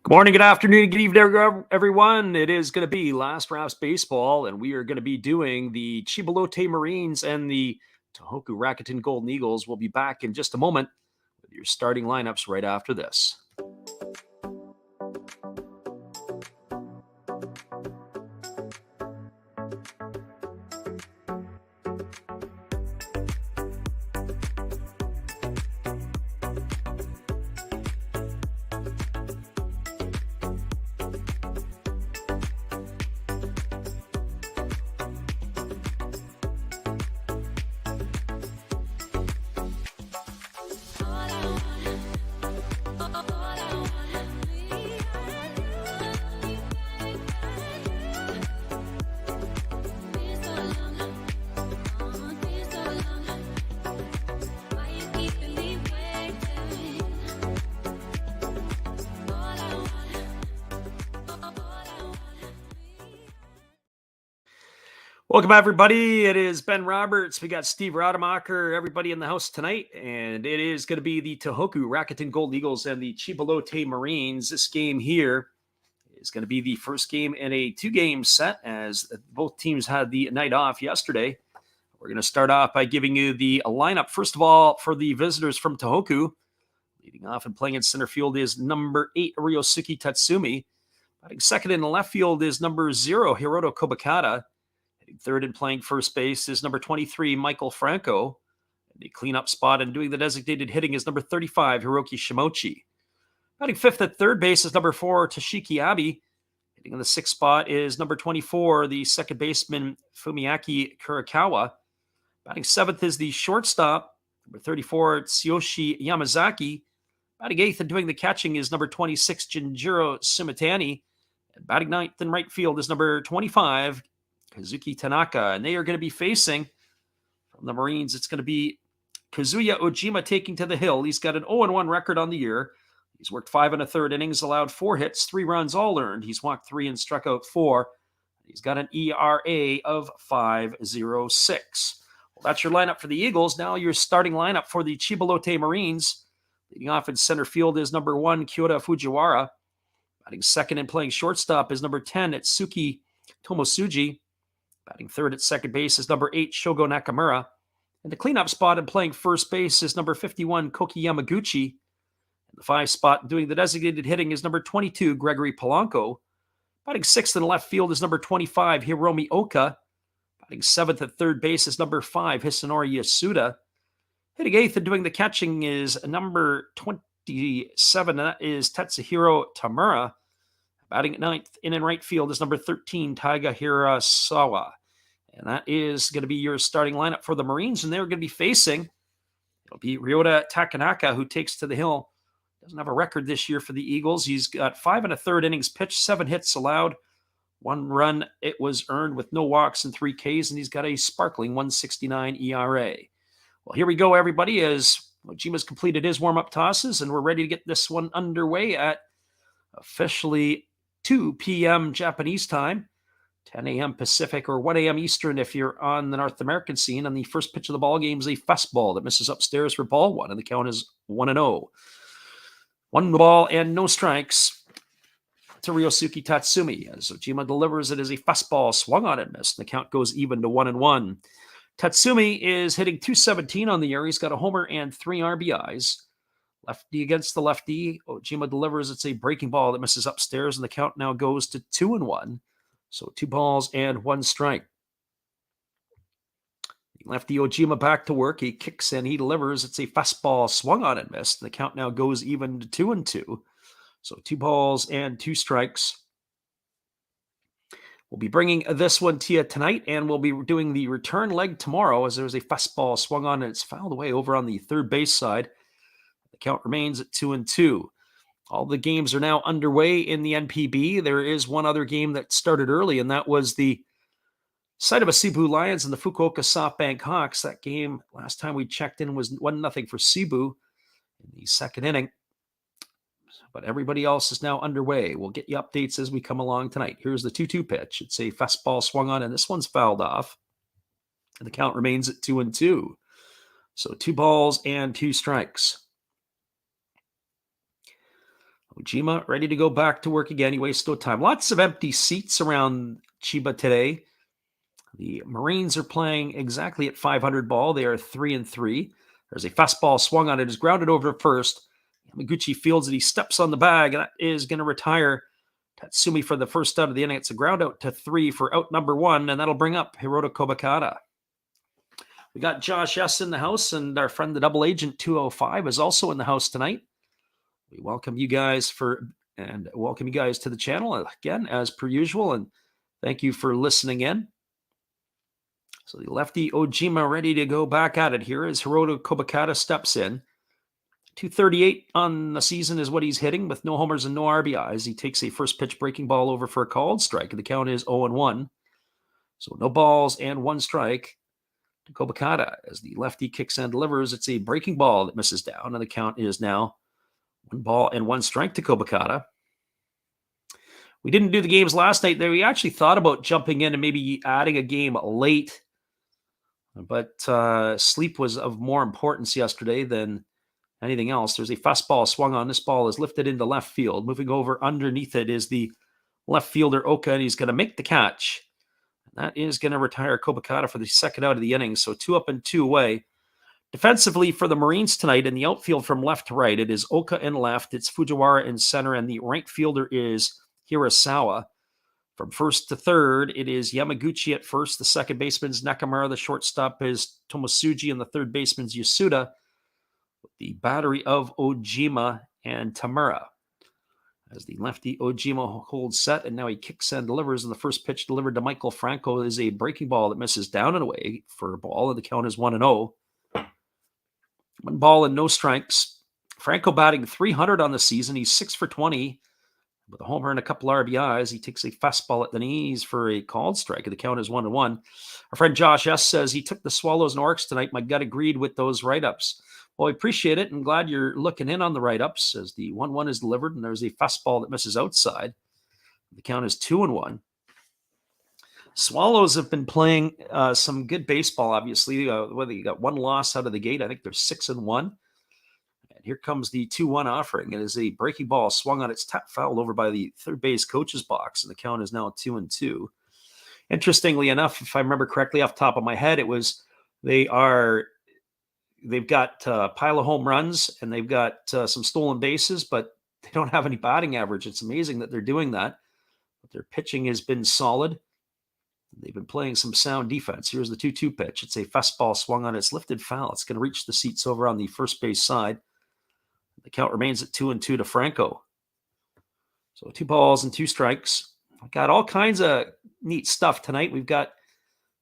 Good morning, good afternoon, good evening, everyone. It is going to be Last Raps Baseball, and we are going to be doing the Chiba Lotte Marines and the Tohoku Rakuten Golden Eagles. We'll be back in just a moment with your starting lineups right after this. Welcome, everybody. It is Ben Roberts. We got Steve Rademacher, everybody in the house tonight, and it is going to be the Tohoku Rakuten Golden Eagles and the Chiba Lotte Marines. This game here is going to be the first game in a two-game set, as both teams had the night off yesterday. We're going to start off by giving you the lineup. First of all, for the visitors from Tohoku, leading off and playing in center field is number 8, Ryosuke Tatsumi. Batting second in the left field is number 0, Hiroto Kobakata. Third and playing first base is number 23, Michael Franco. And the cleanup spot and doing the designated hitting is number 35, Hiroki Shimochi. Batting fifth at third base is number 4, Toshiki Abe. Hitting in the sixth spot is number 24, the second baseman, Fumiaki Kurikawa. Batting seventh is the shortstop, number 34, Tsuyoshi Yamazaki. Batting eighth and doing the catching is number 26, Jinjiro Sumitani. And batting ninth in right field is number 25, Kazuki Tanaka, and they are going to be facing, from the Marines, it's going to be Kazuya Ojima taking to the hill. He's got an 0-1 record on the year. He's worked 5 1/3 innings, allowed 4 hits, 3 runs all earned. He's walked 3 and struck out 4. He's got an ERA of 5.06. Well, that's your lineup for the Eagles. Now your starting lineup for the Chiba Lotte Marines. Leading off in center field is number 1, Kyoto Fujiwara. Batting second and playing shortstop is number 10, Itsuki Tomosuji. Batting third at second base is number 8, Shogo Nakamura. And the cleanup spot and playing first base is number 51, Koki Yamaguchi. And the 5 spot doing the designated hitting is number 22, Gregory Polanco. Batting sixth in left field is number 25, Hiromi Oka. Batting seventh at third base is number 5, Hisanori Yasuda. Hitting eighth and doing the catching is number 27, and that is Tetsuhiro Tamura. Batting at ninth in right field is number 13, Taiga Hirasawa. And that is going to be your starting lineup for the Marines. And they're going to be facing, it'll be Ryota Takanaka, who takes to the hill. Doesn't have a record this year for the Eagles. He's got 5 1/3 innings pitched, 7 hits allowed, 1 run it was earned with no walks and 3 Ks, and he's got a sparkling 1.69 ERA. Well, here we go, everybody, as Ojima's completed his warm-up tosses, and we're ready to get this one underway at officially 2 p.m. Japanese time, 10 a.m. Pacific, or 1 a.m. Eastern if you're on the North American scene. And the first pitch of the ball game is a fastball that misses upstairs for ball 1, and the count is 1-0. 1 ball and no strikes to Ryosuke Tatsumi. As Ojima delivers it as a fastball, swung on and missed. The count goes even to 1-1. Tatsumi is hitting .217 on the year. He's got a homer and 3 RBIs. Lefty against the lefty. Ojima delivers. It's a breaking ball that misses upstairs, and the count now goes to 2-1. So 2 balls and 1 strike. Lefty Ojima back to work. He kicks and he delivers. It's a fastball swung on and missed. The count now goes even to 2-2. So 2 balls and 2 strikes. We'll be bringing this one to you tonight, and we'll be doing the return leg tomorrow, as there's a fastball swung on and it's fouled away over on the third base side. The count remains at 2-2. All the games are now underway in the NPB. There is one other game that started early, and that was the site of a Cebu Lions and the Fukuoka SoftBank Hawks. That game, last time we checked in, was 1-0 for Cebu in the second inning. But everybody else is now underway. We'll get you updates as we come along tonight. Here's the 2-2 pitch. It's a fastball swung on, and this one's fouled off. And the count remains at 2-2. So 2 balls and 2 strikes. Ojima ready to go back to work again. He wastes no time. Lots of empty seats around Chiba today. The Marines are playing exactly at 500 ball. They are 3-3. There's a fastball swung on it. Is grounded over to first. Yamaguchi fields it. He steps on the bag, and that is going to retire Tatsumi for the first out of the inning. It's a ground out to 3 for out number 1, and that'll bring up Hiroto Kobakata. We got Josh S. in the house, and our friend the Double Agent 205 is also in the house tonight. We welcome you guys to the channel again, as per usual, and thank you for listening in. So the lefty Ojima ready to go back at it here as Hiroto Kobakata steps in. 238 on the season is what he's hitting with no homers and no RBIs. He takes a first pitch breaking ball over for a called strike, and the count is 0-1. So no balls and 1 strike to Kobakata as the lefty kicks and delivers. It's a breaking ball that misses down, and the count is now 1 ball and 1 strike to Kobakata. We didn't do the games last night. We actually thought about jumping in and maybe adding a game late, but sleep was of more importance yesterday than anything else. There's a fastball swung on. This ball is lifted into left field. Moving over underneath it is the left fielder Oka, and he's going to make the catch. That is going to retire Kobakata for the second out of the inning. So 2 up and 2 away. Defensively for the Marines tonight in the outfield from left to right, it is Oka in left, it's Fujiwara in center, and the right fielder is Hirasawa. From first to third, it is Yamaguchi at first. The second baseman's Nakamura. The shortstop is Tomosuji, and the third baseman's Yasuda. The battery of Ojima and Tamura. As the lefty Ojima holds set, and now he kicks and delivers, and the first pitch delivered to Michael Franco is a breaking ball that misses down and away for a ball, and the count is 1-0. 1 ball and no strikes. Franco batting .300 on the season. He's 6 for 20 with a homer and a couple RBIs. He takes a fastball at the knees for a called strike, and the count is 1-1. Our friend Josh S. says he took the Swallows and Orcs tonight. My gut agreed with those write-ups. Well, I appreciate it, and glad you're looking in on the write-ups as the 1-1 is delivered, and there's a fastball that misses outside. The count is 2-1. Swallows have been playing some good baseball, obviously. Whether you got 1 loss out of the gate, I think they're 6-1. And here comes the 2-1 offering. It is a breaking ball swung on its tap foul over by the third base coach's box, and the count is now 2-2. Interestingly enough, if I remember correctly off the top of my head, it was they've got a pile of home runs and they've got some stolen bases, but they don't have any batting average. It's amazing that they're doing that. But their pitching has been solid. They've been playing some sound defense. Here's the 2-2 pitch. It's a fastball swung on its lifted foul. It's going to reach the seats over on the first base side. The count remains at 2-2 to Franco. So 2 balls and 2 strikes. I've got all kinds of neat stuff tonight. We've got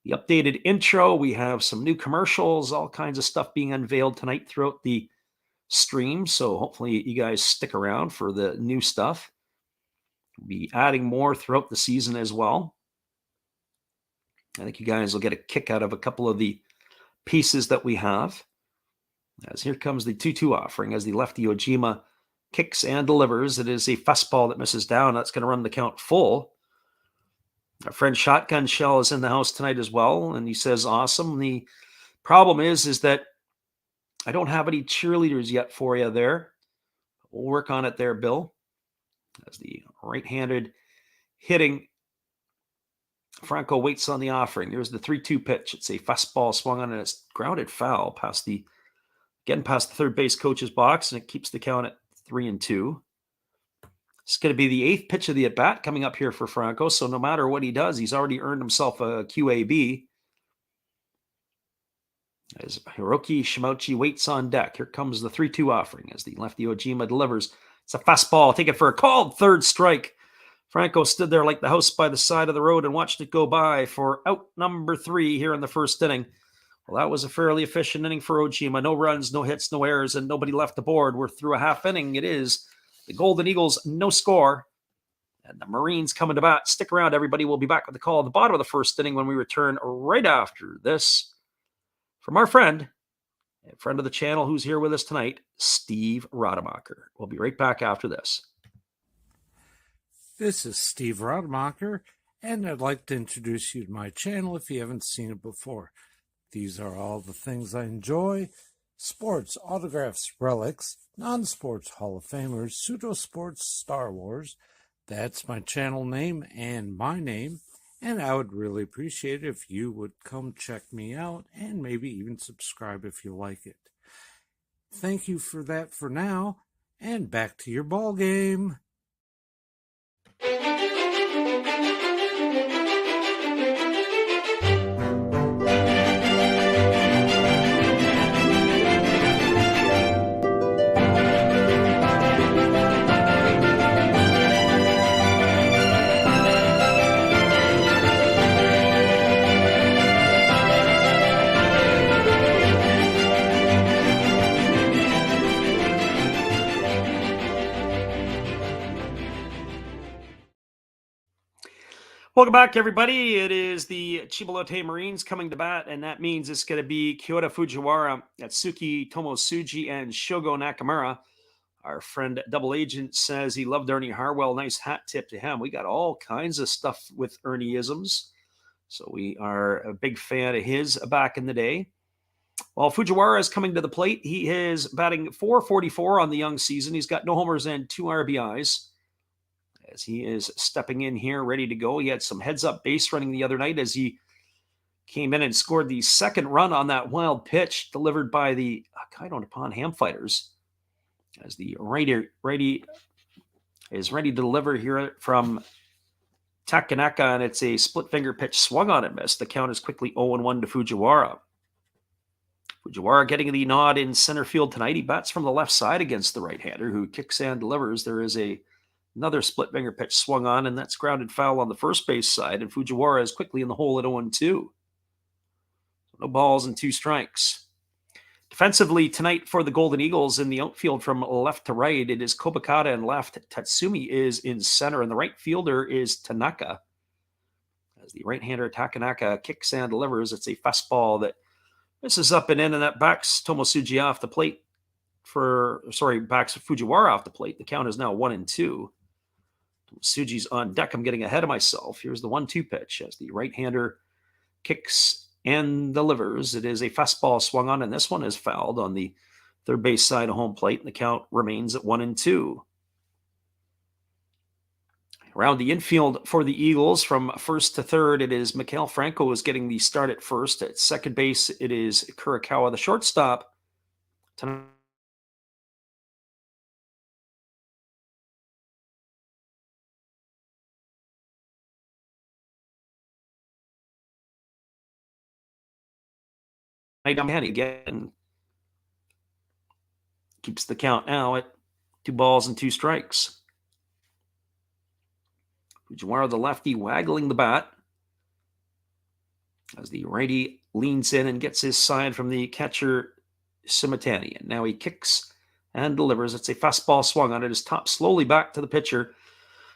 the updated intro. We have some new commercials, all kinds of stuff being unveiled tonight throughout the stream. So hopefully you guys stick around for the new stuff. We'll be adding more throughout the season as well. I think you guys will get a kick out of a couple of the pieces that we have. As here comes the 2-2 offering as the lefty Ojima kicks and delivers. It is a fastball that misses down. That's going to run the count full. Our friend Shotgun Shell is in the house tonight as well, and he says, awesome. The problem is that I don't have any cheerleaders yet for you there. We'll work on it there, Bill. As the right-handed hitting Franco waits on the offering. Here's the 3-2 pitch. It's a fastball swung on and it's grounded foul past the third base coach's box, and it keeps the count at 3-2. It's going to be the 8th pitch of the at-bat coming up here for Franco, so no matter what he does, he's already earned himself a QAB. As Hiroki Shimouchi waits on deck, here comes the 3-2 offering as the lefty Ojima delivers. It's a fastball, take it for a called third strike. Franco stood there like the house by the side of the road and watched it go by for out number 3 here in the first inning. Well, that was a fairly efficient inning for Ojima. No runs, no hits, no errors, and nobody left the board. We're through a half inning. It is the Golden Eagles, no score. And the Marines coming to bat. Stick around, everybody. We'll be back with the call at the bottom of the first inning when we return right after this from our friend, a friend of the channel who's here with us tonight, Steve Rademacher. We'll be right back after this. This is Steve Rademacher, and I'd like to introduce you to my channel if you haven't seen it before. These are all the things I enjoy, sports, autographs, relics, non-sports Hall of Famers, pseudo-sports Star Wars. That's my channel name and my name, and I would really appreciate it if you would come check me out and maybe even subscribe if you like it. Thank you for that for now, and back to your ball game. Welcome back, everybody. It is the Chiba Lotte Marines coming to bat, and that means it's going to be Kyoto Fujiwara, Atsuki Tomosuji, and Shogo Nakamura. Our friend Double Agent says he loved Ernie Harwell. Nice hat tip to him. We got all kinds of stuff with Ernie-isms, so we are a big fan of his back in the day. While Fujiwara is coming to the plate, he is batting .444 on the young season. He's got no homers and 2 RBIs. As he is stepping in here, ready to go. He had some heads-up base running the other night as he came in and scored the second run on that wild pitch delivered by the Hokkaido Nippon Ham Fighters. As the righty is ready to deliver here from Takanaka, and it's a split-finger pitch swung on and missed. The count is quickly 0-1 to Fujiwara. Fujiwara getting the nod in center field tonight. He bats from the left side against the right-hander who kicks and delivers. There is another split-finger pitch swung on, and that's grounded foul on the first base side, and Fujiwara is quickly in the hole at 0-2. No balls and 2 strikes. Defensively tonight for the Golden Eagles in the outfield from left to right, it is Kobakata in left. Tatsumi is in center, and the right fielder is Tanaka. As the right-hander Takanaka kicks and delivers, it's a fastball that misses up and in, and that backs Tomosuji off the plate backs Fujiwara off the plate. The count is now 1-2. Suji's on deck. I'm getting ahead of myself. Here's the 1-2 pitch as the right-hander kicks and delivers. It is a fastball swung on, and this one is fouled on the third base side of home plate, and the count remains at 1-2. Around the infield for the Eagles from first to third, it is Mikael Franco is getting the start at first. At second base, it is Kurikawa, the shortstop. Again keeps the count now at 2 balls and 2 strikes. Fujiwara, the lefty, waggling the bat as the righty leans in and gets his side from the catcher Simatani. And now he kicks and delivers. It's a fastball swung on. It is topped slowly back to the pitcher,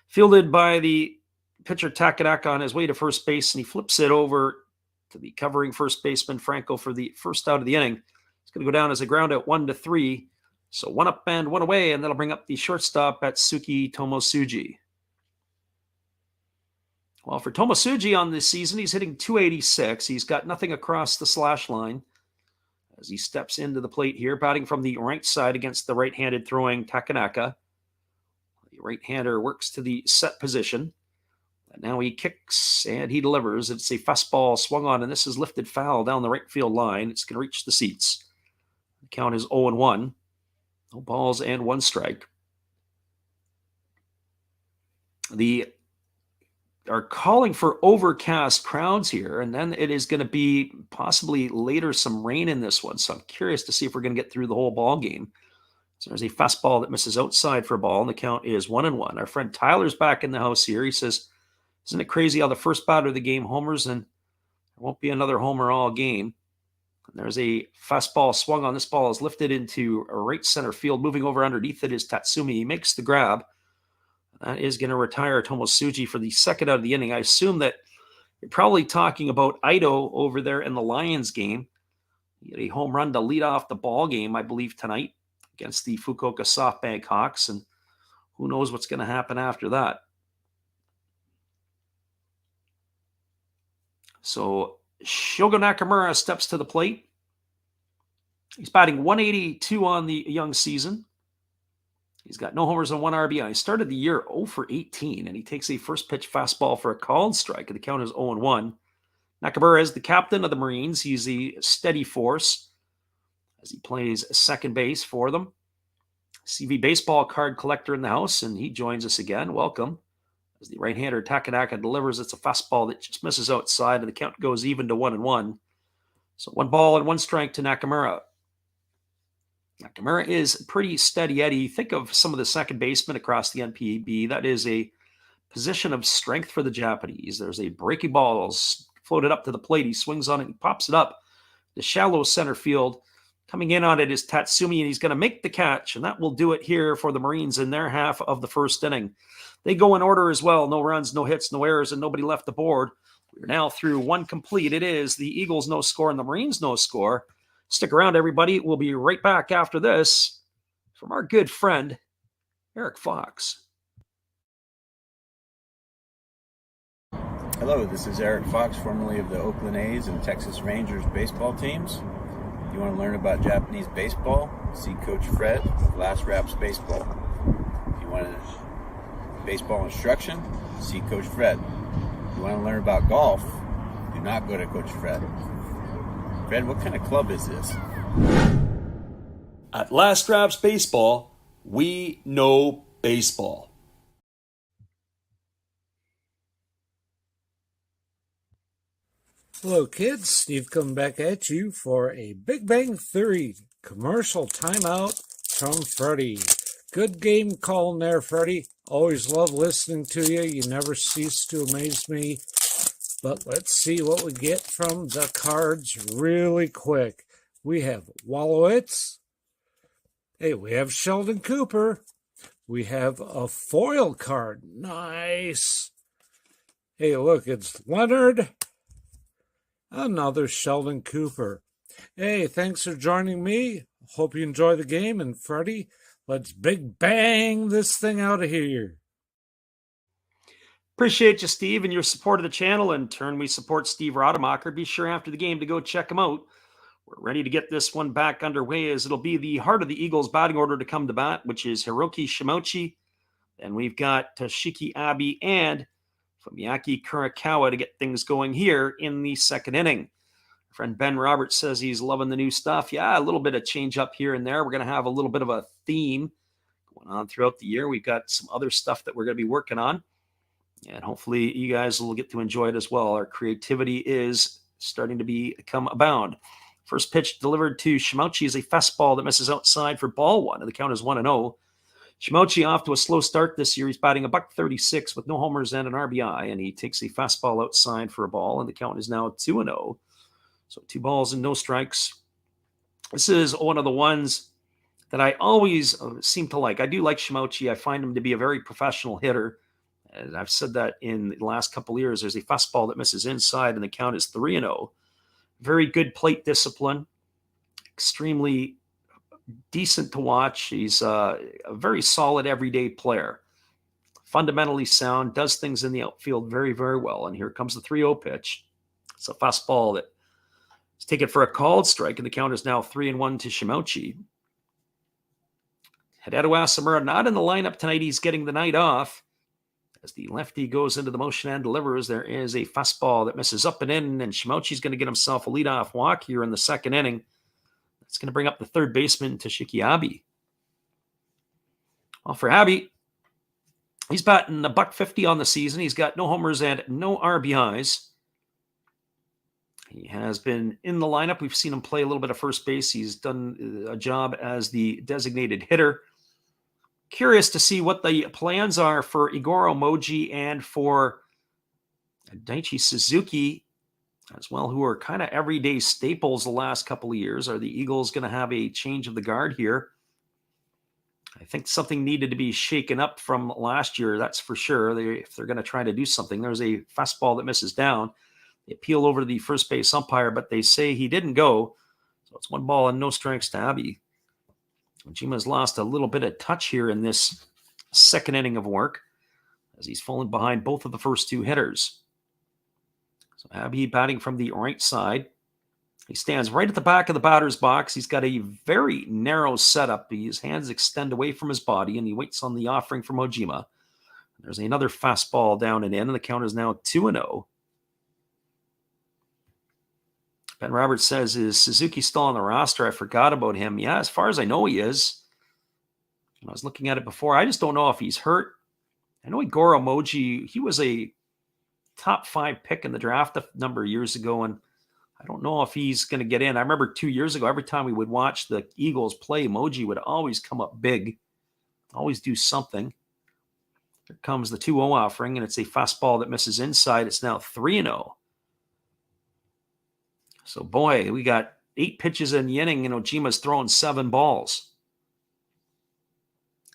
fielded by the pitcher Takanaka on his way to first base, and he flips it over to the covering first baseman Franco for the first out of the inning. It's going to go down as a ground out 1-3. So 1 up and 1 away, and that'll bring up the shortstop Atsuki Tomosuji. Well, for Tomosuji on this season, he's hitting .286. He's got nothing across the slash line as he steps into the plate here, batting from the right side against the right-handed throwing Takanaka. The right-hander works to the set position. And now he kicks and he delivers. It's a fastball swung on, and this is lifted foul down the right field line. It's going to reach the seats. The count is 0-1. No balls and 1 strike. They are calling for overcast crowds here, and then it is going to be possibly later some rain in this one. So I'm curious to see if we're going to get through the whole ball game. So there's a fastball that misses outside for a ball, and the count is 1-1. Our friend Tyler's back in the house here. He says, isn't it crazy how the first batter of the game homers and there won't be another homer all game? And there's a fastball swung on. This ball is lifted into right center field. Moving over underneath it is Tatsumi. He makes the grab. That is going to retire Tomosuji for the second out of the inning. I assume that you're probably talking about Ito over there in the Lions game. He had a home run to lead off the ball game, I believe, tonight against the Fukuoka SoftBank Hawks. And who knows what's going to happen after that. So Shogo Nakamura steps to the plate. He's batting 182 on the young season. He's got no homers and 1 RBI. He started the year 0 for 18, and he takes a first pitch fastball for a called strike, and the count is 0-1. Nakamura is the captain of the Marines. He's a steady force as he plays second base for them. CV baseball card collector in the house, and he joins us again. Welcome. As the right-hander Takanaka delivers, it's a fastball that just misses outside, and the count goes even to 1-1. So 1 ball and 1 strike to Nakamura. Nakamura is pretty steady Eddie. Think of some of the second basemen across the NPB. That is a position of strength for the Japanese. There's a breaking ball floated up to the plate. He swings on it and pops it up to shallow center field. Coming in on it is Tatsumi, and he's going to make the catch, and that will do it here for the Marines in their half of the first inning. They go in order as well. No runs, no hits, no errors, and nobody left the board. We're now through 1 complete. It is the Eagles no score and the Marines no score. Stick around, everybody. We'll be right back after this from our good friend, Eric Fox. Hello, this is Eric Fox, formerly of the Oakland A's and Texas Rangers baseball teams. If you want to learn about Japanese baseball, see Coach Fred of Last Raps Baseball. If you want baseball instruction, see Coach Fred. If you want to learn about golf, do not go to Coach Fred. Fred, what kind of club is this? At Last Raps Baseball, we know baseball. Hello, kids. Steve coming back at you for a Big Bang Theory commercial timeout from Freddie. Good game calling there, Freddie. Always love listening to you. You never cease to amaze me. But let's see what we get from the cards really quick. We have Wallowitz. Hey, we have Sheldon Cooper. We have a foil card. Nice. Hey, look, it's Leonard. Another Sheldon Cooper. Hey, thanks for joining me. Hope you enjoy the game. And Freddie, let's big bang this thing out of here. Appreciate you, Steve, and your support of the channel. In turn, we support Steve Rademacher. Be sure after the game to go check him out. We're ready to get this one back underway, as it'll be the heart of the Eagles batting order to come to bat, which is Hiroki Shimochi. Then we've got Toshiki Abe and Fumiaki Kurakawa to get things going here in the second inning. Our friend Ben Roberts says he's loving the new stuff. Yeah, a little bit of change up here and there. We're going to have a little bit of a theme going on throughout the year. We've got some other stuff that we're going to be working on, and hopefully you guys will get to enjoy it as well. Our creativity is starting to become abound. First pitch delivered to Shimochi is a fastball that misses outside for ball 1, and the count is 1-0. Shimochi off to a slow start this year. He's batting $136 with no homers and an RBI, and he takes a fastball outside for a ball, and the count is now 2-0. So 2 balls and no strikes. This is one of the ones that I always seem to like. I do like Shimochi. I find him to be a very professional hitter. And I've said that in the last couple of years. There's a fastball that misses inside, and the count is 3-0. Very good plate discipline. Extremely decent to watch. He's a very solid everyday player. Fundamentally sound. Does things in the outfield very, very well. And here comes the 3-0 pitch. It's a fastball that is taken for a called strike, and the count is now 3-1 to Shimochi. Hideto Asamura not in the lineup tonight. He's getting the night off. As the lefty goes into the motion and delivers, there is a fastball that misses up and in, and Shimochi's going to get himself a leadoff walk here in the second inning. That's going to bring up the third baseman, Toshiki Abe. Well, for Abe, he's batting $150 on the season. He's got no homers and no RBIs. He has been in the lineup. We've seen him play a little bit of first base. He's done a job as the designated hitter. Curious to see what the plans are for Igoro Moji and for Daichi Suzuki as well, who are kind of everyday staples the last couple of years. Are the Eagles going to have a change of the guard here? I think something needed to be shaken up from last year, that's for sure. If they're going to try to do something. There's a fastball that misses down. They appeal over to the first base umpire, but they say he didn't go. So it's 1 ball and no strikes to Abe. Jima's lost a little bit of touch here in this second inning of work, as he's fallen behind both of the first 2 hitters. So Abe batting from the right side. He stands right at the back of the batter's box. He's got a very narrow setup. His hands extend away from his body, and he waits on the offering from Ojima. There's another fastball down and in, and the count is now 2-0. Ben Roberts says, is Suzuki still on the roster? I forgot about him. Yeah, as far as I know, he is. I was looking at it before. I just don't know if he's hurt. I know Igor Emoji, he was a top 5 pick in the draft a number of years ago, and I don't know if he's going to get in. I remember 2 years ago, every time we would watch the Eagles play, Emoji would always come up big, always do something. Here comes the 2-0 offering, and it's a fastball that misses inside. It's now 3-0. So, boy, we got 8 pitches in the inning, and Ojima's throwing 7 balls.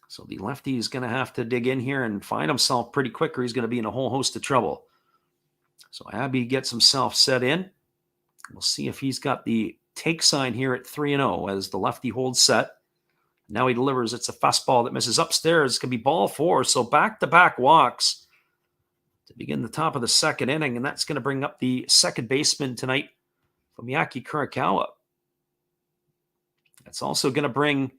So the lefty is going to have to dig in here and find himself pretty quick, or he's going to be in a whole host of trouble. So Abby gets himself set in. We'll see if he's got the take sign here at 3-0 as the lefty holds set. Now he delivers. It's a fastball that misses upstairs. It's going to be ball 4. So back-to-back walks to begin the top of the second inning, and that's going to bring up the second baseman tonight, Fumiaki Kurikawa. That's also going to bring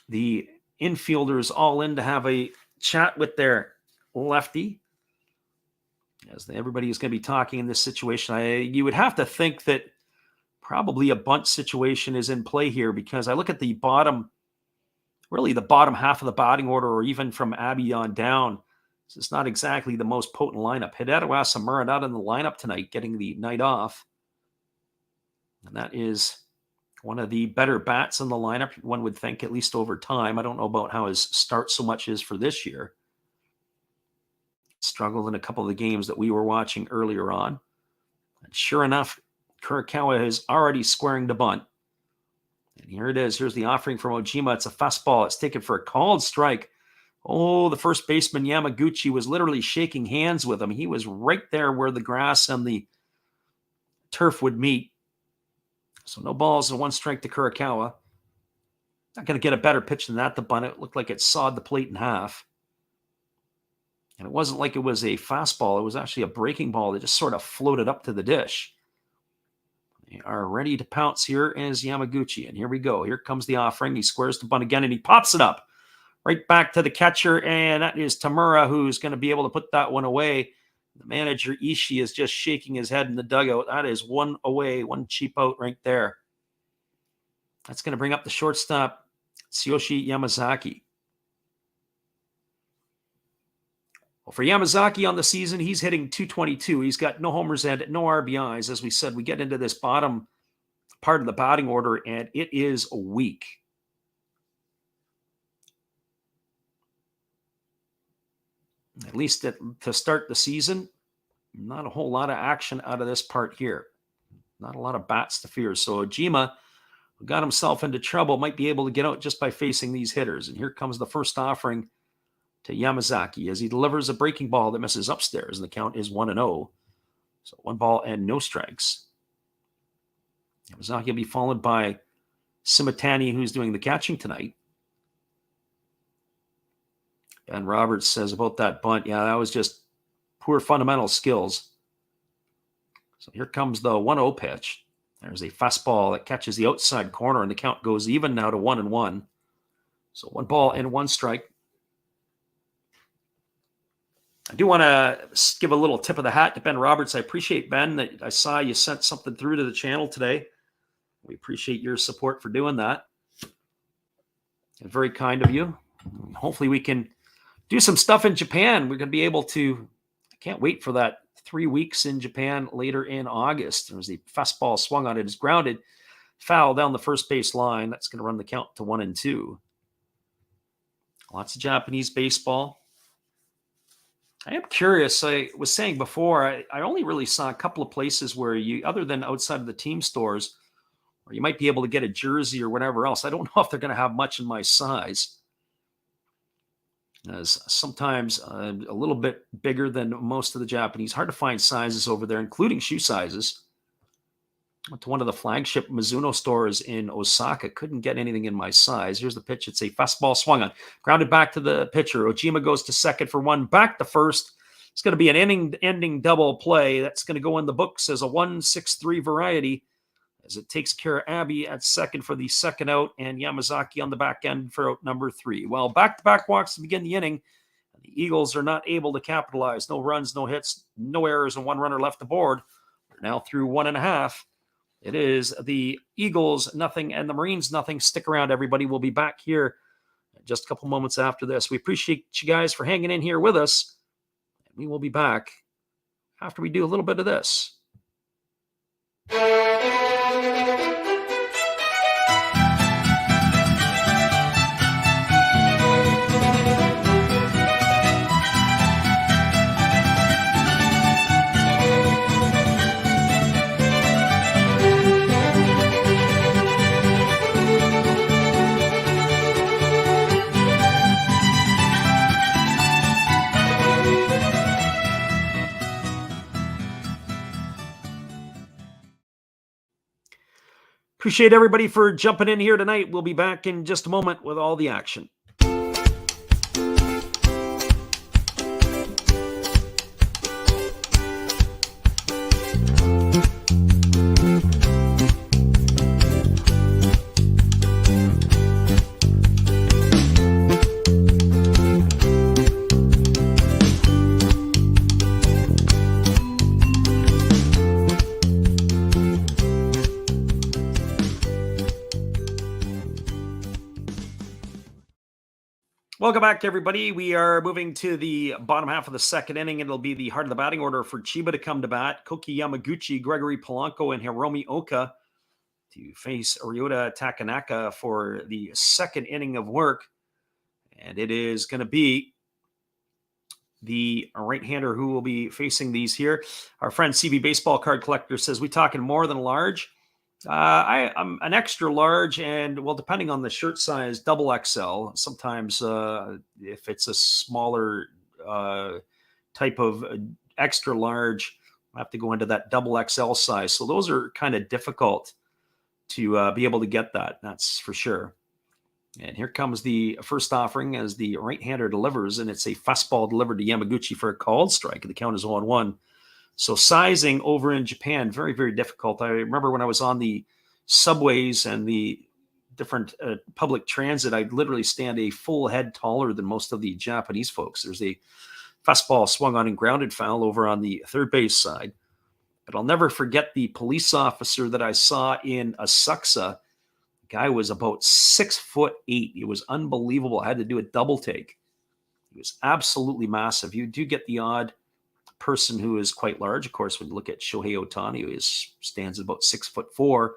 the infielders all in to have a chat with their lefty. As everybody is going to be talking in this situation, you would have to think that probably a bunt situation is in play here, because I look at the bottom, really the bottom half of the batting order, or even from Abby on down. This is not exactly the most potent lineup. Hideo Asamura not in the lineup tonight, getting the night off. And that is one of the better bats in the lineup, one would think, at least over time. I don't know about how his start so much is for this year. Struggled in a couple of the games that we were watching earlier on. And sure enough, Kurikawa is already squaring the bunt. And here it is. Here's the offering from Ojima. It's a fastball. It's taken for a called strike. Oh, the first baseman, Yamaguchi, was literally shaking hands with him. He was right there where the grass and the turf would meet. So no balls and 1 strike to Kurikawa. Not going to get a better pitch than that to bunt. It looked like it sawed the plate in half. And it wasn't like it was a fastball. It was actually a breaking ball that just sort of floated up to the dish. They are ready to pounce. Here is Yamaguchi. And here we go. Here comes the offering. He squares the bunt again, and he pops it up right back to the catcher. And that is Tamura, who's going to be able to put that one away. The manager, Ishii, is just shaking his head in the dugout. That is 1 away, 1 cheap out right there. That's going to bring up the shortstop, Tsuyoshi Yamazaki. Well, for Yamazaki on the season, he's hitting .222. He's got no homers and no RBIs. As we said, we get into this bottom part of the batting order, and it is weak. At least to start the season, not a whole lot of action out of this part here. Not a lot of bats to fear. So Ojima, who got himself into trouble, might be able to get out just by facing these hitters. And here comes the first offering to Yamazaki as he delivers a breaking ball that misses upstairs, and the count is 1-0. So 1 ball and no strikes. Yamazaki will be followed by Simatani, who's doing the catching tonight. Ben Roberts says about that bunt, yeah, that was just poor fundamental skills. So here comes the 1-0 pitch. There's a fastball that catches the outside corner, and the count goes even now to 1-1. So 1 ball and 1 strike. I do want to give a little tip of the hat to Ben Roberts. I appreciate, Ben, that I saw you sent something through to the channel today. We appreciate your support for doing that. Very kind of you. Hopefully we can do some stuff in Japan. We're going to be able to, I can't wait for that 3 weeks in Japan later in August. There's the fastball swung on it. It's grounded, foul down the first base line. That's going to run the count to 1-2. Lots of Japanese baseball. I am curious. I was saying before, I only really saw a couple of places where you, other than outside of the team stores, where you might be able to get a jersey or whatever else. I don't know if they're going to have much in my size. As sometimes a little bit bigger than most of the Japanese. Hard to find sizes over there, including shoe sizes. Went to one of the flagship Mizuno stores in Osaka. Couldn't get anything in my size. Here's the pitch. It's a fastball swung on. Grounded back to the pitcher. Ojima goes to second for 1. Back to first. It's going to be an inning-ending double play. That's going to go in the books as a 1-6-3 variety as it takes care of Abby at second for the second out and Yamazaki on the back end for out number 3. Well, back-to-back walks to begin the inning. The Eagles are not able to capitalize. No runs, no hits, no errors, and 1 runner left aboard. We're now through 1.5. It is the Eagles nothing and the Marines nothing. Stick around, everybody. We'll be back here just a couple moments after this. We appreciate you guys for hanging in here with us. We will be back after we do a little bit of this. Appreciate everybody for jumping in here tonight. We'll be back in just a moment with all the action. Welcome back, everybody. We are moving to the bottom half of the second inning. It'll be the heart of the batting order for Chiba to come to bat. Koki Yamaguchi, Gregory Polanco, and Hiromi Oka to face Ryota Takanaka for the second inning of work. And it is going to be the right-hander who will be facing these here. Our friend CB Baseball Card Collector says, we talking more than large? I'm an extra large and, well, depending on the shirt size, double XL. Sometimes if it's a smaller type of extra large, I have to go into that double XL size. So those are kind of difficult to be able to get that. That's for sure. And here comes the first offering as the right-hander delivers, and it's a fastball delivered to Yamaguchi for a called strike. The count is 0-1. So sizing over in Japan, very, very difficult. I remember when I was on the subways and the different public transit, I'd literally stand a full head taller than most of the Japanese folks. There's a fastball swung on and grounded foul over on the third base side. But I'll never forget the police officer that I saw in Asakusa. The guy was about 6'8". It was unbelievable. I had to do a double take. He was absolutely massive. You do get the odd person who is quite large. Of course, when you look at Shohei Ohtani, who stands at about 6'4",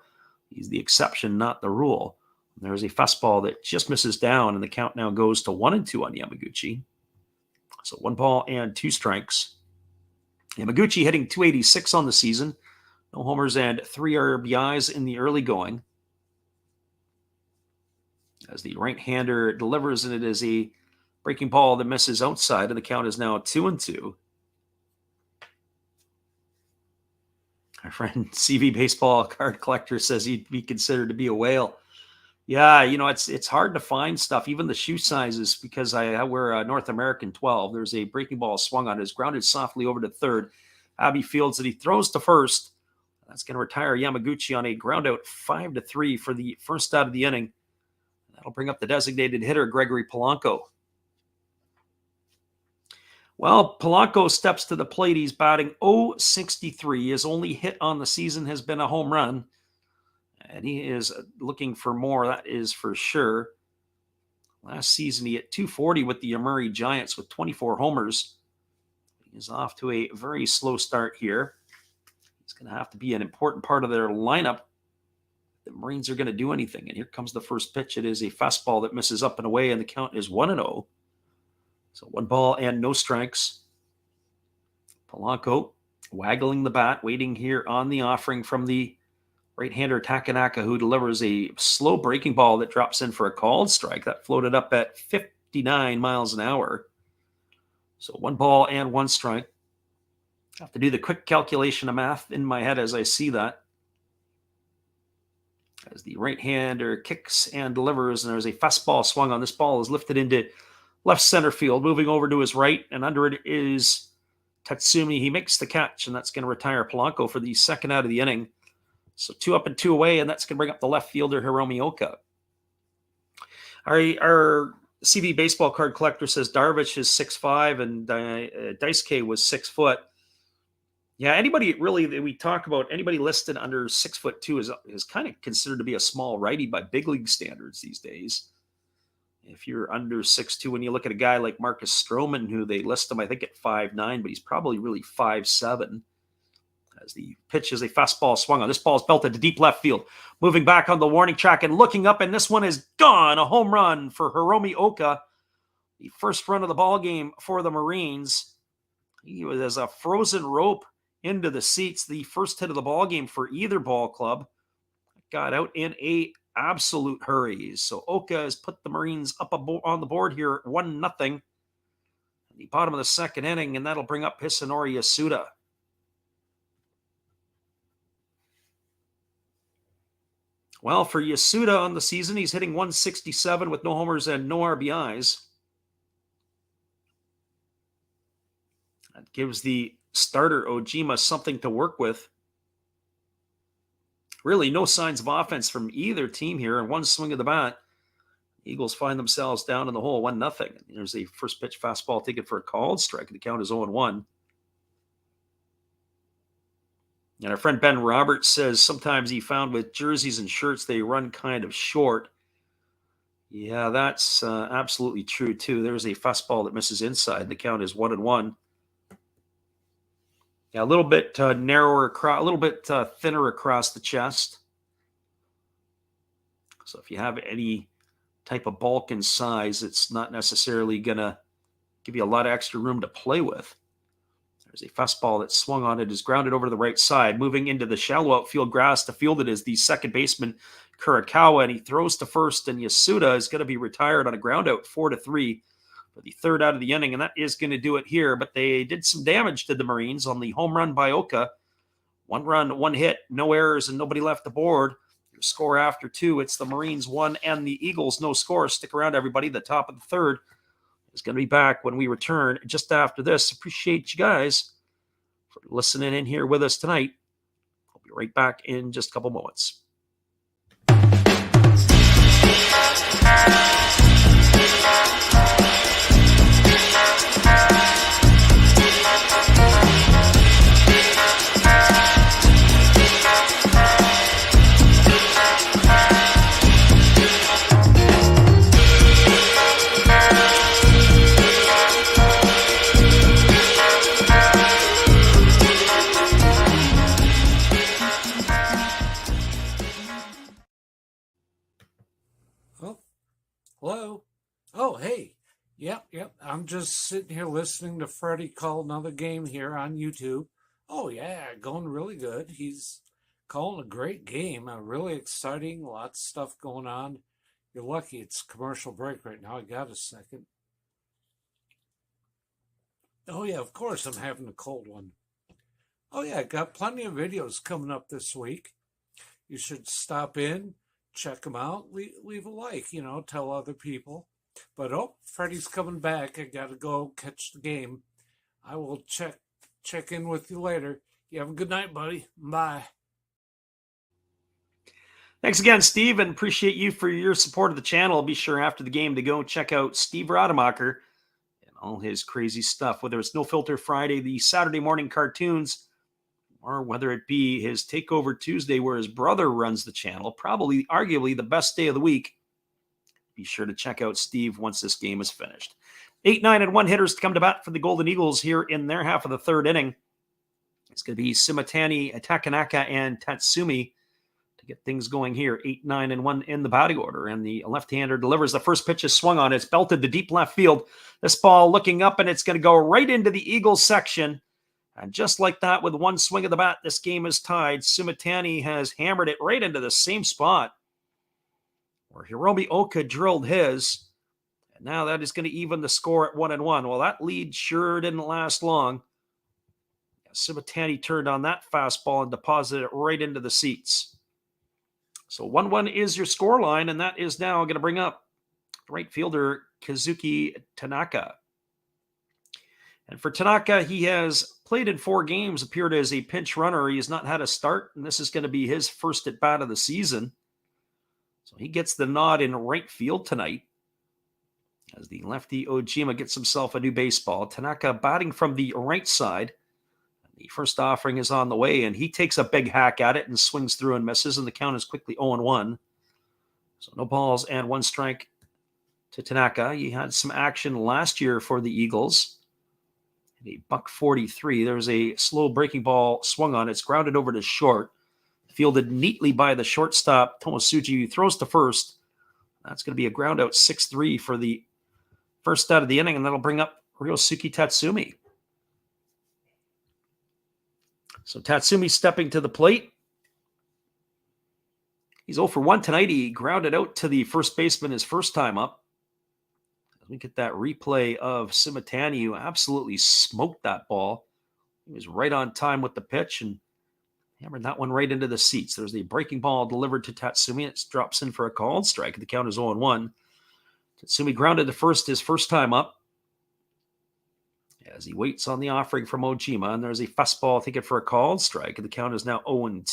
he's the exception, not the rule. And there's a fastball that just misses down, and the count now goes to 1-2 on Yamaguchi. So 1-2 strikes. Yamaguchi hitting .286 on the season. No homers and 3 RBIs in the early going. As the right-hander delivers, and it is a breaking ball that misses outside, and the count is now 2-2. Our friend CV Baseball Card Collector says he'd be considered to be a whale. Yeah, it's hard to find stuff, even the shoe sizes, because I wear a North American 12. There's a breaking ball swung on. It's grounded softly over to third. Abby fields it. He throws to first. That's going to retire Yamaguchi on a ground out 5-3 for the first out of the inning. That'll bring up the designated hitter, Gregory Polanco. Well, Polanco steps to the plate. He's batting .063. His only hit on the season has been a home run. And he is looking for more, that is for sure. Last season, he hit .240 with the Yomiuri Giants with 24 homers. He's off to a very slow start here. He's going to have to be an important part of their lineup. The Marines are going to do anything. And here comes the first pitch. It is a fastball that misses up and away, and the count is 1-0. So 1-no strikes. Polanco waggling the bat, waiting here on the offering from the right-hander Takanaka, who delivers a slow breaking ball that drops in for a called strike. That floated up at 59 miles an hour. So 1 strike. I have to do the quick calculation of math in my head as I see that. As the right-hander kicks and delivers, and there's a fastball swung on. This ball is lifted into left center field, moving over to his right, and under it is Tatsumi, he makes the catch, and that's going to retire Polanco for the second out of the inning. So 2 up and 2 away, and that's going to bring up the left fielder, Hiromi Oka. Our CB baseball card collector says Darvish is 6'5", and Daisuke was 6 foot. Yeah, anybody really that we talk about, anybody listed under 6'2" is kind of considered to be a small righty by big league standards these days. If you're under 6'2", when you look at a guy like Marcus Stroman, who they list him, I think, at 5'9", but he's probably really 5'7". As the pitch is a fastball swung on. This ball is belted to deep left field. Moving back on the warning track and looking up, and this one is gone. A home run for Hiromi Oka. The first run of the ball game for the Marines. He was as a frozen rope into the seats. The first hit of the ball game for either ball club. Got out in a absolute hurry. So Oka has put the Marines up on the board here at 1-0 at the bottom of the second inning, and that'll bring up Hisanori Yasuda. Well, for Yasuda on the season, he's hitting 167 with no homers and no RBIs. That gives the starter Ojima something to work with. Really no signs of offense from either team here. And one swing of the bat, Eagles find themselves down in the hole, 1-0. There's a first pitch fastball taken for a called strike. The count is 0-1. And our friend Ben Roberts says sometimes he found with jerseys and shirts, they run kind of short. Yeah, that's absolutely true, too. There's a fastball that misses inside. The count is 1-1. Yeah, a little bit narrower, a little bit thinner across the chest. So if you have any type of bulk and size, it's not necessarily going to give you a lot of extra room to play with. There's a fastball that swung on. It is grounded over to the right side. Moving into the shallow outfield grass to field it is the second baseman, Kurakawa, and he throws to first, and Yasuda is going to be retired on a ground out, 4-3 for the third out of the inning, and that is going to do it here. But they did some damage to the Marines on the home run by Oka. 1 run, 1 hit, no errors, and nobody left the board. Your score after 2, it's the Marines 1 and the Eagles no score. Stick around, everybody. The top of the third is going to be back when we return just after this. Appreciate you guys for listening in here with us tonight. I'll be right back in just a couple moments. Hello? Oh, hey. Yep. I'm just sitting here listening to Freddie call another game here on YouTube. Oh, yeah, going really good. He's calling a great game. Really exciting. Lots of stuff going on. You're lucky it's commercial break right now. I got a second. Oh, yeah, of course I'm having a cold one. Oh, yeah, got plenty of videos coming up this week. You should stop in. Check them out. Leave a like, tell other people. But Freddie's coming back. I gotta go catch the game. I will check in with you later. You have a good night, buddy. Bye. Thanks again, Steve, and appreciate you for your support of the channel. Be sure after the game to go check out Steve Rademacher and all his crazy stuff, whether it's No Filter Friday, the Saturday morning cartoons, or whether it be his Takeover Tuesday where his brother runs the channel, probably arguably the best day of the week. Be sure to check out Steve once this game is finished. 8, 9, and 1 hitters to come to bat for the Golden Eagles here in their half of the third inning. It's going to be Simatani, Takanaka, and Tatsumi to get things going here. 8, 9, and 1 in the batting order. And the left-hander delivers. The first pitch is swung on. It's belted to deep left field. This ball looking up, and it's going to go right into the Eagles section. And just like that, with one swing of the bat, this game is tied. Simatani has hammered it right into the same spot where Hiromi Oka drilled his. And now that is going to even the score at 1-1. Well, that lead sure didn't last long. Simatani turned on that fastball and deposited it right into the seats. So 1-1 is your score line, and that is now going to bring up right fielder Kazuki Tanaka. And for Tanaka, he has played in 4 games, appeared as a pinch runner. He has not had a start, and this is going to be his first at bat of the season. So he gets the nod in right field tonight as the lefty Ojima gets himself a new baseball. Tanaka batting from the right side. The first offering is on the way, and he takes a big hack at it and swings through and misses, and the count is quickly 0-1. So no balls and 1 strike to Tanaka. He had some action last year for the Eagles. A $143. There's a slow breaking ball swung on. It's grounded over to short. Fielded neatly by the shortstop, Tomosuji, throws to first. That's going to be a ground out 6-3 for the first out of the inning, and that'll bring up Ryosuke Tatsumi. So Tatsumi stepping to the plate. He's 0 for 1 tonight. He grounded out to the first baseman his first time up. As we get that replay of Simatani, who absolutely smoked that ball. He was right on time with the pitch and hammered that one right into the seats. There's the breaking ball delivered to Tatsumi. It drops in for a called strike. The count is 0-1. Tatsumi grounded to first his first time up as he waits on the offering from Ojima. And there's a fastball taken for a called strike. And the count is now 0-2.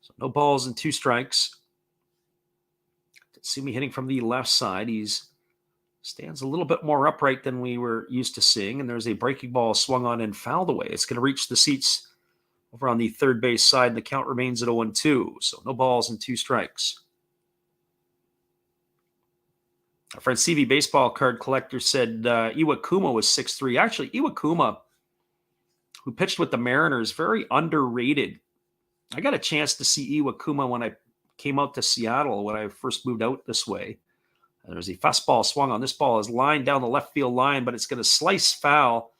So no balls and 2 strikes. Tatsumi hitting from the left side. He's stands a little bit more upright than we were used to seeing. And there's a breaking ball swung on and fouled away. It's going to reach the seats over on the third base side, and the count remains at 0-2. So no balls and 2 strikes. Our friend CV Baseball Card Collector said Iwakuma was 6'3". Actually, Iwakuma, who pitched with the Mariners, very underrated. I got a chance to see Iwakuma when I came out to Seattle when I first moved out this way. There's a fastball swung on. This ball is lined down the left field line, but it's going to slice foul.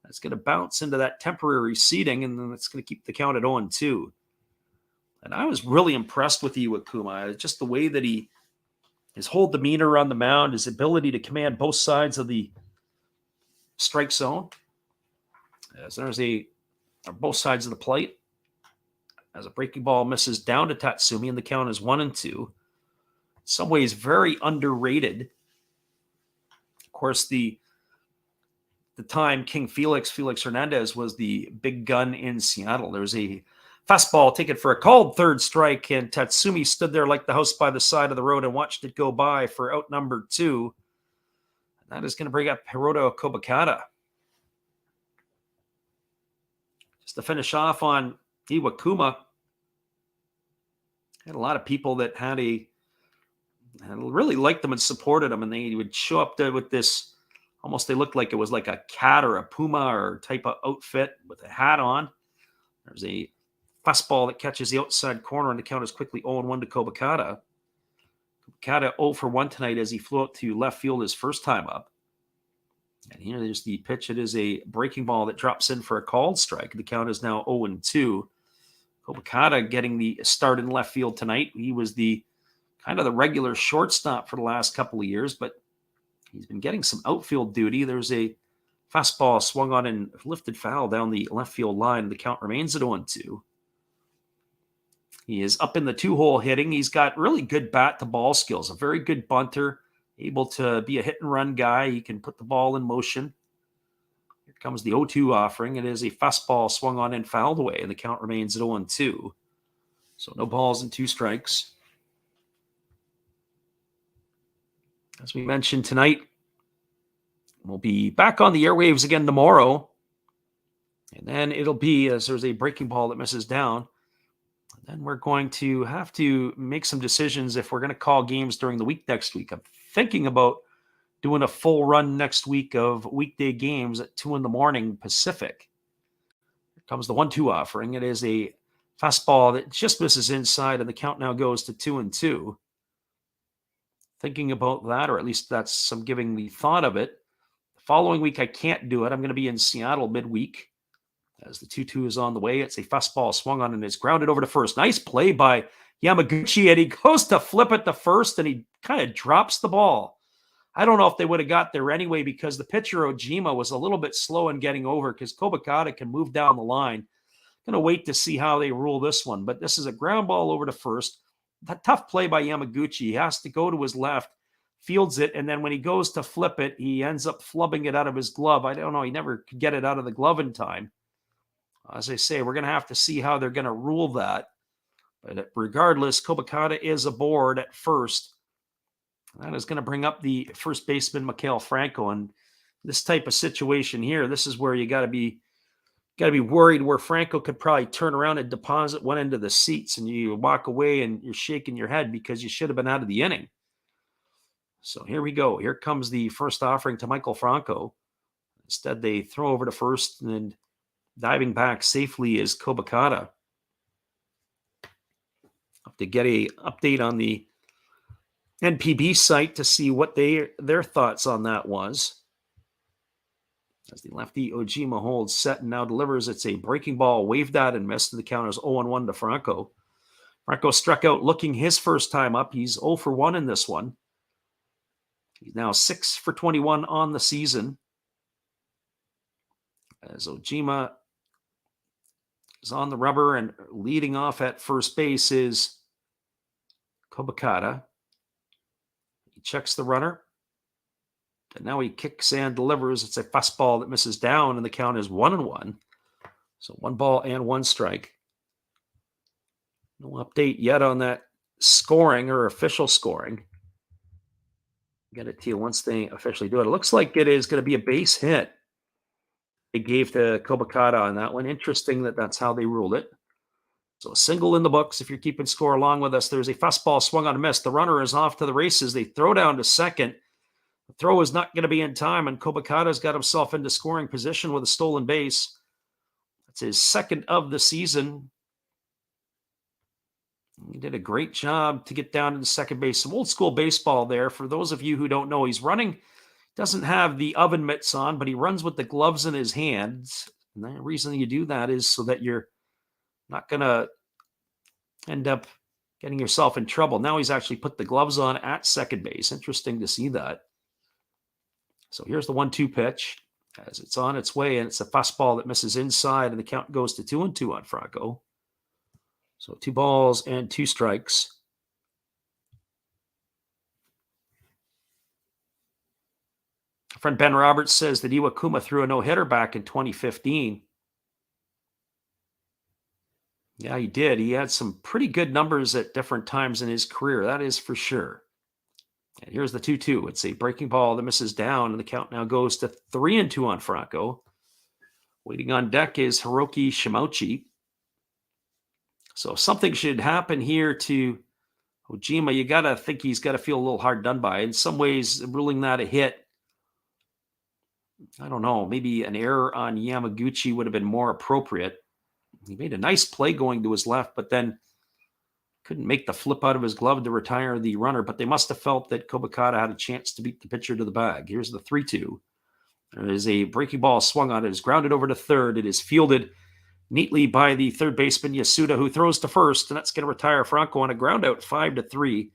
It's going to bounce into that temporary seating, and then it's going to keep the count at 0-2. And I was really impressed with Iwakuma. Just the way that his whole demeanor on the mound, his ability to command both sides of the strike zone. As there's both sides of the plate. As a breaking ball misses down to Tatsumi, and the count is 1-2. In some ways, very underrated. Of course, the time King Felix Hernandez was the big gun in Seattle. There's a fastball taken for a called third strike, and Tatsumi stood there like the house by the side of the road and watched it go by for out number 2. And that is going to bring up Hiroto Kobakata. Just to finish off on Iwakuma, had a lot of people that really liked him and supported him, and they would show up there with this, almost they looked like it was like a cat or a puma or type of outfit with a hat on. There's a fastball that catches the outside corner, and the count is quickly 0-1 to Kobakata. Kobakata 0 for 1 tonight as he flew out to left field his first time up. And here there's the pitch. It is a breaking ball that drops in for a called strike. The count is now 0-2. Kobakata getting the start in left field tonight. He was the kind of the regular shortstop for the last couple of years, but he's been getting some outfield duty. There's a fastball swung on and lifted foul down the left field line. The count remains at 0-2. He is up in the 2-hole hitting. He's got really good bat-to-ball skills, a very good bunter, able to be a hit-and-run guy. He can put the ball in motion. Here comes the 0-2 offering. It is a fastball swung on and fouled away, and the count remains at 0-2. So no balls and 2 strikes. As we mentioned tonight, we'll be back on the airwaves again tomorrow. And then it'll be, as there's a breaking ball that misses down, and then we're going to have to make some decisions if we're going to call games during the week next week. I'm thinking about doing a full run next week of weekday games at 2 a.m. Pacific. Here comes the 1-2 offering. It is a fastball that just misses inside, and the count now goes to 2-2. Thinking about that, or at least that's some giving the thought of it. The following week, I can't do it. I'm going to be in Seattle midweek as the 2-2 is on the way. It's a fastball swung on and it's grounded over to first. Nice play by Yamaguchi, and he goes to flip it to first, and he kind of drops the ball. I don't know if they would have got there anyway because the pitcher Ojima was a little bit slow in getting over because Kobakata can move down the line. Going to wait to see how they rule this one, but this is a ground ball over to first. That tough play by Yamaguchi. He has to go to his left, fields it, and then when he goes to flip it, he ends up flubbing it out of his glove. I don't know. He never could get it out of the glove in time. As I say, we're going to have to see how they're going to rule that. But regardless, Kobakata is aboard at first. That is going to bring up the first baseman, Mikael Franco. And this type of situation here, this is where you got to be worried, where Franco could probably turn around and deposit one end of the seats, and you walk away and you're shaking your head because you should have been out of the inning. So here we go. Here comes the first offering to Michael Franco. Instead, they throw over to first, and then diving back safely is Kobakata. Have to get a update on the NPB site to see what their thoughts on that was. As the lefty Ojima holds set and now delivers, it's a breaking ball, waved at and missed, and the count is 0-1 to Franco. Franco struck out looking his first time up. He's 0 for 1 in this one. He's now 6 for 21 on the season. As Ojima is on the rubber, and leading off at first base is Kobakata. He checks the runner. And now he kicks and delivers. It's a fastball that misses down, and the count is 1-1. So 1 ball and 1 strike. No update yet on that scoring or official scoring. Get it to you once they officially do it. It looks like it is going to be a base hit they gave to Kobakata on that one. Interesting that that's how they ruled it. So a single in the books if you're keeping score along with us. There's a fastball swung on a miss. The runner is off to the races. They throw down to second. The throw is not going to be in time, and Kobakata's got himself into scoring position with a stolen base. That's his second of the season. He did a great job to get down to the second base. Some old school baseball there. For those of you who don't know, he's running, doesn't have the oven mitts on, but he runs with the gloves in his hands. And the reason you do that is so that you're not going to end up getting yourself in trouble. Now he's actually put the gloves on at second base. Interesting to see that. So here's the 1-2 pitch as it's on its way, and it's a fastball that misses inside, and the count goes to 2-2 on Franco. So 2 balls and 2 strikes. Our friend Ben Roberts says that Iwakuma threw a no-hitter back in 2015. Yeah, he did. He had some pretty good numbers at different times in his career. That is for sure. And here's the 2-2. It's a breaking ball that misses down, and the count now goes to 3-2 on Franco. Waiting on deck is Hiroki Shimouchi. So if something should happen here to Ojima, you got to think he's got to feel a little hard done by. In some ways, ruling that a hit, I don't know, maybe an error on Yamaguchi would have been more appropriate. He made a nice play going to his left, but then couldn't make the flip out of his glove to retire the runner. But they must have felt that Kobakata had a chance to beat the pitcher to the bag. Here's the 3-2. There is a breaking ball swung on. It is grounded over to third. It is fielded neatly by the third baseman, Yasuda, who throws to first, and that's going to retire Franco on a ground out 5-3. And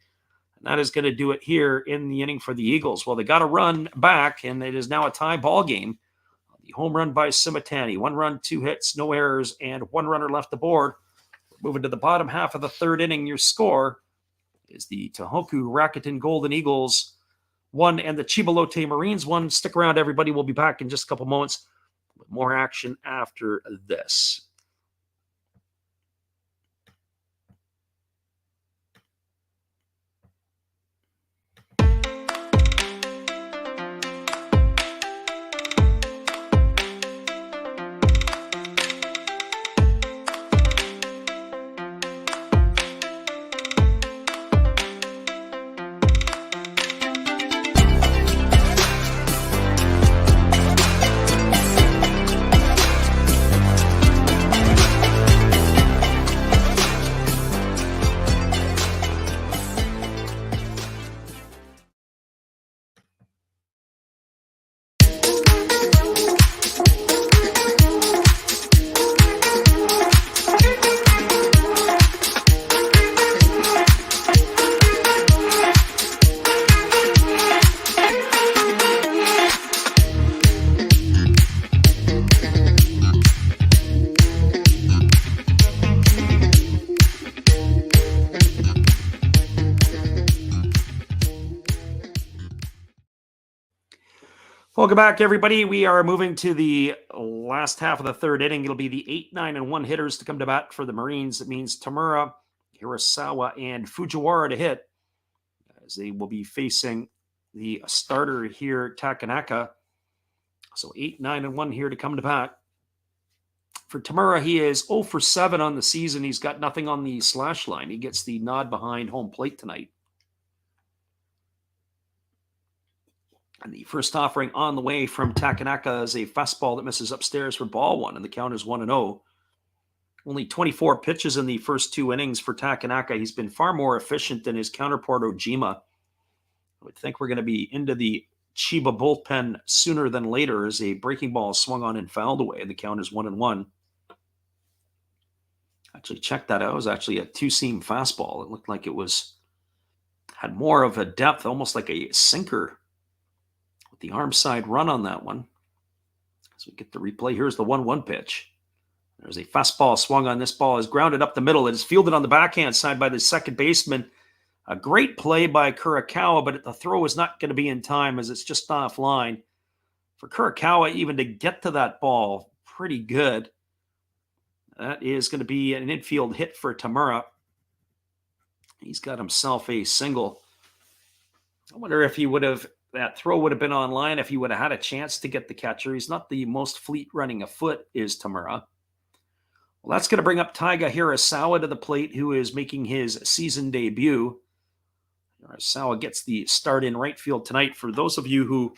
that is going to do it here in the inning for the Eagles. Well, they got a run back, and it is now a tie ball game. The home run by Simatani. 1 run, 2 hits, no errors, and 1 runner left aboard. Moving to the bottom half of the third inning, your score is the Tohoku Rakuten Golden Eagles 1 and the Chiba Lotte Marines 1. Stick around, everybody. We'll be back in just a couple moments with more action after this. Welcome back, everybody. We are moving to the last half of the third inning. It'll be the 8, 9, and 1 hitters to come to bat for the Marines. It means Tamura, Hirasawa, and Fujiwara to hit, as they will be facing the starter here, Takanaka. So 8, 9, and 1 here to come to bat. For Tamura, he is 0 for 7 on the season. He's got nothing on the slash line. He gets the nod behind home plate tonight. And the first offering on the way from Takanaka is a fastball that misses upstairs for ball one, and the count is 1-0. Only 24 pitches in the first 2 innings for Takanaka. He's been far more efficient than his counterpart Ojima. I would think we're going to be into the Chiba bullpen sooner than later as a breaking ball swung on and fouled away, and the count is 1-1. Actually checked that out. It was actually a 2-seam fastball. It looked like it had more of a depth, almost like a sinker. The arm side run on that one. So we get the replay. Here's the 1-1 pitch. There's a fastball swung on. This ball is grounded up the middle. It is fielded on the backhand side by the second baseman. A great play by Kurikawa, but the throw is not going to be in time as it's just offline. For Kurikawa, even to get to that ball, pretty good. That is going to be an infield hit for Tamura. He's got himself a single. I wonder if that throw would have been online if he would have had a chance to get the catcher. He's not the most fleet running a foot, is Tamura. Well, that's going to bring up Taiga Hirasawa to the plate, who is making his season debut. Hirasawa gets the start in right field tonight. For those of you who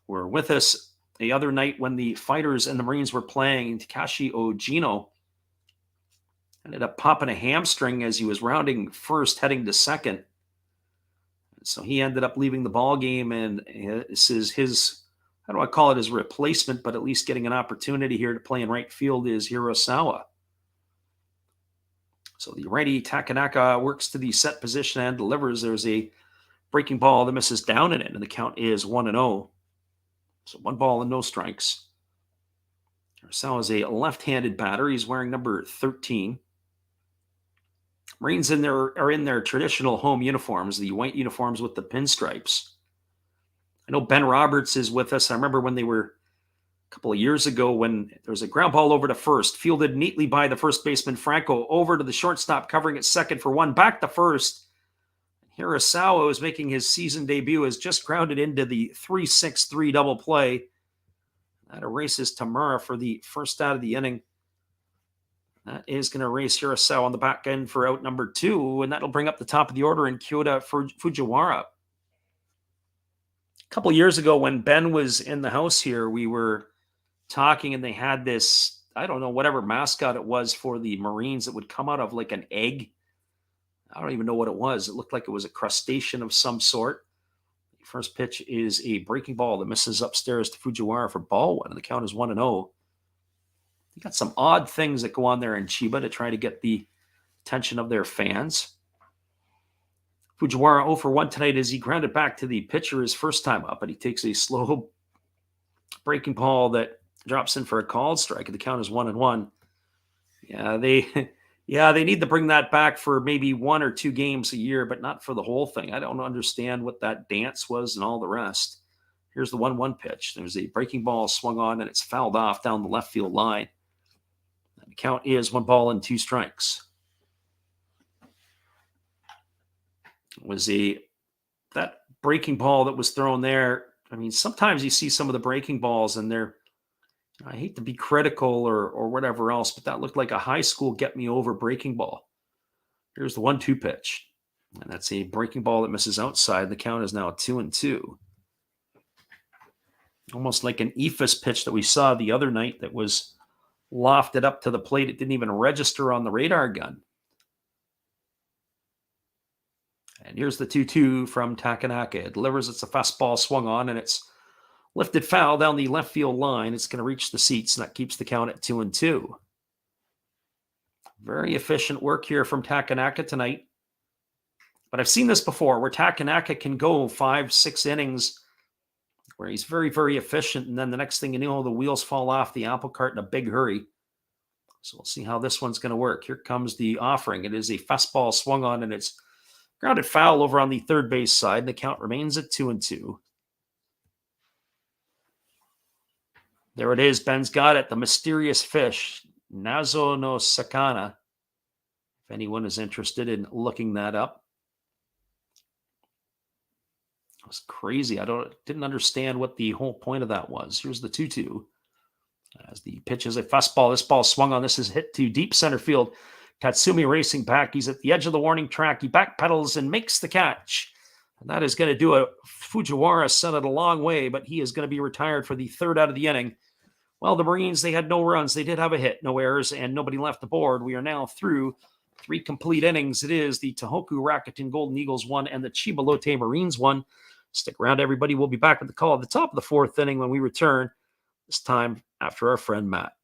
were with us the other night when the Fighters and the Marines were playing, Takashi Ogino ended up popping a hamstring as he was rounding first, heading to second. So he ended up leaving the ball game, and this is his, how do I call it, his replacement, but at least getting an opportunity here to play in right field is Hirasawa. So the righty Takanaka works to the set position and delivers. There's a breaking ball that misses down and in, and the count is 1-0. So 1 ball and no strikes. Hirasawa is a left-handed batter. He's wearing number 13. Marines are in their traditional home uniforms, the white uniforms with the pinstripes. I know Ben Roberts is with us. I remember when they were a couple of years ago when there was a ground ball over to first, fielded neatly by the first baseman Franco, over to the shortstop, covering at second for 1, back to first. Hirasawa is making his season debut, has just grounded into the 3-6-3 double play. That erases Tamura for the first out of the inning. That is going to race Hirasawa on the back end for out number 2, and that'll bring up the top of the order in Kyoto for Fujiwara. A couple years ago when Ben was in the house here, we were talking and they had this, I don't know, whatever mascot it was for the Marines that would come out of like an egg. I don't even know what it was. It looked like it was a crustacean of some sort. The first pitch is a breaking ball that misses upstairs to Fujiwara for ball 1, and the count is 1-0. You got some odd things that go on there in Chiba to try to get the attention of their fans. Fujiwara 0 for 1 tonight as he grounded back to the pitcher his first time up, but he takes a slow breaking ball that drops in for a called strike, and the count is 1-1. Yeah, they need to bring that back for maybe 1 or 2 games a year, but not for the whole thing. I don't understand what that dance was and all the rest. Here's the 1-1 pitch. There's a breaking ball swung on, and it's fouled off down the left field line. The count is 1 ball and 2 strikes. It was that breaking ball that was thrown there. I mean, sometimes you see some of the breaking balls and I hate to be critical or whatever else, but that looked like a high school get me over breaking ball. Here's the 1-2 pitch. And that's a breaking ball that misses outside. The count is now 2-2. Almost like an ephus pitch that we saw the other night that was lofted up to the plate. It didn't even register on the radar gun. And here's the 2-2 from Takanaka. It delivers. It's a fastball swung on, and it's lifted foul down the left field line. It's going to reach the seats, and that keeps the count at 2-2. Very efficient work here from Takanaka tonight. But I've seen this before where Takanaka can go 5-6 innings where he's very, very efficient, and then the next thing you know, the wheels fall off the apple cart in a big hurry. So we'll see how this one's going to work. Here comes the offering. It is a fastball swung on, and it's grounded foul over on the third base side. The count remains at 2-2. There it is. Ben's got it. The mysterious fish, Nazo no Sakana. If anyone is interested in looking that up. It was crazy. Didn't understand what the whole point of that was. Here's the 2-2. As the pitch is a fastball. This ball swung on. This is hit to deep center field. Tatsumi racing back. He's at the edge of the warning track. He backpedals and makes the catch. And that is going to do it. Fujiwara sent it a long way, but he is going to be retired for the third out of the inning. Well, the Marines, they had no runs. They did have a hit, no errors, and nobody left the board. We are now through 3 complete innings. It is the Tohoku Rakuten Golden Eagles 1 and the Chiba Lotte Marines 1. Stick around, everybody. We'll be back with the call at the top of the 4th inning when we return, this time after our friend Matt.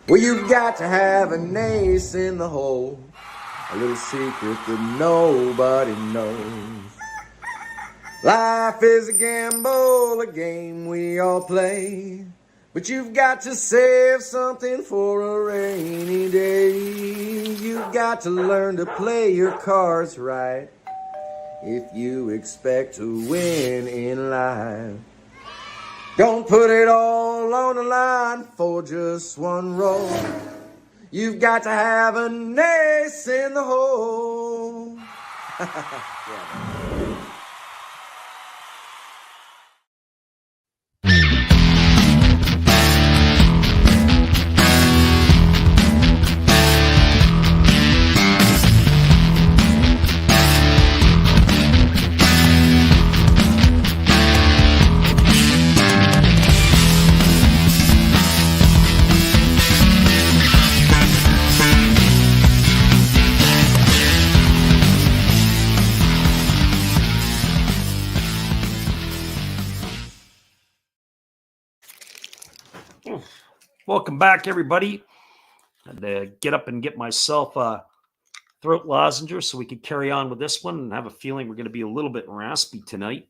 Well, you've got to have an ace in the hole, a little secret that nobody knows. Life is a gamble, a game we all play, but you've got to save something for a rainy day. You've got to learn to play your cards right if you expect to win in life. Don't put it all on the line for just one roll. You've got to have an ace in the hole. Welcome back, everybody. I had to get up and get myself a throat lozenge so we could carry on with this one, and have a feeling we're going to be a little bit raspy tonight.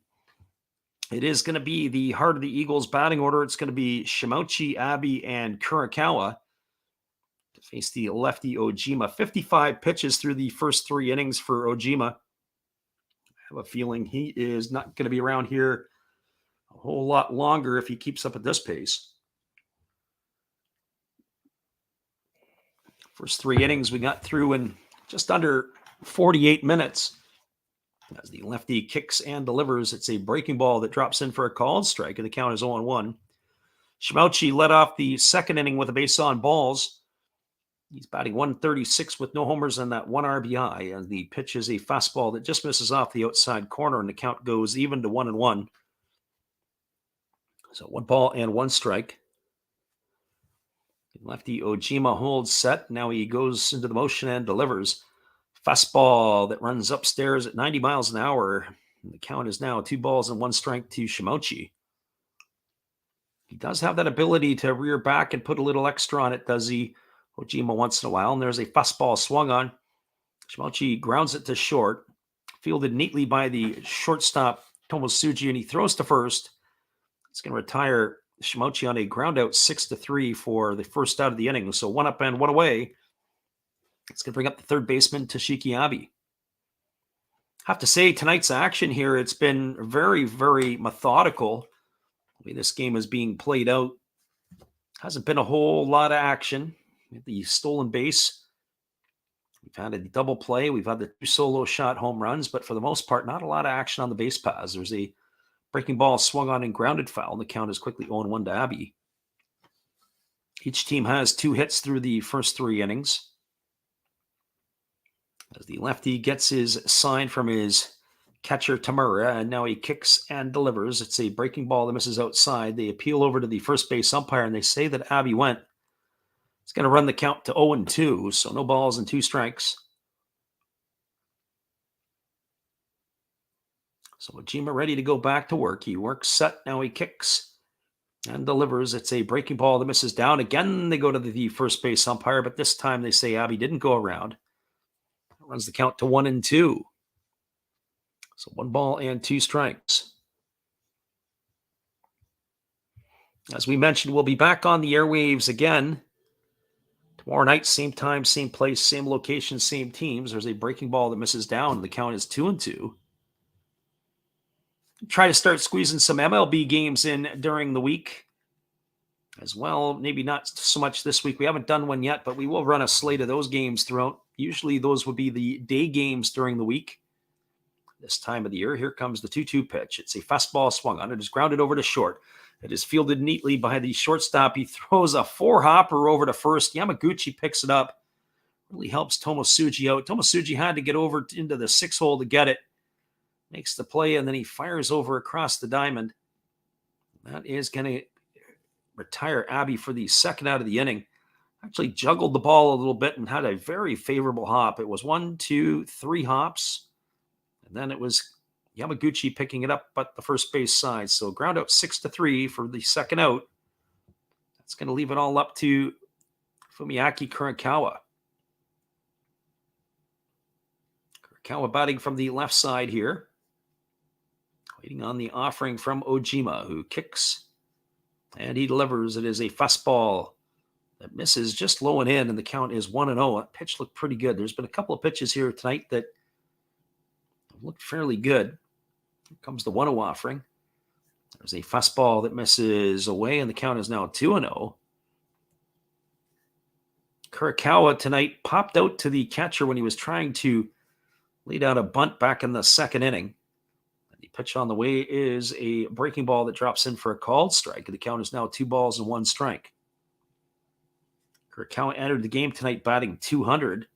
It is going to be the heart of the Eagles batting order. It's going to be Shimouchi, Abe, and Kurikawa to face the lefty Ojima. 55 pitches through the first 3 innings for Ojima. I have a feeling he is not going to be around here a whole lot longer if he keeps up at this pace. First 3 innings we got through in just under 48 minutes. As the lefty kicks and delivers, it's a breaking ball that drops in for a called strike, and the count is 0-1. Shimouchi led off the second inning with a base on balls. He's batting 136 with no homers and that 1 RBI, and the pitch is a fastball that just misses off the outside corner, and the count goes even to 1-1. So 1 ball and 1 strike. Lefty Ojima holds set. Now he goes into the motion and delivers. Fastball that runs upstairs at 90 miles an hour. And the count is now 2 balls and 1 strike to Shimouchi. He does have that ability to rear back and put a little extra on it, does he? Ojima once in a while. And there's a fastball swung on. Shimouchi grounds it to short. Fielded neatly by the shortstop, Tomosuji, and he throws to first. It's going to retire Shimouchi on a ground out 6-3 for the first out of the inning. So 1 up and 1 away. It's going to bring up the third baseman, Toshiki Abe. I have to say, tonight's action here, it's been very, very methodical. The way this game is being played out, hasn't been a whole lot of action. The stolen base, we've had a double play. We've had the 2 solo shot home runs, but for the most part, not a lot of action on the base paths. There's a breaking ball swung on and grounded foul. The count is quickly 0-1 to Abe. Each team has 2 hits through the first 3 innings. As the lefty gets his sign from his catcher Tamura, and now he kicks and delivers. It's a breaking ball that misses outside. They appeal over to the first base umpire, and they say that Abe went. It's going to run the count to 0-2, so no balls and 2 strikes. So Ojima ready to go back to work. He works set. Now he kicks and delivers. It's a breaking ball that misses down. Again, they go to the first base umpire, but this time they say Abe didn't go around. Runs the count to 1-2. So 1 ball and 2 strikes. As we mentioned, we'll be back on the airwaves again tomorrow night, same time, same place, same location, same teams. There's a breaking ball that misses down. The count is 2-2. Try to start squeezing some MLB games in during the week. as well. Maybe not so much this week. We haven't done one yet, but we will run a slate of those games throughout. Usually those would be the day games during the week. This time of the year, here comes the 2-2 pitch. It's a fastball swung on. It is grounded over to short. It is fielded neatly by the shortstop. He throws a 4-hopper over to first. Yamaguchi picks it up. Really helps Tomosuji out. Tomosuji had to get over into the 6-hole to get it. Makes the play, and then he fires over across the diamond. That is going to retire Abbey for the second out of the inning. Actually juggled the ball a little bit and had a very favorable hop. It was 1, 2, 3 hops. And then it was Yamaguchi picking it up at the first base side. So ground out 6-3 for the second out. That's going to leave it all up to Fumiaki Kurikawa. Kurikawa batting from the left side here. Waiting on the offering from Ojima, who kicks and he delivers. It is a fastball that misses just low and in, and the count is 1-0. That pitch looked pretty good. There's been a couple of pitches here tonight that looked fairly good. Here comes the 1-0 offering. There's a fastball that misses away, and the count is now 2-0. Kurikawa tonight popped out to the catcher when he was trying to lay down a bunt back in the second inning. The pitch on the way is a breaking ball that drops in for a called strike. The count is now 2-1 strike. Kurikawa entered the game tonight batting 200.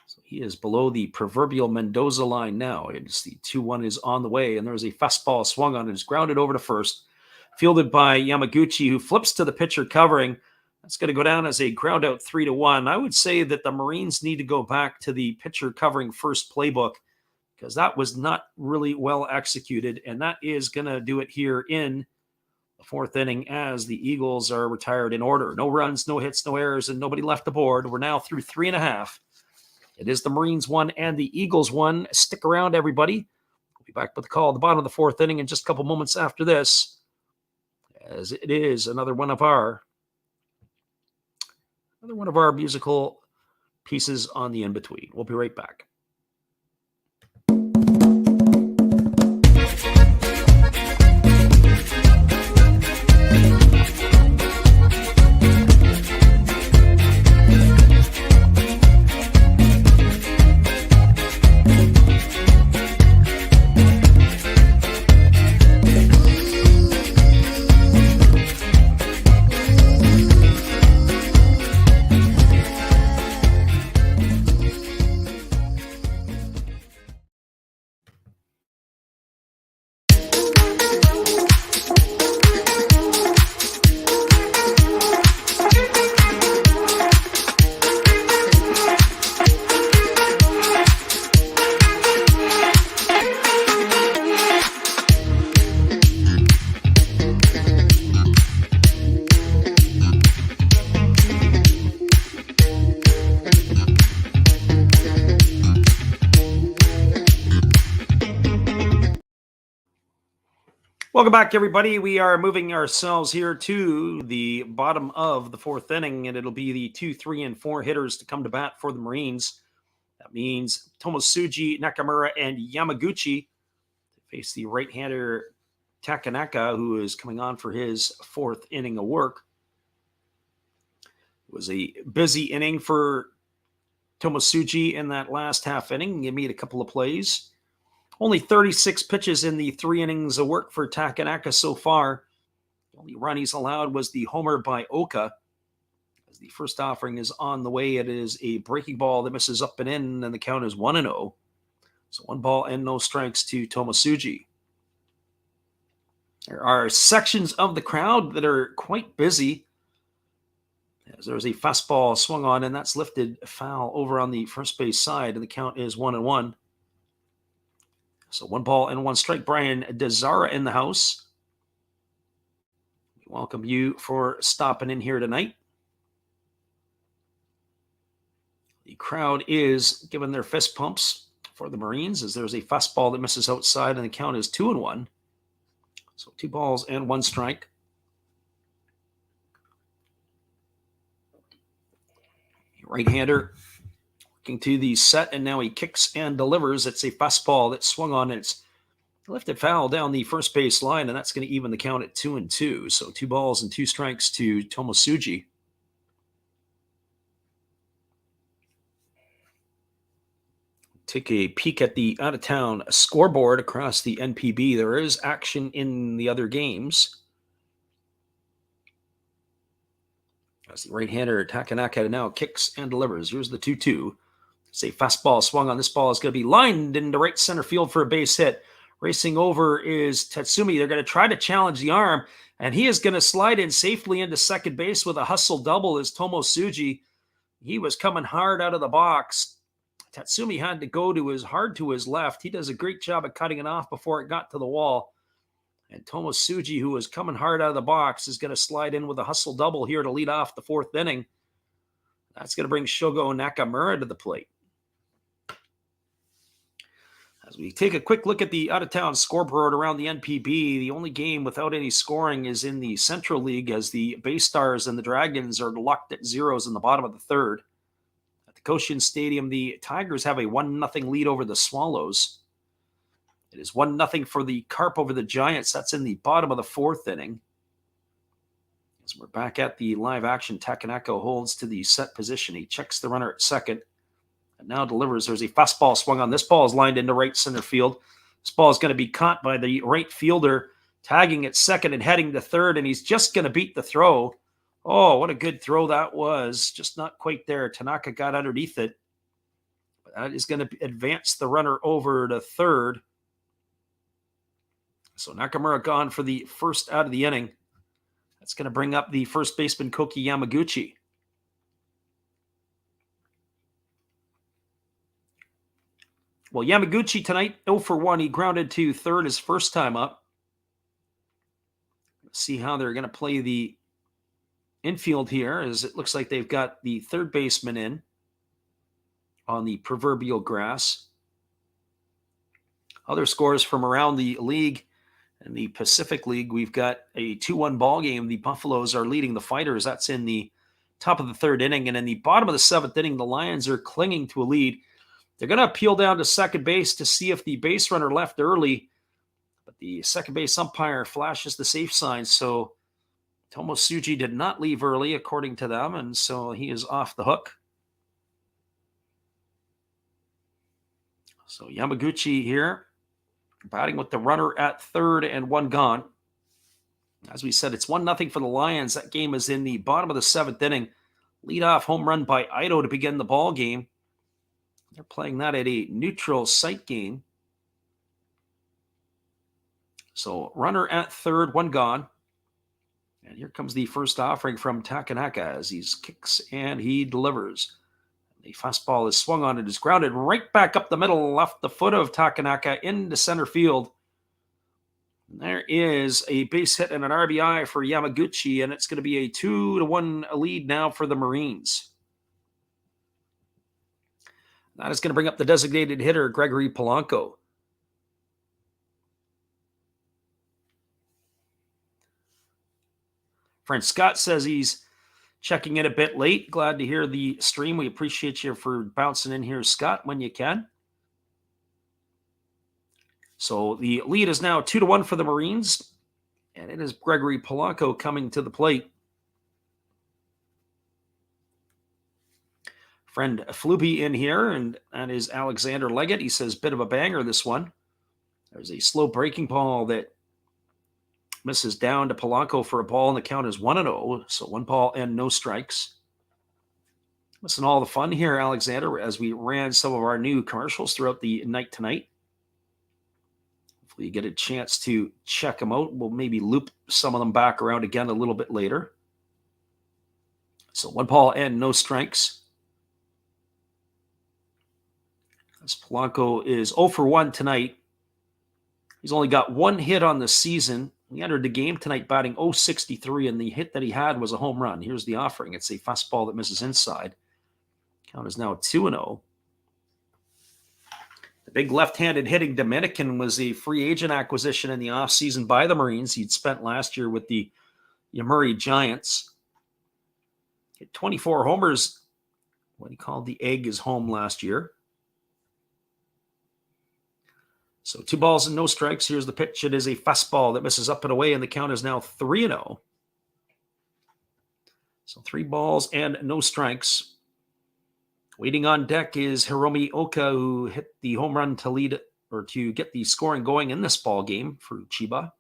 So he is below the proverbial Mendoza line now. It's the 2-1 is on the way, and there's a fastball swung on. It is grounded over to first, fielded by Yamaguchi, who flips to the pitcher covering. That's going to go down as a ground out 3-1. I would say that the Marines need to go back to the pitcher covering first playbook, because that was not really well executed, and that is going to do it here in the fourth inning as the Eagles are retired in order. No runs, no hits, no errors, and nobody left the board. We're now through 3.5. It is the Marines 1 and the Eagles 1. Stick around, everybody. We'll be back with the call at the bottom of the fourth inning in just a couple moments after this, as it is another one of our musical pieces on the in-between. We'll be right back. Welcome back, everybody. We are moving ourselves here to the bottom of the fourth inning, and it'll be the 2, 3, and 4 hitters to come to bat for the Marines. That means Tomosuji, Nakamura, and Yamaguchi to face the right-hander Takanaka, who is coming on for his fourth inning of work. It was a busy inning for Tomosuji in that last half inning. He made a couple of plays. Only 36 pitches in the 3 innings of work for Takanaka so far. The only run he's allowed was the homer by Oka. As the first offering is on the way, it is a breaking ball that misses up and in, and the count is 1-0. So 1 ball and no strikes to Tomosuji. There are sections of the crowd that are quite busy, as there's a fastball swung on, and that's lifted foul over on the first base side, and the count is 1-1. So 1 ball and 1 strike. Brian DeZara in the house. We welcome you for stopping in here tonight. The crowd is giving their fist pumps for the Marines, as there's a fastball that misses outside, and the count is 2-1. So 2 balls and 1 strike. Right-hander to the set, and now he kicks and delivers. It's a fastball that swung on. It's Lifted foul down the first base line, and that's going to even the count at 2-2. So 2 balls and 2 strikes to Tomosuji. Take a peek at the out-of-town scoreboard across the NPB. There is action in the other games. As the right-hander Takanaka now kicks and delivers. Here's the 2-2. It's a fastball swung on. This ball is going to be lined into right center field for a base hit. Racing over is Tatsumi. They're going to try to challenge the arm, and he is going to slide in safely into second base with a hustle double as Tomosuji. He was coming hard out of the box. Tatsumi had to go hard to his left. He does a great job of cutting it off before it got to the wall. And Tomosuji, who was coming hard out of the box, is going to slide in with a hustle double here to lead off the 4th inning. That's going to bring Shogo Nakamura to the plate. As we take a quick look at the out-of-town scoreboard around the NPB, the only game without any scoring is in the Central League, as the Bay Stars and the Dragons are locked at zeros in the bottom of the 3rd. At the Koshin Stadium, the Tigers have a 1-0 lead over the Swallows. It is 1-0 for the Carp over the Giants. That's in the bottom of the 4th inning. As we're back at the live action, Takanaka holds to the set position. He checks the runner at second. And now delivers. There's a fastball swung on. This ball is lined into right center field. This ball is going to be caught by the right fielder, tagging at second and heading to third, and he's just going to beat the throw. Oh, what a good throw that was. Just not quite there. Tanaka got underneath it. But that is going to advance the runner over to third. So Nakamura gone for the first out of the inning. That's going to bring up the first baseman, Koki Yamaguchi. Well, Yamaguchi tonight, 0 for 1. He grounded to third his first time up. Let's see how they're going to play the infield here, as it looks like they've got the third baseman in on the proverbial grass. Other scores from around the league. In the Pacific League, we've got a 2-1 ball game. The Buffaloes are leading the Fighters. That's in the top of the 3rd inning. And in the bottom of the 7th inning, the Lions are clinging to a lead. They're going to appeal down to second base to see if the base runner left early, but the second base umpire flashes the safe sign. So Tomosuji did not leave early, according to them, and so he is off the hook. So Yamaguchi here, batting with the runner at third and 1 gone. As we said, it's 1-0 for the Lions. That game is in the bottom of the 7th inning. Leadoff home run by Ito to begin the ball game. They're playing that at a neutral site game. So runner at third, 1 gone. And here comes the first offering from Takanaka as he kicks and he delivers. The fastball is swung on. It is grounded right back up the middle, left the foot of Takanaka into center field. And there is a base hit and an RBI for Yamaguchi, and it's going to be a 2-1 lead now for the Marines. That is going to bring up the designated hitter, Gregory Polanco. Friend Scott says he's checking in a bit late. Glad to hear the stream. We appreciate you for bouncing in here, Scott, when you can. So the lead is now 2-1 for the Marines, and it is Gregory Polanco coming to the plate. Friend Fluby in here, and that is Alexander Leggett. He says, bit of a banger, this one. There's a slow breaking ball that misses down to Polanco for a ball, and the count is 1-0. So 1 ball and no strikes. Listen to all the fun here, Alexander, as we ran some of our new commercials throughout the night tonight. Hopefully you get a chance to check them out. We'll maybe loop some of them back around again a little bit later. So 1 ball and no strikes. As Polanco is 0 for 1 tonight. He's only got 1 hit on the season. He entered the game tonight batting .063, and the hit that he had was a home run. Here's the offering. It's a fastball that misses inside. Count is now 2-0. The big left-handed hitting Dominican was a free agent acquisition in the offseason by the Marines. He'd spent last year with the Yomiuri Giants. Hit 24 homers when he called the Egg his home last year. So 2 balls and no strikes. Here's the pitch. It is a fastball that misses up and away, and the count is now 3-0. So 3 balls and no strikes. Waiting on deck is Hiromi Oka, who hit the home run to lead or to get the scoring going in this ball game for Chiba.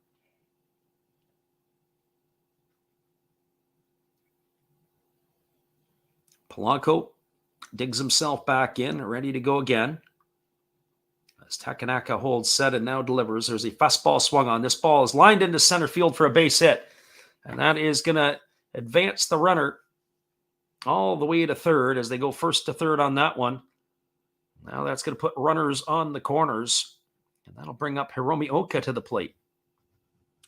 Polanco digs himself back in, ready to go again. As Takanaka holds set and now delivers. There's a fastball swung on. This ball is lined into center field for a base hit. And that is going to advance the runner all the way to third as they go first to third on that one. Now that's going to put runners on the corners. And that'll bring up Hiromi Oka to the plate.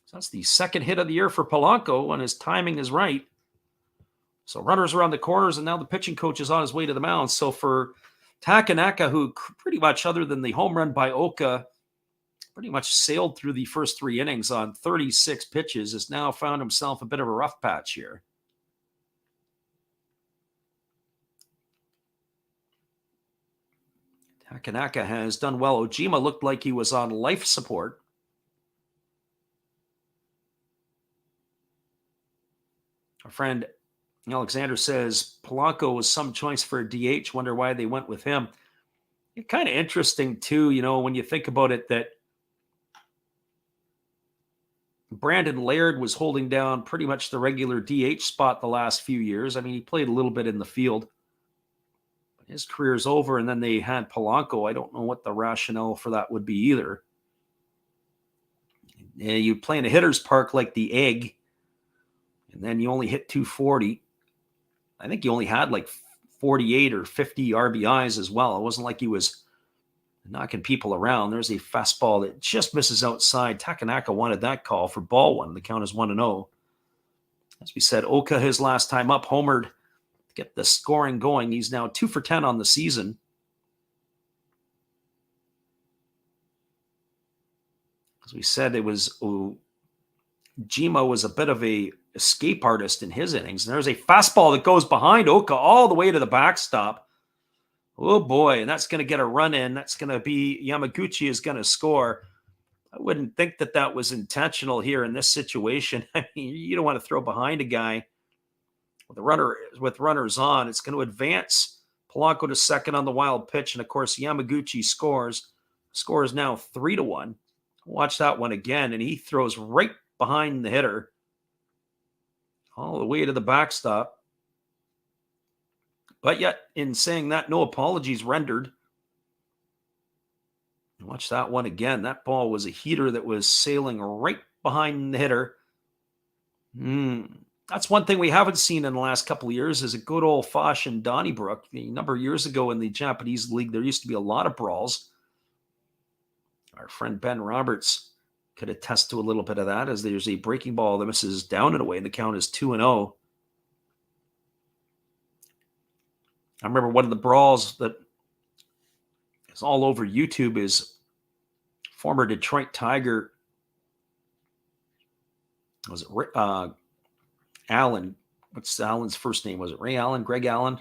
So that's the second hit of the year for Polanco when his timing is right. So runners are on the corners, and now the pitching coach is on his way to the mound. So for Takanaka, who pretty much, other than the home run by Oka, pretty much sailed through the first 3 innings on 36 pitches, has now found himself a bit of a rough patch here. Takanaka has done well. Ojima looked like he was on life support. Our friend Alexander says Polanco was some choice for a DH. Wonder why they went with him. It's kind of interesting, too, when you think about it, that Brandon Laird was holding down pretty much the regular DH spot the last few years. I mean, he played a little bit in the field. But his career's over, and then they had Polanco. I don't know what the rationale for that would be either. You play in a hitter's park like the Egg, and then you only hit 240. I think he only had like 48 or 50 RBIs as well. It wasn't like he was knocking people around. There's a fastball that just misses outside. Takanaka wanted that call for ball one. The count is 1-0. As we said, Oka, his last time up, homered to get the scoring going. He's now 2 for 10 on the season. As we said, it was Ojima was a bit of a escape artist in his innings. And there's a fastball that goes behind Oka all the way to the backstop. Oh boy, and that's going to get a run in. That's going to be Yamaguchi is going to score. I wouldn't think that that was intentional here in this situation. I mean, you don't want to throw behind a guy with runners on. It's going to advance Polanco to second on the wild pitch, and of course Yamaguchi scores. Score is now 3-1. Watch that one again, and he throws right behind the hitter, all the way to the backstop. But yet, in saying that, no apologies rendered. Watch that one again. That ball was a heater that was sailing right behind the hitter. That's one thing we haven't seen in the last couple of years is a good old-fashioned Donnybrook. A number of years ago in the Japanese league, there used to be a lot of brawls. Our friend Ben Roberts could attest to a little bit of that, as there's a breaking ball that misses down and away, and the count is 2-0. I remember one of the brawls that is all over YouTube is former Detroit Tiger. Was it Allen? What's Allen's first name? Was it Ray Allen? Greg Allen?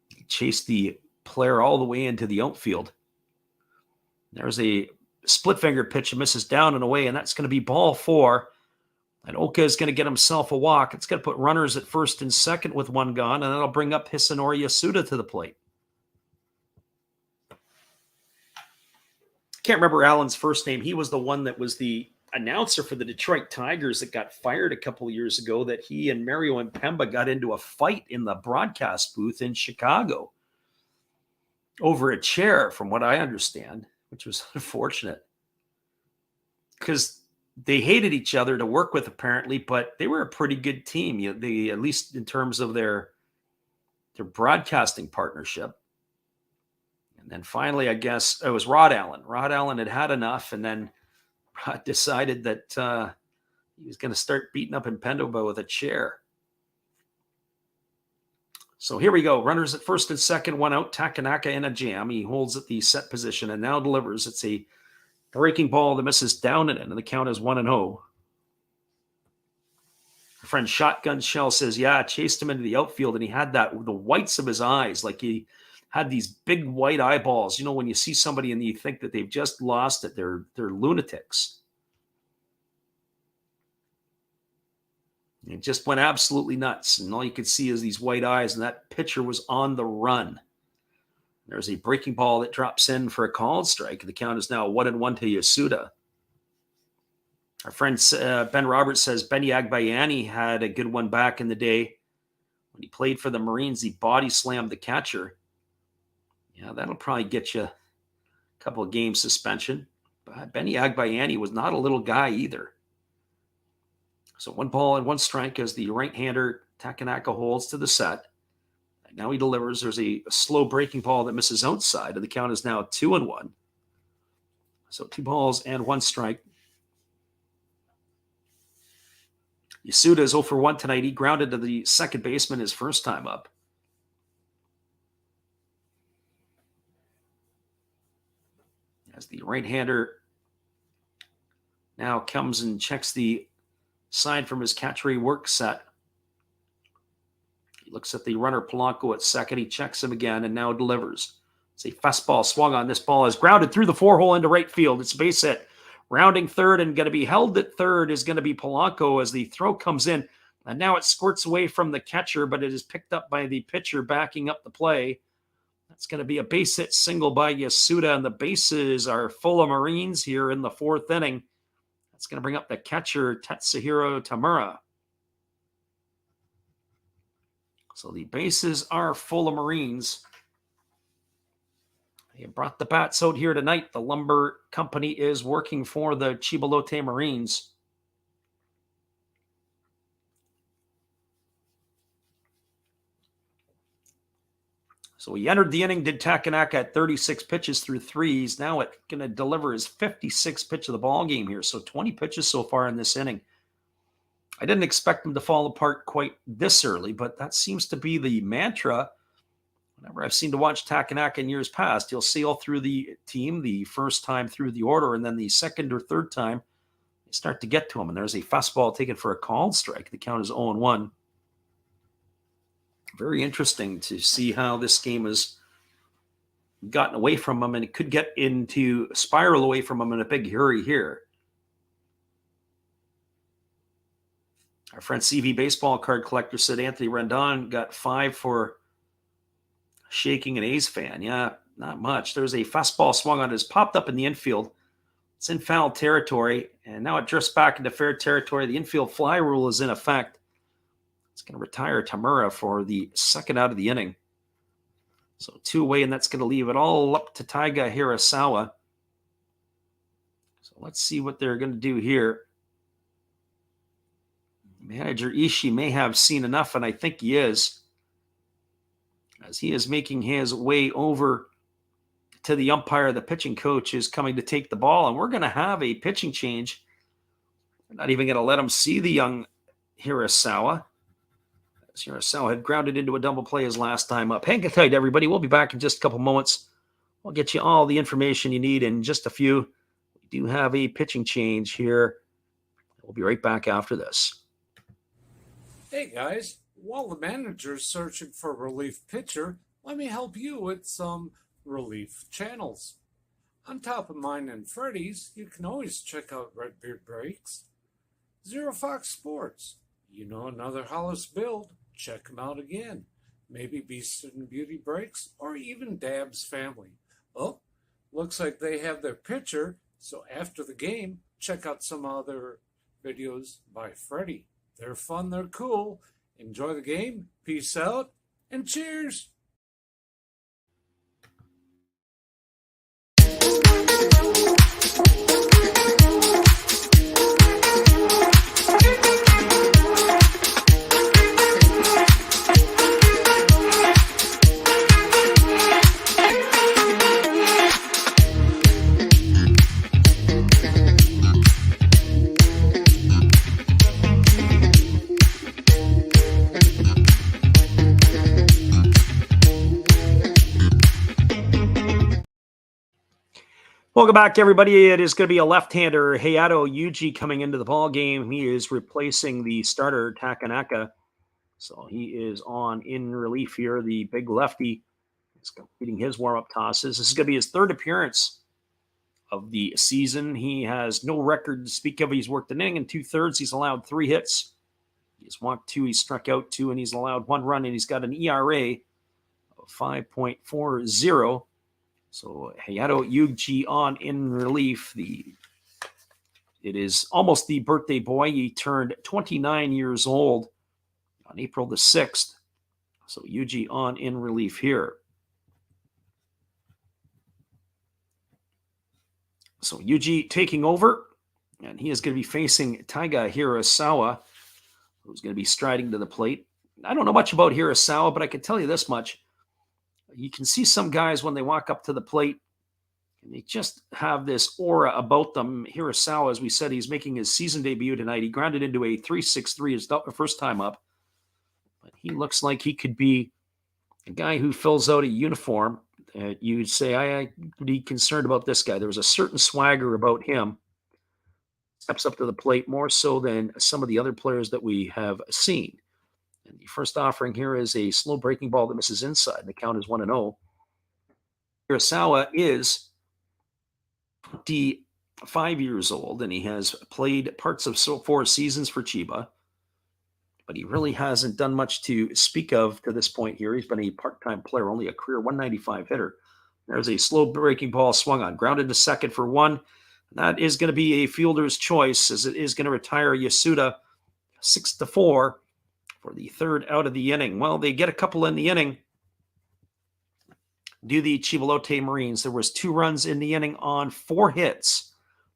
He chased the player all the way into the outfield. There's a split finger pitch that misses down and away, and that's going to be ball 4. And Oka is going to get himself a walk. It's going to put runners at first and second with one gone, and that'll bring up Hisanori Yasuda to the plate. Can't remember Allen's first name. He was the one that was the announcer for the Detroit Tigers that got fired a couple of years ago, that he and Mario Impemba got into a fight in the broadcast booth in Chicago over a chair, from what I understand, which was unfortunate because they hated each other to work with, apparently, but they were a pretty good team. They, at least in terms of their broadcasting partnership. And then finally, I guess it was Rod Allen. Rod Allen had enough, and then Rod decided that he was going to start beating up Impemba with a chair. So here we go. Runners at first and second, one out. Takanaka in a jam. He holds at the set position and now delivers. It's a breaking ball that misses down and in, and the count is 1-0. Our friend Shotgun Shell says, yeah, chased him into the outfield, and he had the whites of his eyes, like he had these big white eyeballs. You know, when you see somebody and you think that they've just lost it, they're lunatics. It just went absolutely nuts. And all you could see is these white eyes, and that pitcher was on the run. There's a breaking ball that drops in for a called strike. The count is now 1-1 to Yasuda. Our friend Ben Roberts says Benny Agbayani had a good one back in the day. When he played for the Marines, he body slammed the catcher. Yeah, that'll probably get you a couple of games suspension. But Benny Agbayani was not a little guy either. So 1-1 strike as the right-hander Takanaka holds to the set. And now he delivers. There's a slow breaking ball that misses outside, and the count is now 2-1. So 2-1 strike. Yasuda is 0-for-1 tonight. He grounded to the second baseman his first time up. As the right-hander now comes and checks the sign from his catchery work set. He looks at the runner Polanco at second. He checks him again and now delivers. It's a fastball swung on. This ball is grounded through the 4-hole into right field. It's a base hit. Rounding third and going to be held at third is going to be Polanco as the throw comes in. And now it squirts away from the catcher, but it is picked up by the pitcher backing up the play. That's going to be a base hit single by Yasuda, and the bases are full of Marines here in the fourth inning. That's going to bring up the catcher, Tetsuhiro Tamura. So the bases are full of Marines. They brought the bats out here tonight. The lumber company is working for the Chiba Lotte Marines. So he entered the inning, did Takanaka at 36 pitches through threes. Now it's going to deliver his 56th pitch of the ball game here. So 20 pitches so far in this inning. I didn't expect him to fall apart quite this early, but that seems to be the mantra. Whenever I've seen to watch Takanaka in years past, he'll sail through the team the first time through the order, and then the second or third time, you start to get to him. And there's a fastball taken for a called strike. The count is 0-1. Very interesting to see how this game has gotten away from him, and it could get into spiral away from him in a big hurry here. Our friend CV Baseball Card Collector said Anthony Rendon got 5 for shaking an A's fan. Yeah, not much. There's a fastball swung on. It's popped up in the infield. It's in foul territory, and now it drifts back into fair territory. The infield fly rule is in effect. It's going to retire Tamura for the second out of the inning. So 2 away, and that's going to leave it all up to Taiga Hirasawa. So let's see what they're going to do here. Manager Ishii may have seen enough, and I think he is, as he is making his way over to the umpire. The pitching coach is coming to take the ball, and we're going to have a pitching change. We're not even going to let him see the young Hirasawa. Hirasawa had grounded into a double play his last time up. Hang tight, everybody. We'll be back in just a couple moments. We'll get you all the information you need in just a few. We do have a pitching change here. We'll be right back after this. Hey guys, while the manager's searching for a relief pitcher, let me help you with some relief channels. On top of mine and Freddy's, you can always check out Redbeard Breaks, Zero Fox Sports. You know another Hollis build, check them out again. Maybe Beast and Beauty Breaks, or even Dab's Family. Oh, looks like they have their pitcher, so after the game, check out some other videos by Freddy. They're fun, they're cool. Enjoy the game, peace out, and cheers! Welcome back, everybody. It is going to be a left-hander, Hayato Yuji, coming into the ball game. He is replacing the starter, Takanaka. So he is on in relief here. The big lefty He's completing his warm-up tosses. This is going to be his third appearance of the season. He has no record to speak of. He's worked an inning and 2/3. He's allowed 3 hits. He's walked 2, he's struck out 2, and he's allowed 1 run, and he's got an ERA of 5.40. So Hayato Yuji on in relief. It is almost the birthday boy. He turned 29 years old on April the 6th. So Yuji on in relief here. So Yuji taking over, and he is going to be facing Taiga Hirasawa, who's going to be striding to the plate. I don't know much about Hirasawa, but I can tell you this much. You can see some guys when they walk up to the plate, and they just have this aura about them. Hirasawa, as we said, he's making his season debut tonight. He grounded into a 3.63 his first time up. But he looks like he could be a guy who fills out a uniform. You'd say, I'd be concerned about this guy. There was a certain swagger about him. Steps up to the plate more so than some of the other players that we have seen. And the first offering here is a slow breaking ball that misses inside. The count is 1-0. Hirasawa is 25 years old, and he has played parts of 4 seasons for Chiba. But he really hasn't done much to speak of to this point here. He's been a part-time player, only a career 195 hitter. There's a slow breaking ball swung on, grounded to second for 1. That is going to be a fielder's choice, as it is going to retire Yasuda 6-4 for the 3rd out of the inning. Well, they get a couple in the inning. Do the Chiba Lotte Marines. There was 2 runs in the inning on 4 hits.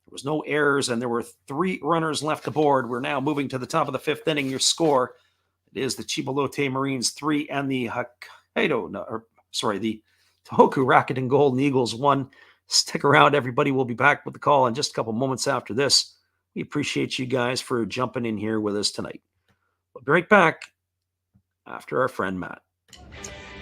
There was no errors, and there were 3 runners left aboard. We're now moving to the top of the 5th inning. Your score, it is the Chiba Lotte Marines 3 and the the Tohoku Rakuten Golden Eagles 1. Stick around, everybody. We'll be back with the call in just a couple moments after this. We appreciate you guys for jumping in here with us tonight. We'll be right back after our friend Matt.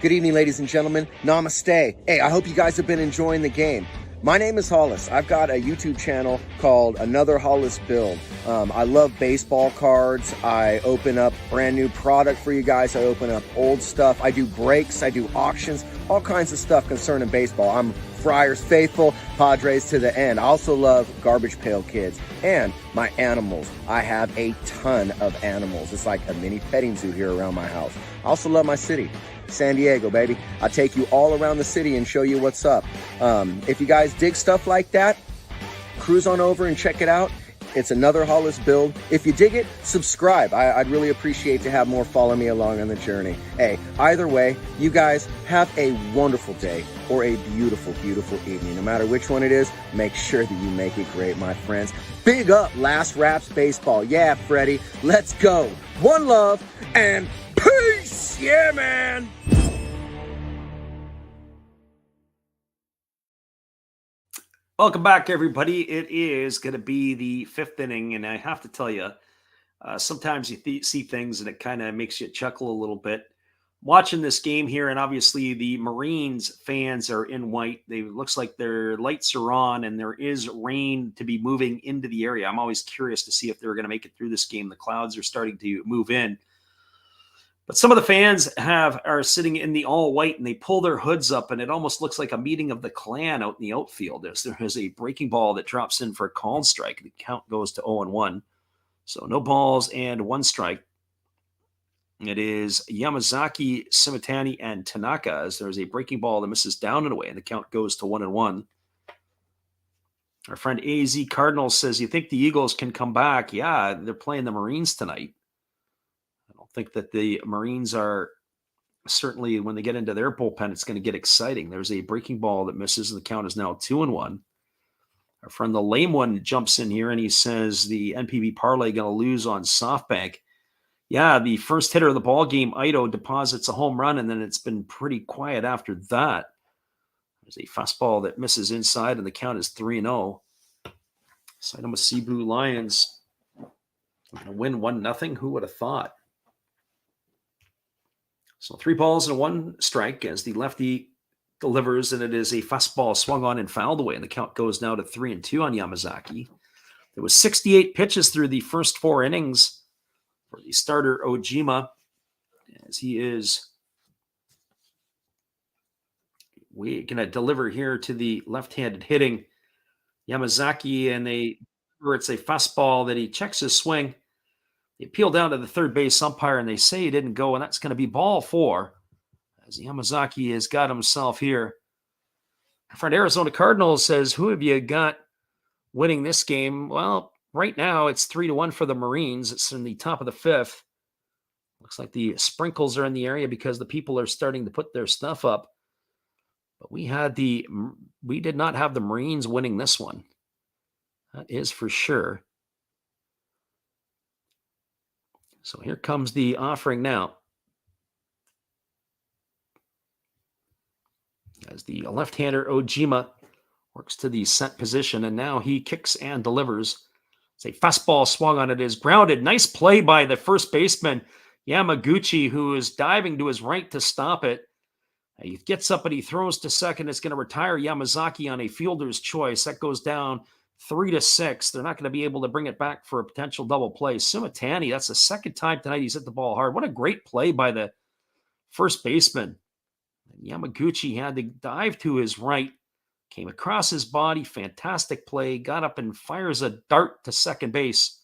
Good evening, ladies and gentlemen. Namaste. Hey, I hope you guys have been enjoying the game. My name is Hollis. I've got a YouTube channel called Another Hollis Build. I love baseball cards. I open up brand new product for you guys. I open up old stuff. I do breaks. I do auctions. All kinds of stuff concerning baseball. I'm Friars faithful, Padres to the end. I also love Garbage Pail Kids and my animals. I have a ton of animals. It's like a mini petting zoo here around my house. I also love my city. San Diego, baby. I'll take you all around the city and show you what's up. If you guys dig stuff like that, cruise on over and check it out. It's Another Hollis Build. If you dig it, subscribe. I'd really appreciate to have more follow me along on the journey. Hey, either way, you guys have a wonderful day or a beautiful, beautiful evening. No matter which one it is, make sure that you make it great, my friends. Big up Last Raps Baseball. Yeah, Freddie, let's go. One love and peace. Yeah, man. Welcome back, everybody. It is going to be the 5th inning, and I have to tell you, sometimes you see things and it kind of makes you chuckle a little bit. Watching this game here, and obviously the Marines fans are in white. It looks like their lights are on, and there is rain to be moving into the area. I'm always curious to see if they're going to make it through this game. The clouds are starting to move in. But some of the fans are sitting in the all white, and they pull their hoods up, and it almost looks like a meeting of the Klan out in the outfield. There's a breaking ball that drops in for a called strike. The count goes to 0-1. So no balls and 1 strike. It is Yamazaki, Simitani, and Tanaka, as there's a breaking ball that misses down and away, and the count goes to 1-1. Our friend AZ Cardinals says, you think the Eagles can come back? Yeah, they're playing the Marines tonight. Think that the Marines are certainly, when they get into their bullpen, it's going to get exciting. There's a breaking ball that misses, and the count is now 2-1. Our friend the lame one jumps in here, and he says the NPB parlay going to lose on SoftBank. Yeah, the first hitter of the ball game, Ito, deposits a home run, and then it's been pretty quiet after that. There's a fastball that misses inside, and the count is 3-0. Saitama Cebu Lions going to win 1-0. Who would have thought? So 3 balls and 1 strike as the lefty delivers, and it is a fastball swung on and fouled away, and the count goes now to 3-2 on Yamazaki. There was 68 pitches through the first 4 innings for the starter Ojima, as he is we're going to deliver here to the left-handed hitting Yamazaki, and it's a fastball that he checks his swing. They appeal down to the third base umpire, and they say he didn't go, and that's going to be ball 4, as Yamazaki has got himself here. Our friend Arizona Cardinals says, who have you got winning this game? Well, right now it's 3-1 for the Marines. It's in the top of the 5th. Looks like the sprinkles are in the area because the people are starting to put their stuff up. But we did not have the Marines winning this one. That is for sure. So here comes the offering now. As the left-hander Ojima works to the set position, and now he kicks and delivers. It's a fastball swung on it, is grounded. Nice play by the first baseman, Yamaguchi, who is diving to his right to stop it. He gets up and he throws to second. It's going to retire Yamazaki on a fielder's choice. That goes down 3-6. They're not going to be able to bring it back for a potential double play. Sumitani, that's the second time tonight he's hit the ball hard. What a great play by the first baseman. Yamaguchi had to dive to his right, came across his body, fantastic play, got up and fires a dart to second base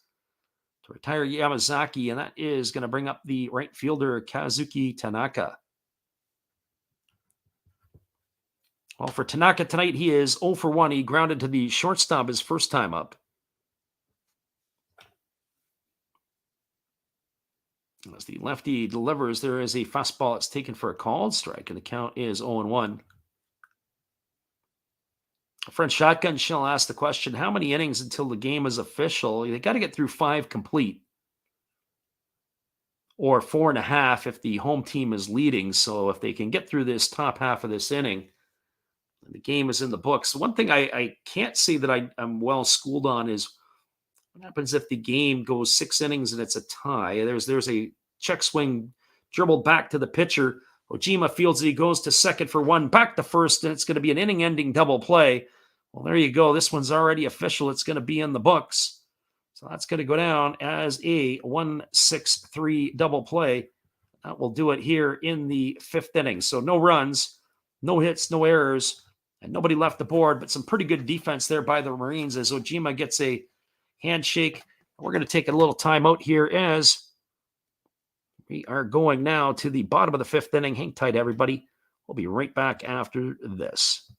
to retire Yamazaki, and that is going to bring up the right fielder, Kazuki Tanaka. Well, for Tanaka tonight, he is 0 for 1. He grounded to the shortstop his first time up. As the lefty delivers, there is a fastball that's taken for a called strike, and the count is 0-1. A friend Shotgun Shell asked the question, how many innings until the game is official? They got to get through 5 complete, or 4.5 if the home team is leading. So if they can get through this top half of this inning, the game is in the books. One thing I can't say that I'm well schooled on is what happens if the game goes 6 innings and it's a tie. There's a check swing dribbled back to the pitcher. Ojima fields it. He goes to second for 1, back to first, and it's going to be an inning-ending double play. Well, there you go. This one's already official. It's going to be in the books. So that's going to go down as a 1-6-3 double play. That will do it here in the 5th inning. So no runs, no hits, no errors, and nobody left the board, but some pretty good defense there by the Marines as Ojima gets a handshake. We're going to take a little time out here as we are going now to the bottom of the 5th inning. Hang tight, everybody. We'll be right back after this.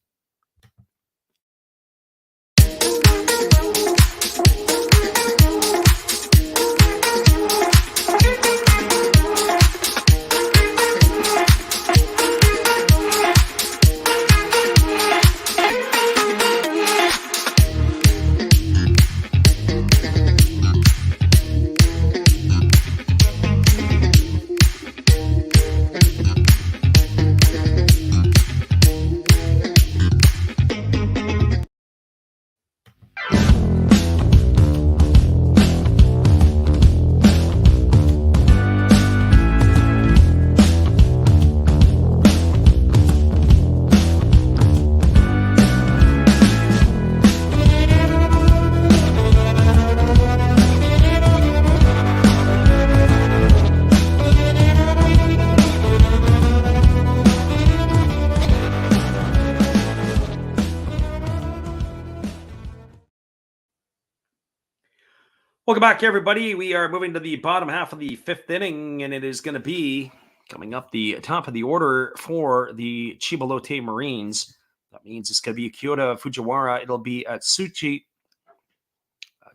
Welcome back, everybody. We are moving to the bottom half of the 5th inning, and it is going to be coming up the top of the order for the Chiba Lotte Marines. That means it's going to be Kyoto Fujiwara. It'll be Atsuchi,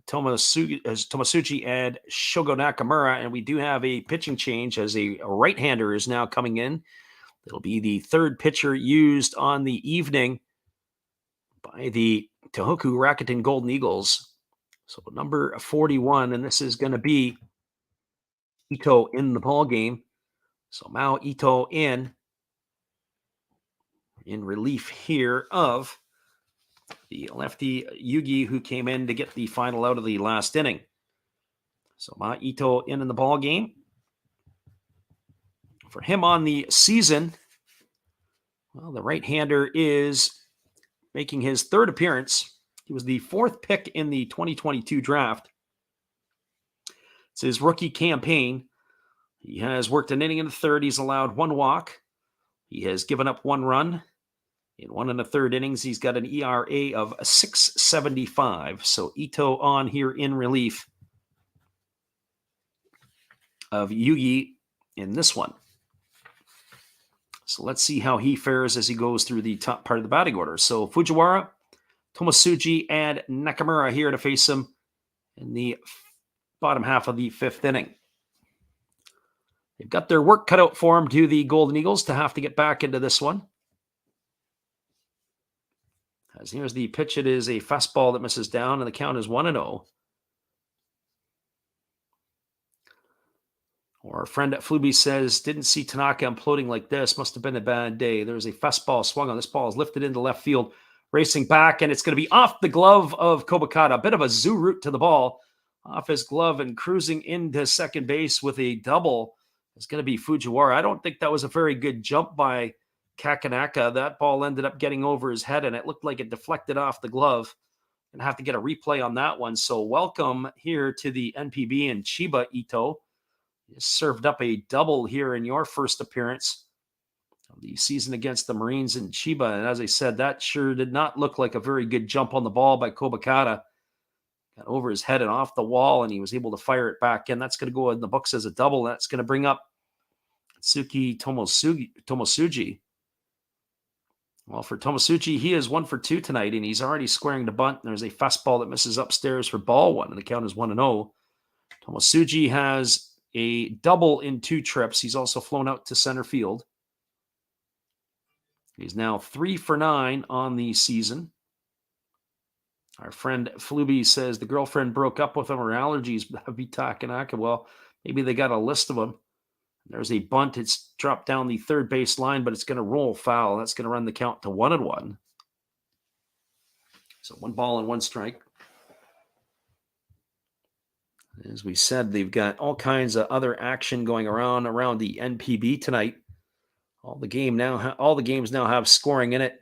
Tomasuchi, and Shogo Nakamura. And we do have a pitching change as a right-hander is now coming in. It'll be the 3rd pitcher used on the evening by the Tohoku Rakuten Golden Eagles. So number 41, and this is going to be Ito in the ball game. So Mao Ito in relief here of the lefty Yugi, who came in to get the final out of the last inning. So Mao Ito in the ball game. For him on the season, well, the right-hander is making his 3rd appearance. He was the 4th pick in the 2022 draft. It's his rookie campaign. He has worked an inning in the 3rd. He's allowed 1 walk. He has given up 1 run In 1 1/3 innings, he's got an ERA of 6.75. So Ito on here in relief of Yugi in this one. So let's see how he fares as he goes through the top part of the batting order. So Fujiwara, Tomosuji, and Nakamura here to face him in the bottom half of the 5th inning. They've got their work cut out for them, to the Golden Eagles, to have to get back into this one. As here's the pitch. It is a fastball that misses down, and the count is 1-0. Or our friend at Fluby says, didn't see Tanaka imploding like this. Must have been a bad day. There's a fastball swung on. This ball is lifted into left field, racing back, and it's going to be off the glove of Kobakata. A bit of a zoo route to the ball. Off his glove and cruising into second base with a double is going to be Fujiwara. I don't think that was a very good jump by Kakanaka. That ball ended up getting over his head, and it looked like it deflected off the glove. Going to have to get a replay on that one. So welcome here to the NPB and Chiba Ito. You served up a double here in your first appearance of the season against the Marines in Chiba. And as I said, that sure did not look like a very good jump on the ball by Kobakata. Got over his head and off the wall, and he was able to fire it back in. That's going to go in the books as a double. That's going to bring up Tsuki Tomosuji. Well, for Tomosuji, he is 1 for 2 tonight, and he's already squaring the bunt. There's a fastball that misses upstairs for ball 1, and the count is 1-0. Tomosuji has a double in 2 trips. He's also flown out to center field. He's now 3 for 9 on the season. Our friend Fluby says the girlfriend broke up with him, or allergies be Takanaka. Well, maybe they got a list of them. There's a bunt. It's dropped down the third base line, but it's going to roll foul. That's going to run the count to 1-1. So 1 ball and 1 strike. As we said, they've got all kinds of other action going around the NPB tonight. All the games now have scoring in it.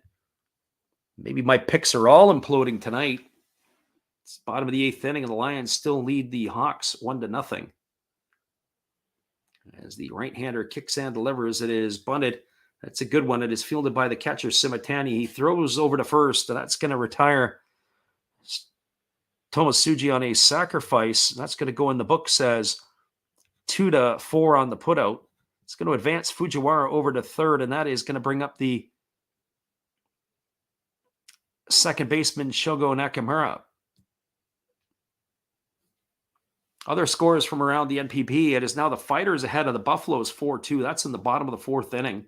Maybe my picks are all imploding tonight. It's bottom of the 8th inning, and the Lions still lead the Hawks 1-0. As the right-hander kicks and delivers, it is bunted. That's a good one. It is fielded by the catcher, Simatani. He throws over to first, and that's going to retire Tomosuji on a sacrifice. That's going to go in the books as 2-4 on the putout. It's going to advance Fujiwara over to third, and that is going to bring up the second baseman, Shogo Nakamura. Other scores from around the NPB, it is now the Fighters ahead of the Buffaloes 4-2. That's in the bottom of the 4th inning.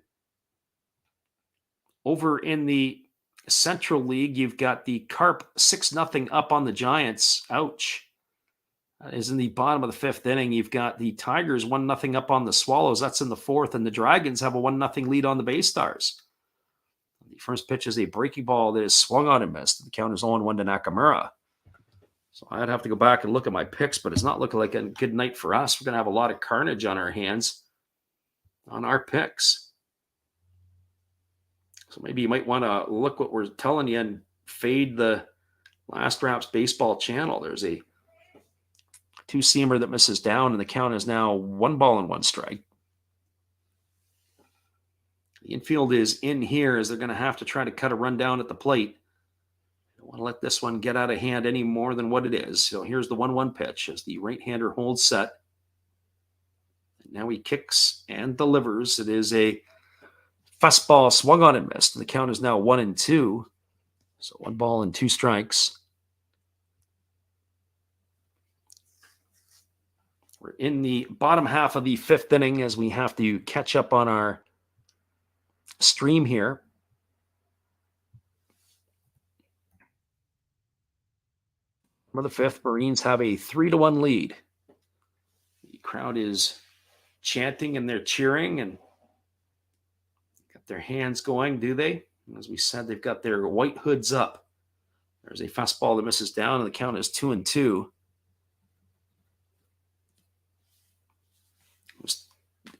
Over in the Central League, you've got the Carp 6-0 up on the Giants. Ouch. That is in the bottom of the 5th inning. You've got the Tigers 1-0 up on the Swallows. That's in the 4th. And the Dragons have a 1-0 lead on the Bay Stars. The first pitch is a breaking ball that is swung on and missed. The count is 0-1 to Nakamura. So I'd have to go back and look at my picks, but it's not looking like a good night for us. We're going to have a lot of carnage on our hands on our picks. So maybe you might want to look what we're telling you and fade the Last Raps Baseball channel. There's a 2-seamer that misses down, and the count is now 1 ball and 1 strike. The infield is in here as they're going to have to try to cut a run down at the plate. Don't want to let this one get out of hand any more than what it is. So here's the 1-1 pitch as the right-hander holds set. And now he kicks and delivers. It is a fastball swung on and missed. And the count is now 1-2. So 1 ball and 2 strikes. We're in the bottom half of the 5th inning as we have to catch up on our stream here. For the 5th, Marines have a 3-1 lead. The crowd is chanting and they're cheering and got their hands going, do they? As we said, they've got their white hoods up. There's a fastball that misses down, and the count is 2-2.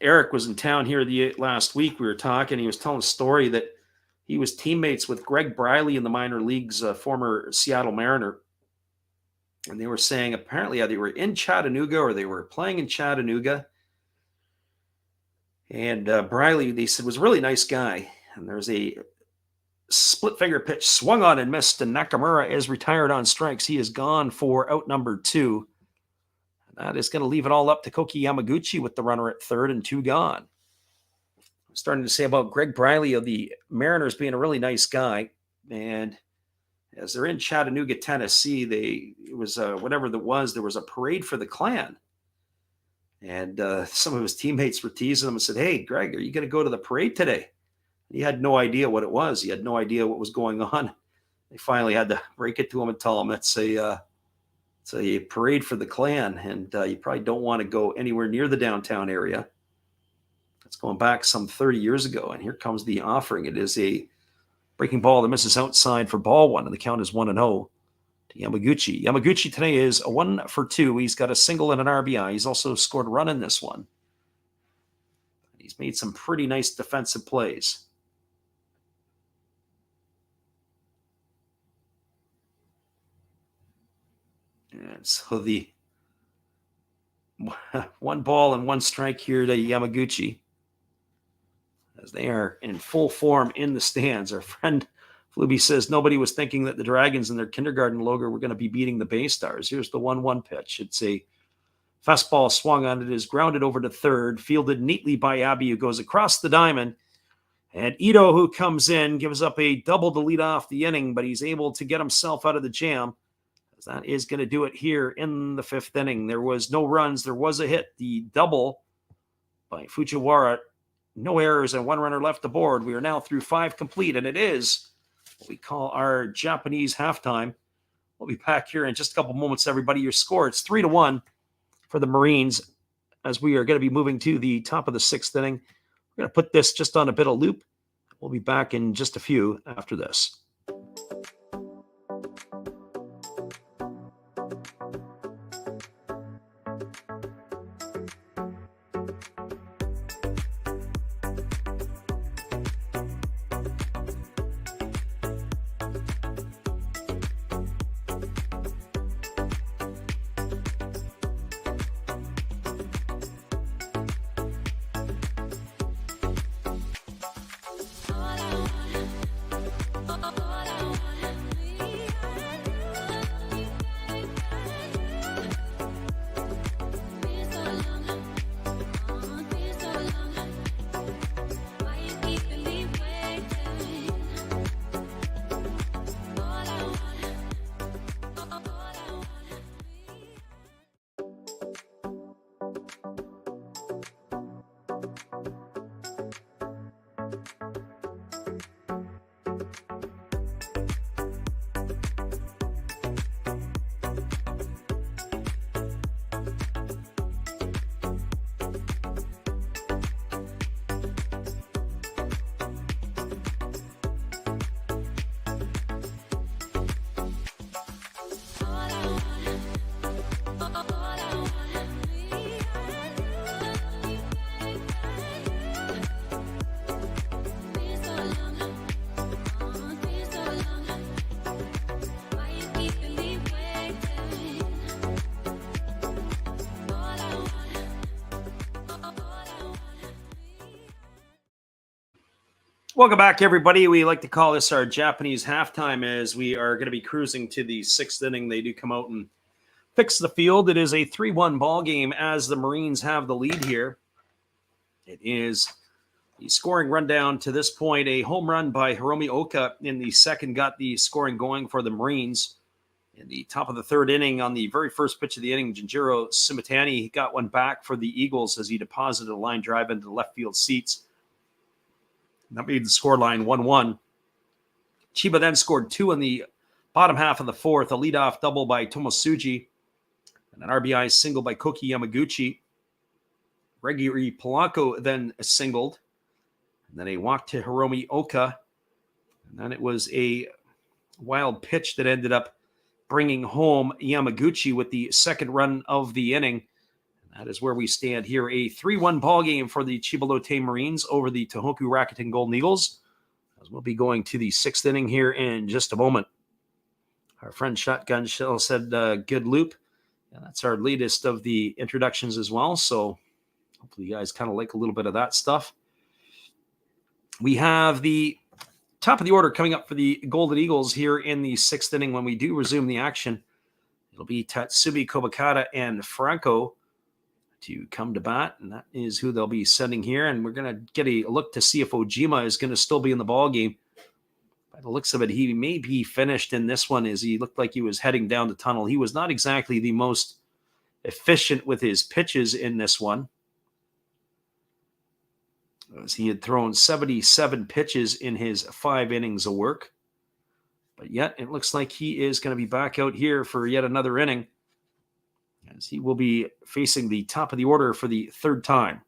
Eric was in town here last week. We were talking. He was telling a story that he was teammates with Greg Briley in the minor leagues, former Seattle Mariner. And they were saying apparently they were in Chattanooga or they were playing in Chattanooga. And Briley, they said, was a really nice guy. And there's a split finger pitch swung on and missed, and Nakamura is retired on strikes. He is gone for out number 2. And that is going to leave it all up to Koki Yamaguchi with the runner at third and 2 gone. I'm starting to say about Greg Briley of the Mariners being a really nice guy. And as they're in Chattanooga, Tennessee, there was a parade for the Klan. And some of his teammates were teasing him and said, "Hey, Greg, are you going to go to the parade today?" He had no idea what it was. He had no idea what was going on. They finally had to break it to him and tell him it's a parade for the Klan, and you probably don't want to go anywhere near the downtown area. It's going back some 30 years ago, and here comes the offering. It is a breaking ball that misses outside for ball 1, and the count is 1-0 to Yamaguchi. Yamaguchi today is a 1 for 2. He's got a single and an RBI. He's also scored a run in this one. He's made some pretty nice defensive plays. And so the 1 ball and 1 strike here to Yamaguchi, as they are in full form in the stands. Our friend Fluby says nobody was thinking that the Dragons in their kindergarten logo were going to be beating the Bay Stars. Here's the 1-1 pitch. It's a fastball swung on. It is grounded over to third, fielded neatly by Abbey, who goes across the diamond. And Ito, who comes in, gives up a double to lead off the inning, but he's able to get himself out of the jam. That is going to do it here in the 5th inning. There was no runs. There was a hit. The double by Fujiwara. No errors and 1 runner left aboard. We are now through 5 complete, and it is what we call our Japanese halftime. We'll be back here in just a couple moments, everybody. Your score, it's 3-1 for the Marines as we are going to be moving to the top of the 6th inning. We're going to put this just on a bit of loop. We'll be back in just a few after this. Welcome back, everybody. We like to call this our Japanese halftime as we are going to be cruising to the 6th inning. They do come out and fix the field. It is a 3-1 ball game as the Marines have the lead here. It is the scoring rundown to this point. A home run by Hiromi Oka in the 2nd got the scoring going for the Marines. In the top of the 3rd inning, on the very first pitch of the inning, Jinjiro Sumitani got one back for the Eagles as he deposited a line drive into the left field seats. That made the scoreline 1-1. Chiba then scored 2 in the bottom half of the 4th, a leadoff double by Tomosuji, and an RBI single by Koki Yamaguchi. Gregory Polanco then singled, and then a walk to Hiromi Oka, and then it was a wild pitch that ended up bringing home Yamaguchi with the 2nd run of the inning. That is where we stand here. A 3-1 ball game for the Chiba Lotte Marines over the Tohoku Rakuten Golden Eagles. As we'll be going to the 6th inning here in just a moment. Our friend Shotgun Shell said good loop. And that's our latest of the introductions as well. So hopefully you guys kind of like a little bit of that stuff. We have the top of the order coming up for the Golden Eagles here in the 6th inning when we do resume the action. It'll be Tatsumi Kobakata and Franco to come to bat, and that is who they'll be sending here. And we're going to get a look to see if Ojima is going to still be in the ball game. By the looks of it, he may be finished in this one, as he looked like he was heading down the tunnel. He was not exactly the most efficient with his pitches in this one, as he had thrown 77 pitches in his 5 innings of work. But yet, it looks like he is going to be back out here for yet another inning, as he will be facing the top of the order for the 3rd time.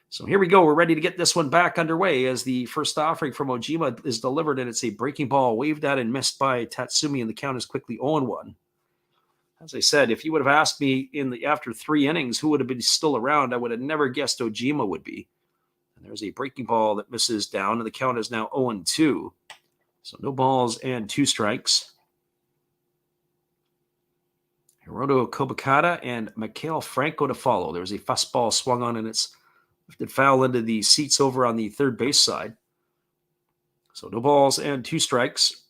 So here we go. We're ready to get this one back underway, as the first offering from Ojima is delivered, and it's a breaking ball waved at and missed by Tatsumi, and the count is quickly 0-1. As I said, if you would have asked me after 3 innings who would have been still around, I would have never guessed Ojima would be. And there's a breaking ball that misses down, and the count is now 0-2. So no balls and 2 strikes. Hiroto Kobakata and Mikhail Franco to follow. There's a fastball swung on, and it's lifted foul into the seats over on the third base side. So no balls and 2 strikes.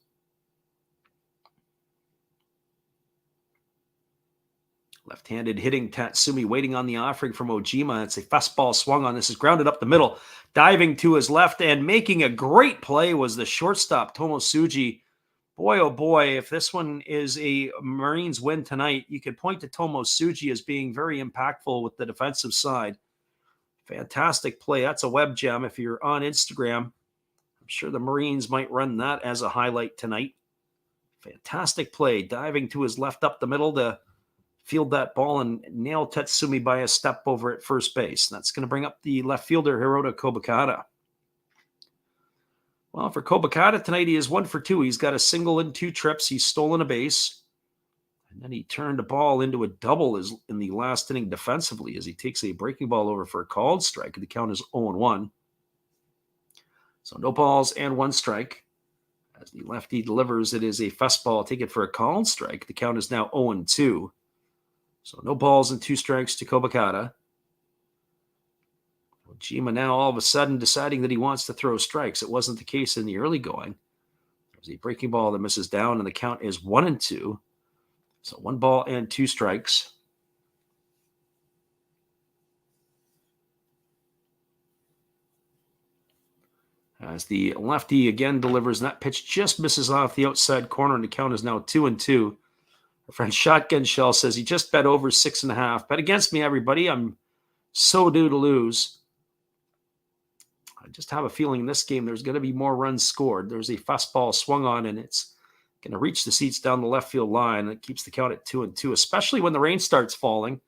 Left-handed hitting Tatsumi waiting on the offering from Ojima. It's a fastball swung on. This is grounded up the middle. Diving to his left and making a great play was the shortstop, Tomosuji. Boy, oh boy, if this one is a Marines win tonight, you could point to Tomosuji as being very impactful with the defensive side. Fantastic play. That's a web gem. If you're on Instagram, I'm sure the Marines might run that as a highlight tonight. Fantastic play. Diving to his left up the middle to field that ball and nail Tatsumi by a step over at first base. That's going to bring up the left fielder, Hiroto Kobakata. Well, for Kobakata tonight, he is 1 for 2. He's got a single and 2 trips. He's stolen a base. And then he turned a ball into a double in the last inning defensively, as he takes a breaking ball over for a called strike. The count is 0-1. So no balls and 1 strike. As the lefty delivers, it is a fastball. Take it for a called strike. The count is now 0-2. So no balls and 2 strikes to Kobakata. Ojima now all of a sudden deciding that he wants to throw strikes. It wasn't the case in the early going. There's a breaking ball that misses down, and the count is 1-2. So 1 ball and 2 strikes. As the lefty again delivers, and that pitch just misses off the outside corner, and the count is now 2-2. Our friend Shotgun Shell says he just bet over 6.5. Bet against me, everybody. I'm so due to lose. I just have a feeling in this game there's going to be more runs scored. There's a fastball swung on, and it's going to reach the seats down the left field line. It keeps the count at 2-2, especially when the rain starts falling.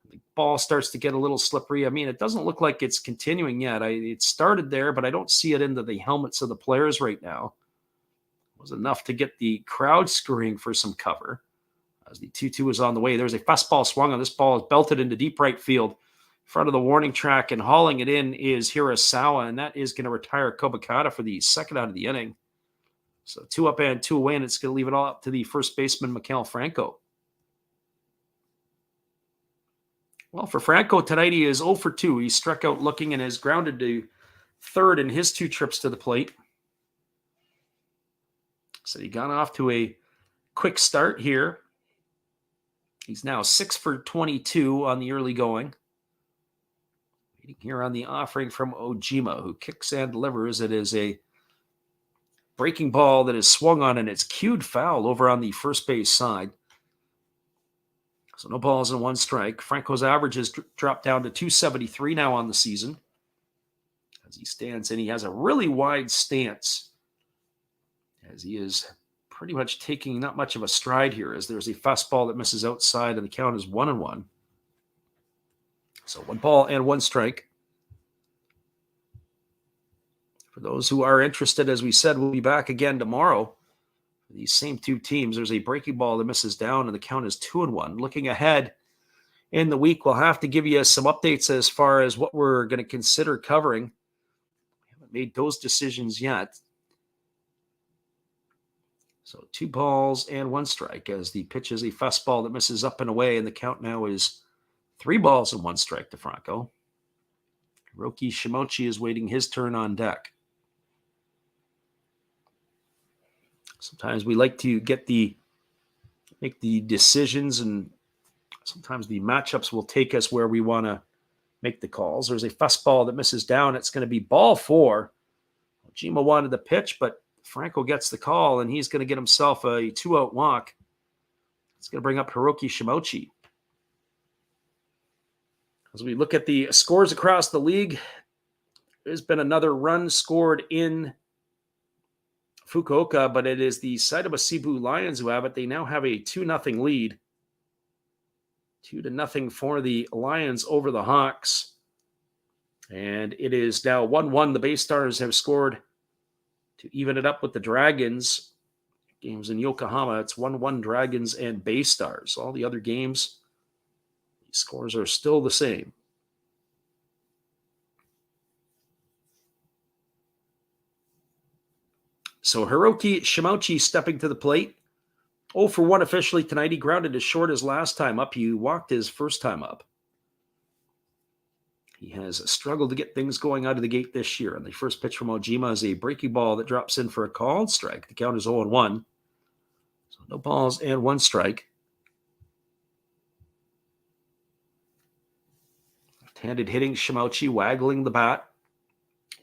The ball starts to get a little slippery. I mean, it doesn't look like it's continuing yet. It started there, but I don't see it into the helmets of the players right now. It was enough to get the crowd scurrying for some cover. As the 2-2 is on the way, there's a fastball swung on. This ball is belted into deep right field, in front of the warning track, and hauling it in is Hirasawa, and that is going to retire Kobakata for the 2nd out of the inning. So 2 up and 2 away, and it's going to leave it all up to the first baseman, Mikhail Franco. Well, for Franco tonight, he is 0 for 2. He struck out looking and has grounded to third in his 2 trips to the plate. So he got off to a quick start here. He's now 6 for 22 on the early going. Waiting here on the offering from Ojima, who kicks and delivers. It is a breaking ball that is swung on, and it's cued foul over on the first base side. So no balls and 1 strike. Franco's average has dropped down to 273 now on the season. As he stands, and he has a really wide stance, as he is pretty much taking not much of a stride here, as there's a fastball that misses outside, and the count is 1-1. So 1 ball and 1 strike. For those who are interested, as we said, we'll be back again tomorrow. For these same 2 teams, there's a breaking ball that misses down, and the count is 2-1. Looking ahead in the week, we'll have to give you some updates as far as what we're going to consider covering. We haven't made those decisions yet. So 2 balls and 1 strike, as the pitch is a fastball that misses up and away, and the count now is 3 balls and 1 strike to Franco. Hiroki Shimochi is waiting his turn on deck. Sometimes we like to make the decisions, and sometimes the matchups will take us where we want to make the calls. There's a fastball that misses down. It's going to be ball 4. Ojima wanted the pitch, but Franco gets the call, and he's going to get himself a 2-out walk. It's going to bring up Hiroki Shimochi. As we look at the scores across the league, there's been another run scored in Fukuoka, but it is the Saitama Seibu Lions who have it. They now have a 2-0 lead. 2-0 for the Lions over the Hawks. And it is now 1-1. The Bay Stars have scored to even it up with the Dragons. Games in Yokohama, it's 1-1 Dragons and Bay Stars. All the other games, the scores are still the same. So Hiroki Shimochi stepping to the plate. 0 for 1 officially tonight. He grounded as short as last time up. He walked his first time up. He has struggled to get things going out of the gate this year. And the first pitch from Ojima is a breaking ball that drops in for a called strike. The count is 0-1. So no balls and 1 strike. Left-handed hitting, Shimochi waggling the bat.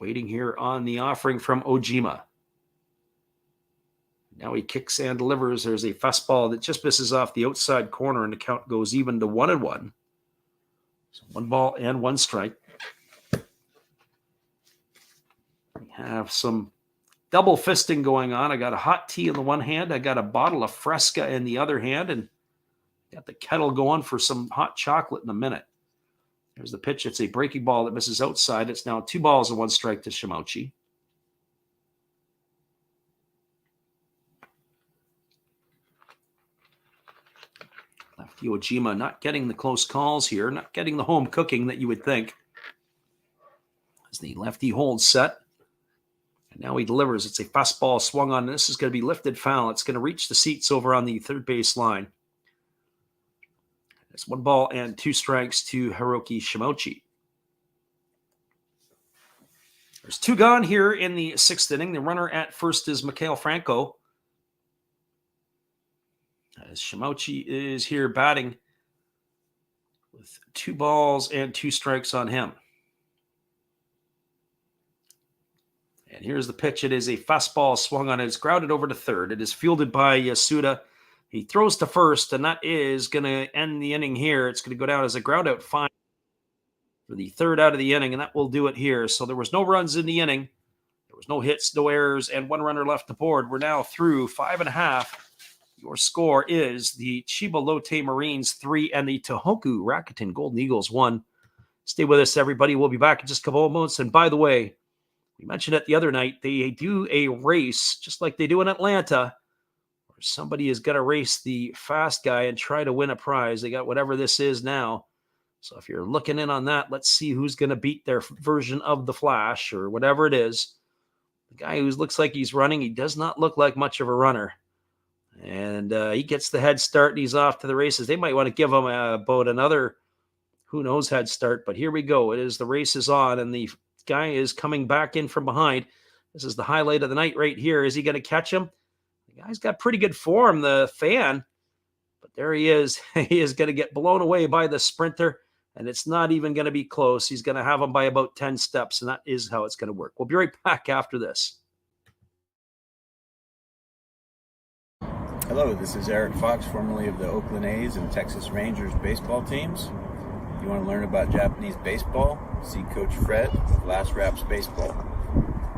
Waiting here on the offering from Ojima. Now he kicks and delivers. There's a fastball that just misses off the outside corner, and the count goes even to 1-1. So 1 ball and 1 strike. We have some double fisting going on. I got a hot tea in the one hand. I got a bottle of Fresca in the other hand, and got the kettle going for some hot chocolate in a minute. There's the pitch. It's a breaking ball that misses outside. It's now 2 balls and 1 strike to Shimochi. Lefty Ojima not getting the close calls here, not getting the home cooking that you would think. As the lefty holds set. And now he delivers. It's a fastball swung on. This is going to be lifted foul. It's going to reach the seats over on the third base line. It's 1 ball and 2 strikes to Hiroki Shimochi. There's 2 gone here in the 6th inning. The runner at first is Mikhail Franco. As Shimochi is here batting with 2 balls and 2 strikes on him. And here's the pitch. It is a fastball swung on. It's grounded over to third. It is fielded by Yasuda. He throws to first, and that is going to end the inning here. It's going to go down as a ground out fine for the 3rd out of the inning, and that will do it here. So there was no runs in the inning. There was no hits, no errors, and 1 runner left to board. We're now through 5.5. Your score is the Chiba Lotte Marines 3 and the Tohoku Rakuten Golden Eagles 1. Stay with us, everybody. We'll be back in just a couple of moments. And by the way, we mentioned it the other night, they do a race just like they do in Atlanta, where somebody is going to race the fast guy and try to win a prize. They got whatever this is now. So if you're looking in on that, let's see who's going to beat their version of the Flash or whatever it is. The guy who looks like he's running, he does not look like much of a runner. And he gets the head start, and he's off to the races. They might want to give him about another, who knows, head start. But here we go. It is the race is on, and the guy is coming back in from behind. This is the highlight of the night right here. Is he going to catch him? The guy's got pretty good form, the fan. But there he is. He is going to get blown away by the sprinter, and it's not even going to be close. He's going to have him by about 10 steps, and that is how it's going to work. We'll be right back after this. Hello, this is Eric Fox, formerly of the Oakland A's and Texas Rangers baseball teams. If you want to learn about Japanese baseball, see Coach Fred of Last Raps Baseball.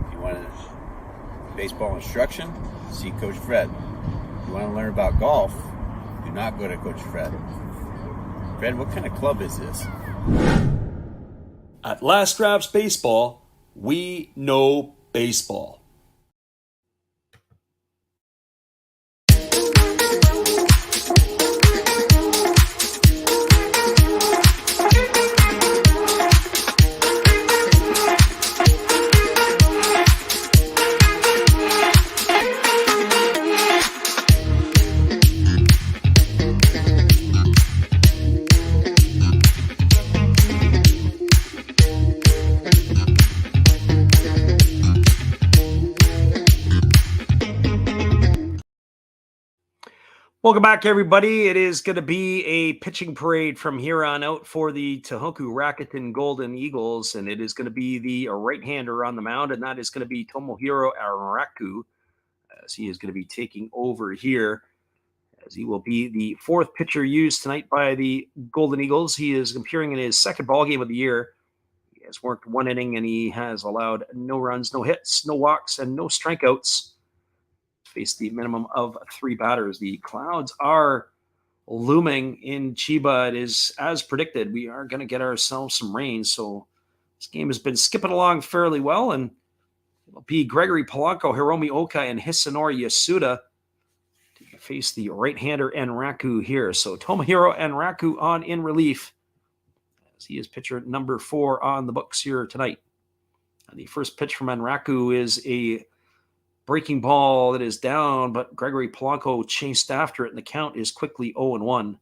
If you want baseball instruction, see Coach Fred. If you want to learn about golf, do not go to Coach Fred. Fred, what kind of club is this? At Last Raps Baseball, we know baseball. Welcome back, everybody. It is going to be a pitching parade from here on out for the Tohoku Rakuten Golden Eagles, and it is going to be the right-hander on the mound, and that is going to be Tomohiro Araku, as he is going to be taking over here, as he will be the fourth pitcher used tonight by the Golden Eagles. He is appearing in his second ball game of the year. He has worked one inning, and he has allowed no runs, no hits, no walks, and no strikeouts. Faced the minimum of 3 batters. The clouds are looming in Chiba. It is as predicted. We are going to get ourselves some rain. So this game has been skipping along fairly well. And it'll be Gregory Polanco, Hiromi Oka, and Hisanori Yasuda to face the right-hander Enraku here. So Tomohiro Enraku on in relief, as he is pitcher number 4 on the books here tonight. And the first pitch from Enraku is a breaking ball that is down, but Gregory Polanco chased after it, and the count is quickly 0-1.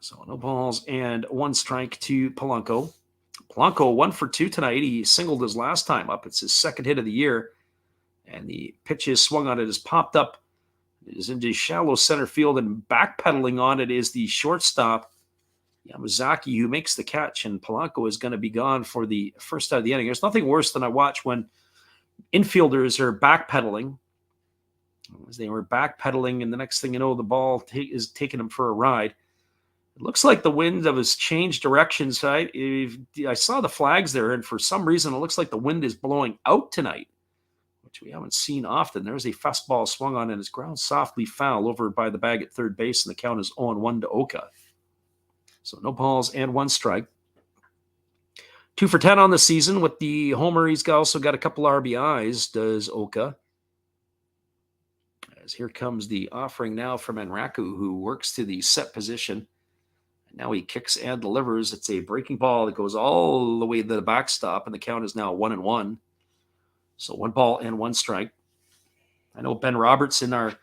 So no balls and 1 strike to Polanco. Polanco 1 for 2 tonight. He singled his last time up. It's his second hit of the year, and the pitch is swung on it, is popped up. It is into shallow center field, and backpedaling on it is the shortstop, Yamazaki, who makes the catch, and Polanco is going to be gone for the first out of the inning. There's nothing worse than I watch when infielders are backpedaling. As they were backpedaling, and the next thing you know, the ball is taking them for a ride. It looks like the wind has changed directions. I saw the flags there, and for some reason, it looks like the wind is blowing out tonight, which we haven't seen often. There's a fastball swung on, and it's ground softly foul over by the bag at third base, and the count is 0-1 to Oka. So no balls and 1 strike. 2 for 10 on the season with the homer. He's also got a couple RBIs, does Oka. As here comes the offering now from Enraku, who works to the set position. And now he kicks and delivers. It's a breaking ball that goes all the way to the backstop, and the count is now 1-1. So 1 ball and 1 strike. I know Ben Roberts in our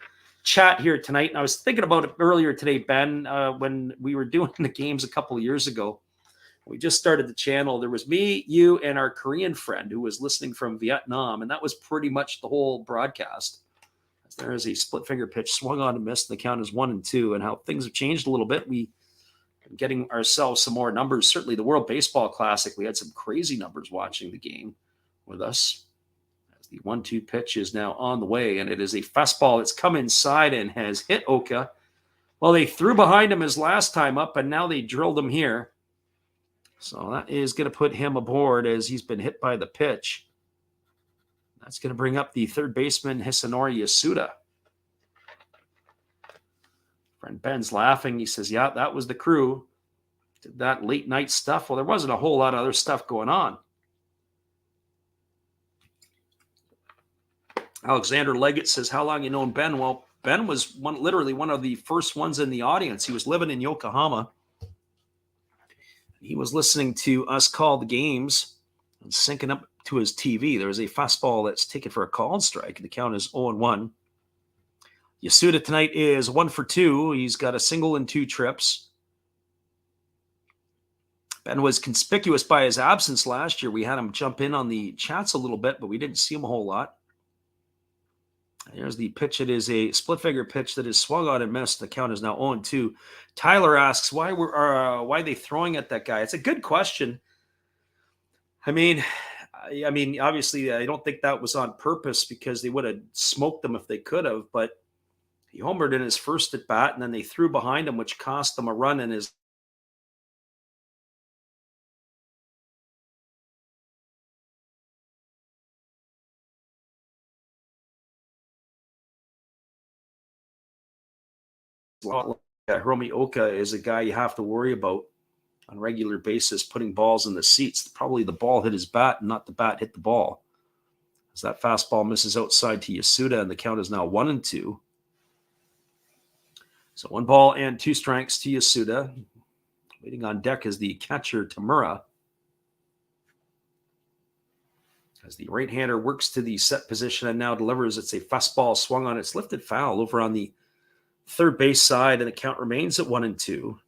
chat here tonight, and I was thinking about it earlier today, Ben, when we were doing the games a couple of years ago. We just started the channel. There was me, you, and our Korean friend who was listening from Vietnam, and that was pretty much the whole broadcast. There is a split finger pitch swung on and missed. The count is 1-2, and how things have changed a little bit. We are getting ourselves some more numbers. Certainly the World Baseball Classic, we had some crazy numbers watching the game with us. As the 1-2 pitch is now on the way, and it is a fastball that's come inside and has hit Oka. Well, they threw behind him his last time up, and now they drilled him here. So that is going to put him aboard, as he's been hit by the pitch. That's going to bring up the third baseman, Hisanori Yasuda. Friend Ben's laughing. He says, yeah, that was the crew. Did that late night stuff. Well, there wasn't a whole lot of other stuff going on. Alexander Leggett says, how long you known Ben? Well, Ben was literally one of the first ones in the audience. He was living in Yokohama. He was listening to us call the games and syncing up to his TV. There was a fastball that's taken for a called strike. The count is 0-1. Yasuda tonight is 1 for 2. He's got a single and 2 trips. Ben was conspicuous by his absence last year. We had him jump in on the chats a little bit, but we didn't see him a whole lot. There's the pitch. It is a split finger pitch that is swung on and missed. The count is now 0-2. Tyler asks, why are they throwing at that guy? It's a good question. I mean, obviously, I don't think that was on purpose, because they would have smoked them if they could have. But he homered in his first at bat, and then they threw behind him, which cost them a run in his Hiromi Oka is a guy you have to worry about on a regular basis, putting balls in the seats. Probably the ball hit his bat, and not the bat hit the ball. As that fastball misses outside to Yasuda, and the count is now 1-2. So 1 ball and 2 strikes to Yasuda. Waiting on deck is the catcher, Tamura. As the right-hander works to the set position and now delivers, it's a fastball swung on. It's lifted foul over on the third base side, and the count remains at 1-2.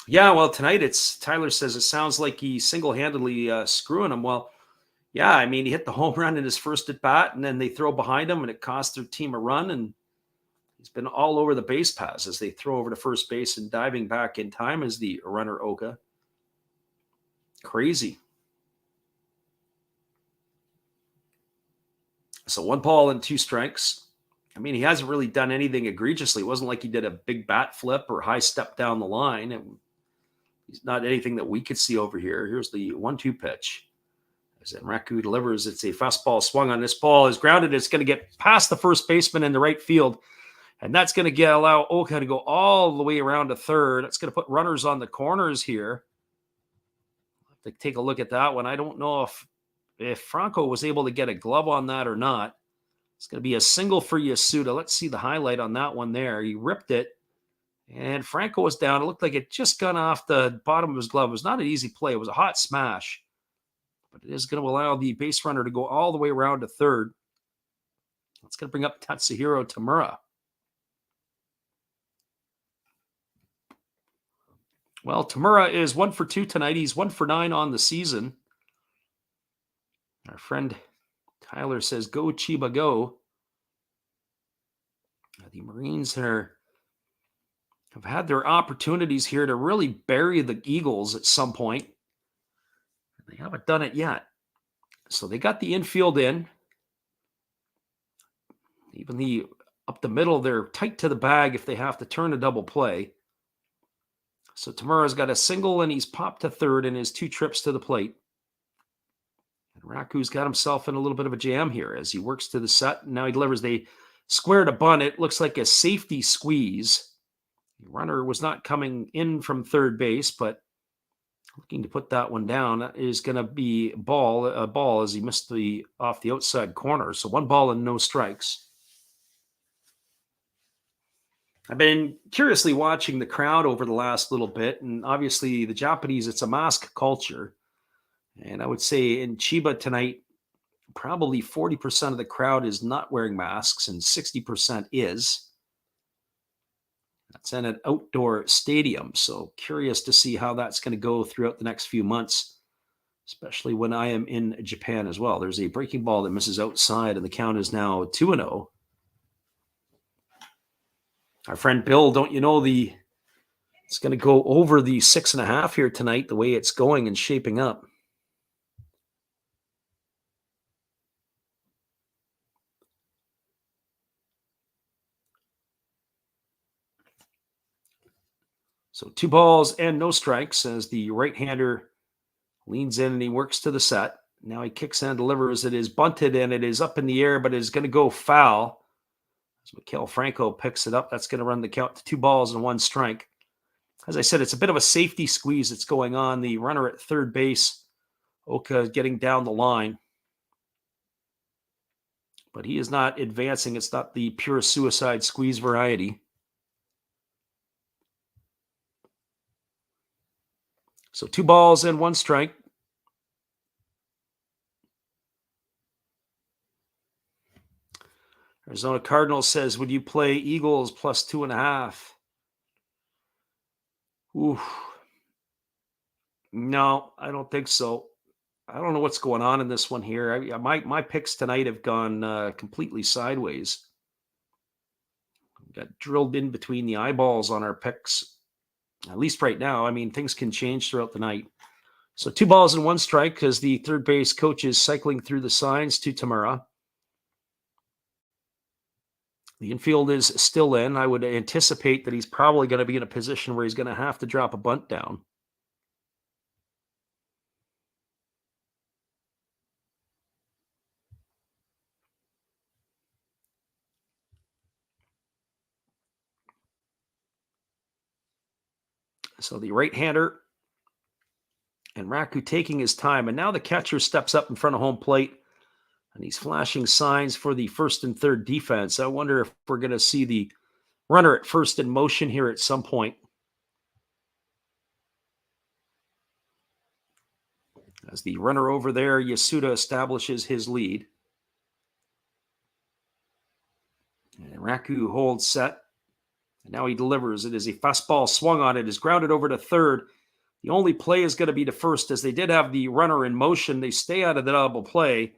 Yeah, well, tonight Tyler says it sounds like he's single-handedly screwing him. Well, Yeah, I mean, he hit the home run in his first at bat, and then they throw behind him, and it cost their team a run. And he's been all over the base paths as they throw over to first base, and diving back in time is the runner Oka. Crazy. So 1 ball and 2 strikes. I mean, he hasn't really done anything egregiously. It wasn't like he did a big bat flip or high step down the line. It's not anything that we could see over here. Here's the 1-2 pitch. As Raku delivers, it's a fastball swung on. This ball is grounded. It's going to get past the first baseman in the right field. And that's going to allow Oka to go all the way around to third. It's going to put runners on the corners here. I'll have to take a look at that one. I don't know if Franco was able to get a glove on that or not. It's going to be a single for Yasuda. Let's see the highlight on that one there. He ripped it, and Franco was down. It looked like it just got off the bottom of his glove. It was not an easy play. It was a hot smash. But it is going to allow the base runner to go all the way around to third. It's going to bring up Tatsuhiro Tamura. Well, Tamura is 1 for 2 tonight. He's 1 for 9 on the season. Our friend Tyler says, go Chiba, go. The Marines have had their opportunities here to really bury the Eagles at some point. They haven't done it yet. So they got the infield in. Even up the middle, they're tight to the bag if they have to turn a double play. So Tamura's got a single, and he's popped to third in his 2 trips to the plate. And Raku's got himself in a little bit of a jam here as he works to the set. And now he delivers. They squared a bunt. It looks like a safety squeeze. The runner was not coming in from third base, but looking to put that one down. That is going to be a ball as he missed off the outside corner. So 1 ball and no strikes. I've been curiously watching the crowd over the last little bit, and obviously the Japanese, it's a mask culture. And I would say in Chiba tonight, probably 40% of the crowd is not wearing masks and 60% is. That's in an outdoor stadium. So curious to see how that's going to go throughout the next few months, especially when I am in Japan as well. There's a breaking ball that misses outside, and the count is now 2-0. Our friend Bill, don't you know it's going to go over the 6.5 here tonight, the way it's going and shaping up. So 2 balls and no strikes as the right-hander leans in and he works to the set. Now he kicks and delivers. It is bunted and it is up in the air, but it is going to go foul. As Miguel Franco picks it up, that's going to run the count to 2 balls and 1 strike. As I said, it's a bit of a safety squeeze that's going on. The runner at third base, Oka, getting down the line. But he is not advancing. It's not the pure suicide squeeze variety. So 2 balls and 1 strike. Arizona Cardinals says, would you play Eagles plus 2.5? Ooh. No, I don't think so. I don't know what's going on in this one here. My picks tonight have gone completely sideways. Got drilled in between the eyeballs on our picks, at least right now. I mean, things can change throughout the night. So 2 balls and 1 strike because the third base coach is cycling through the signs to Tamura. The infield is still in. I would anticipate that he's probably going to be in a position where he's going to have to drop a bunt down. So the right-hander and Raku taking his time. And now the catcher steps up in front of home plate and he's flashing signs for the first and third defense. I wonder if we're going to see the runner at first in motion here at some point. As the runner over there, Yasuda, establishes his lead. And Raku holds set. And now he delivers. It is a fastball swung on. It is grounded over to third. The only play is going to be to first, as they did have the runner in motion. They stay out of the double play.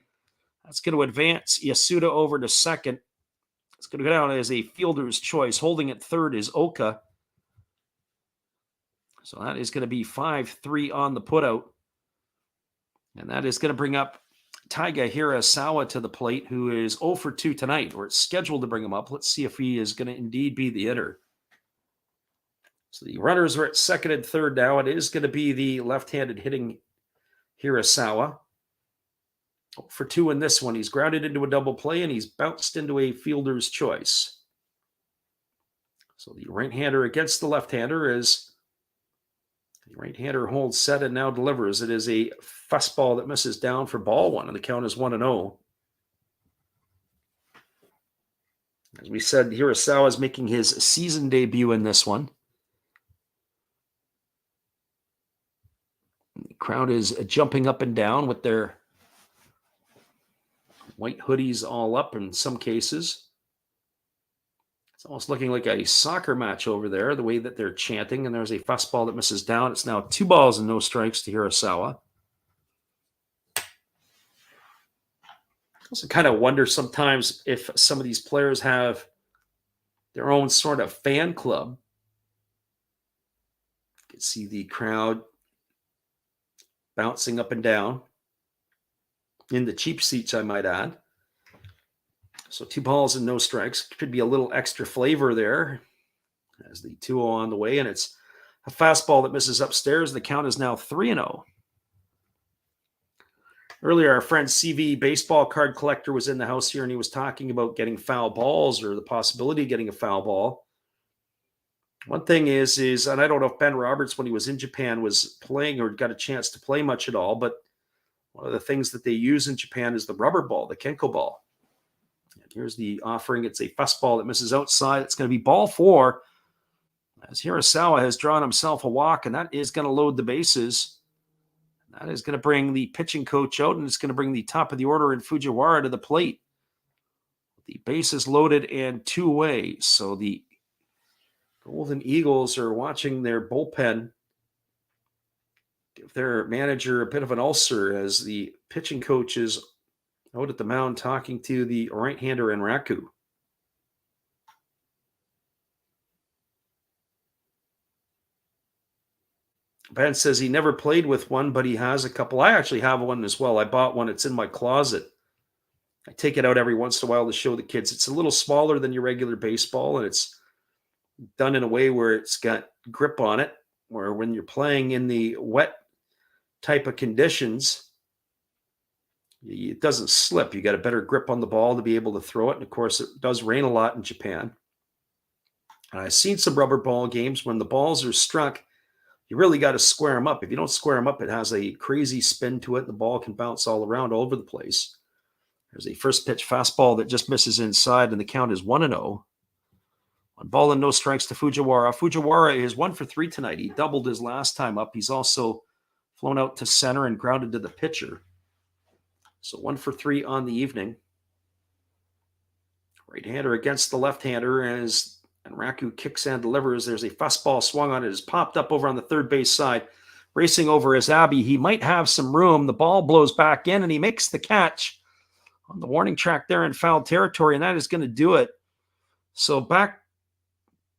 That's going to advance Yasuda over to second. It's going to go down as a fielder's choice. Holding at third is Oka. So that is going to be 5-3 on the putout. And that is going to bring up Taiga Hirasawa to the plate, who is 0 for 2 tonight, or it's scheduled to bring him up. Let's see if he is going to indeed be the hitter. So the runners are at second and third now. It is going to be the left-handed hitting Hirasawa. 0 for 2 in this one. He's grounded into a double play, and he's bounced into a fielder's choice. So the right-hander against the left-hander is the right-hander holds set and now delivers. It is a fastball that misses down for ball one, and the count is 1-0. As we said, Hirasawa is making his season debut in this one. The crowd is jumping up and down with their white hoodies all up in some cases. It's almost looking like a soccer match over there, the way that they're chanting, and there's a fastball that misses down. It's now 2 balls and no strikes to Hirasawa. I also kind of wonder sometimes if some of these players have their own sort of fan club. You can see the crowd bouncing up and down in the cheap seats, I might add. So 2 balls and no strikes. Could be a little extra flavor there as the 2-0 on the way, and it's a fastball that misses upstairs. The count is now 3-0. Earlier, our friend CV Baseball Card Collector was in the house here, and he was talking about getting foul balls or the possibility of getting a foul ball. One thing is, and I don't know if Ben Roberts, when he was in Japan, was playing or got a chance to play much at all, but one of the things that they use in Japan is the rubber ball, the Kenko ball. And here's the offering. It's a fastball that misses outside. It's going to be ball 4 as Hirasawa has drawn himself a walk, and that is going to load the bases. That is going to bring the pitching coach out, and it's going to bring the top of the order in Fujiwara to the plate. The bases loaded and 2 away. So the Golden Eagles are watching their bullpen give their manager a bit of an ulcer as the pitching coach is out at the mound talking to the right-hander Enraku. Ben says he never played with one, but he has a couple. I actually have one as well. I bought one. It's in my closet. I take it out every once in a while to show the kids. It's a little smaller than your regular baseball, and it's done in a way where it's got grip on it, where when you're playing in the wet type of conditions, it doesn't slip. You got a better grip on the ball to be able to throw it. And of course, it does rain a lot in Japan. And I've seen some rubber ball games when the balls are struck, you really got to square them up. If you don't square them up, it has a crazy spin to it. The ball can bounce all around, all over the place. There's a first pitch fastball that just misses inside, and the count is 1-0. 1 ball and no strikes to Fujiwara. Fujiwara is 1 for 3 tonight. He doubled his last time up. He's also flown out to center and grounded to the pitcher. So 1 for 3 on the evening. Right-hander against the left-hander as Enraku kicks and delivers. There's a fastball swung on it. It's popped up over on the third base side. Racing over is Abbey. He might have some room. The ball blows back in, and he makes the catch on the warning track there in foul territory, and that is going to do it. So back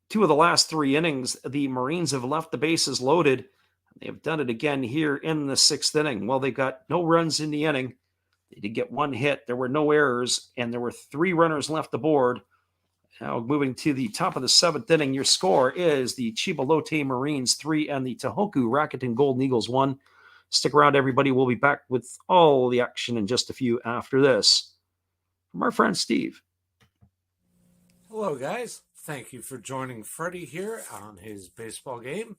2 of the last 3 innings, the Marines have left the bases loaded. They have done it again here in the 6th inning. Well, they got no runs in the inning. They did get 1 hit. There were no errors, and there were 3 runners left aboard. Now moving to the top of the 7th inning, your score is the Chiba Lotte Marines 3 and the Tohoku Rakuten Golden Eagles 1. Stick around, everybody. We'll be back with all the action in just a few after this. From our friend Steve. Hello, guys. Thank you for joining Freddie here on his baseball game.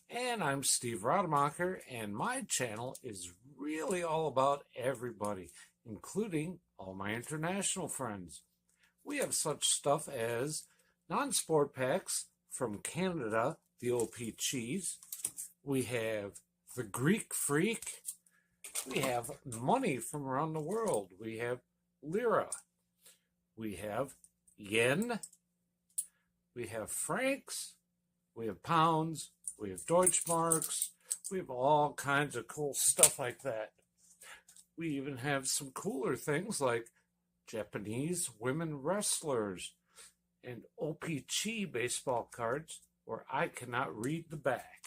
And I'm Steve Rademacher, and my channel is really all about everybody, including all my international friends. We have such stuff as non-sport packs from Canada, the OP Cheese. We have the Greek Freak. We have money from around the world. We have lira. We have yen. We have francs. We have pounds. We have Deutschmarks. We have all kinds of cool stuff like that. We even have some cooler things like Japanese women wrestlers and OPC baseball cards where I cannot read the back.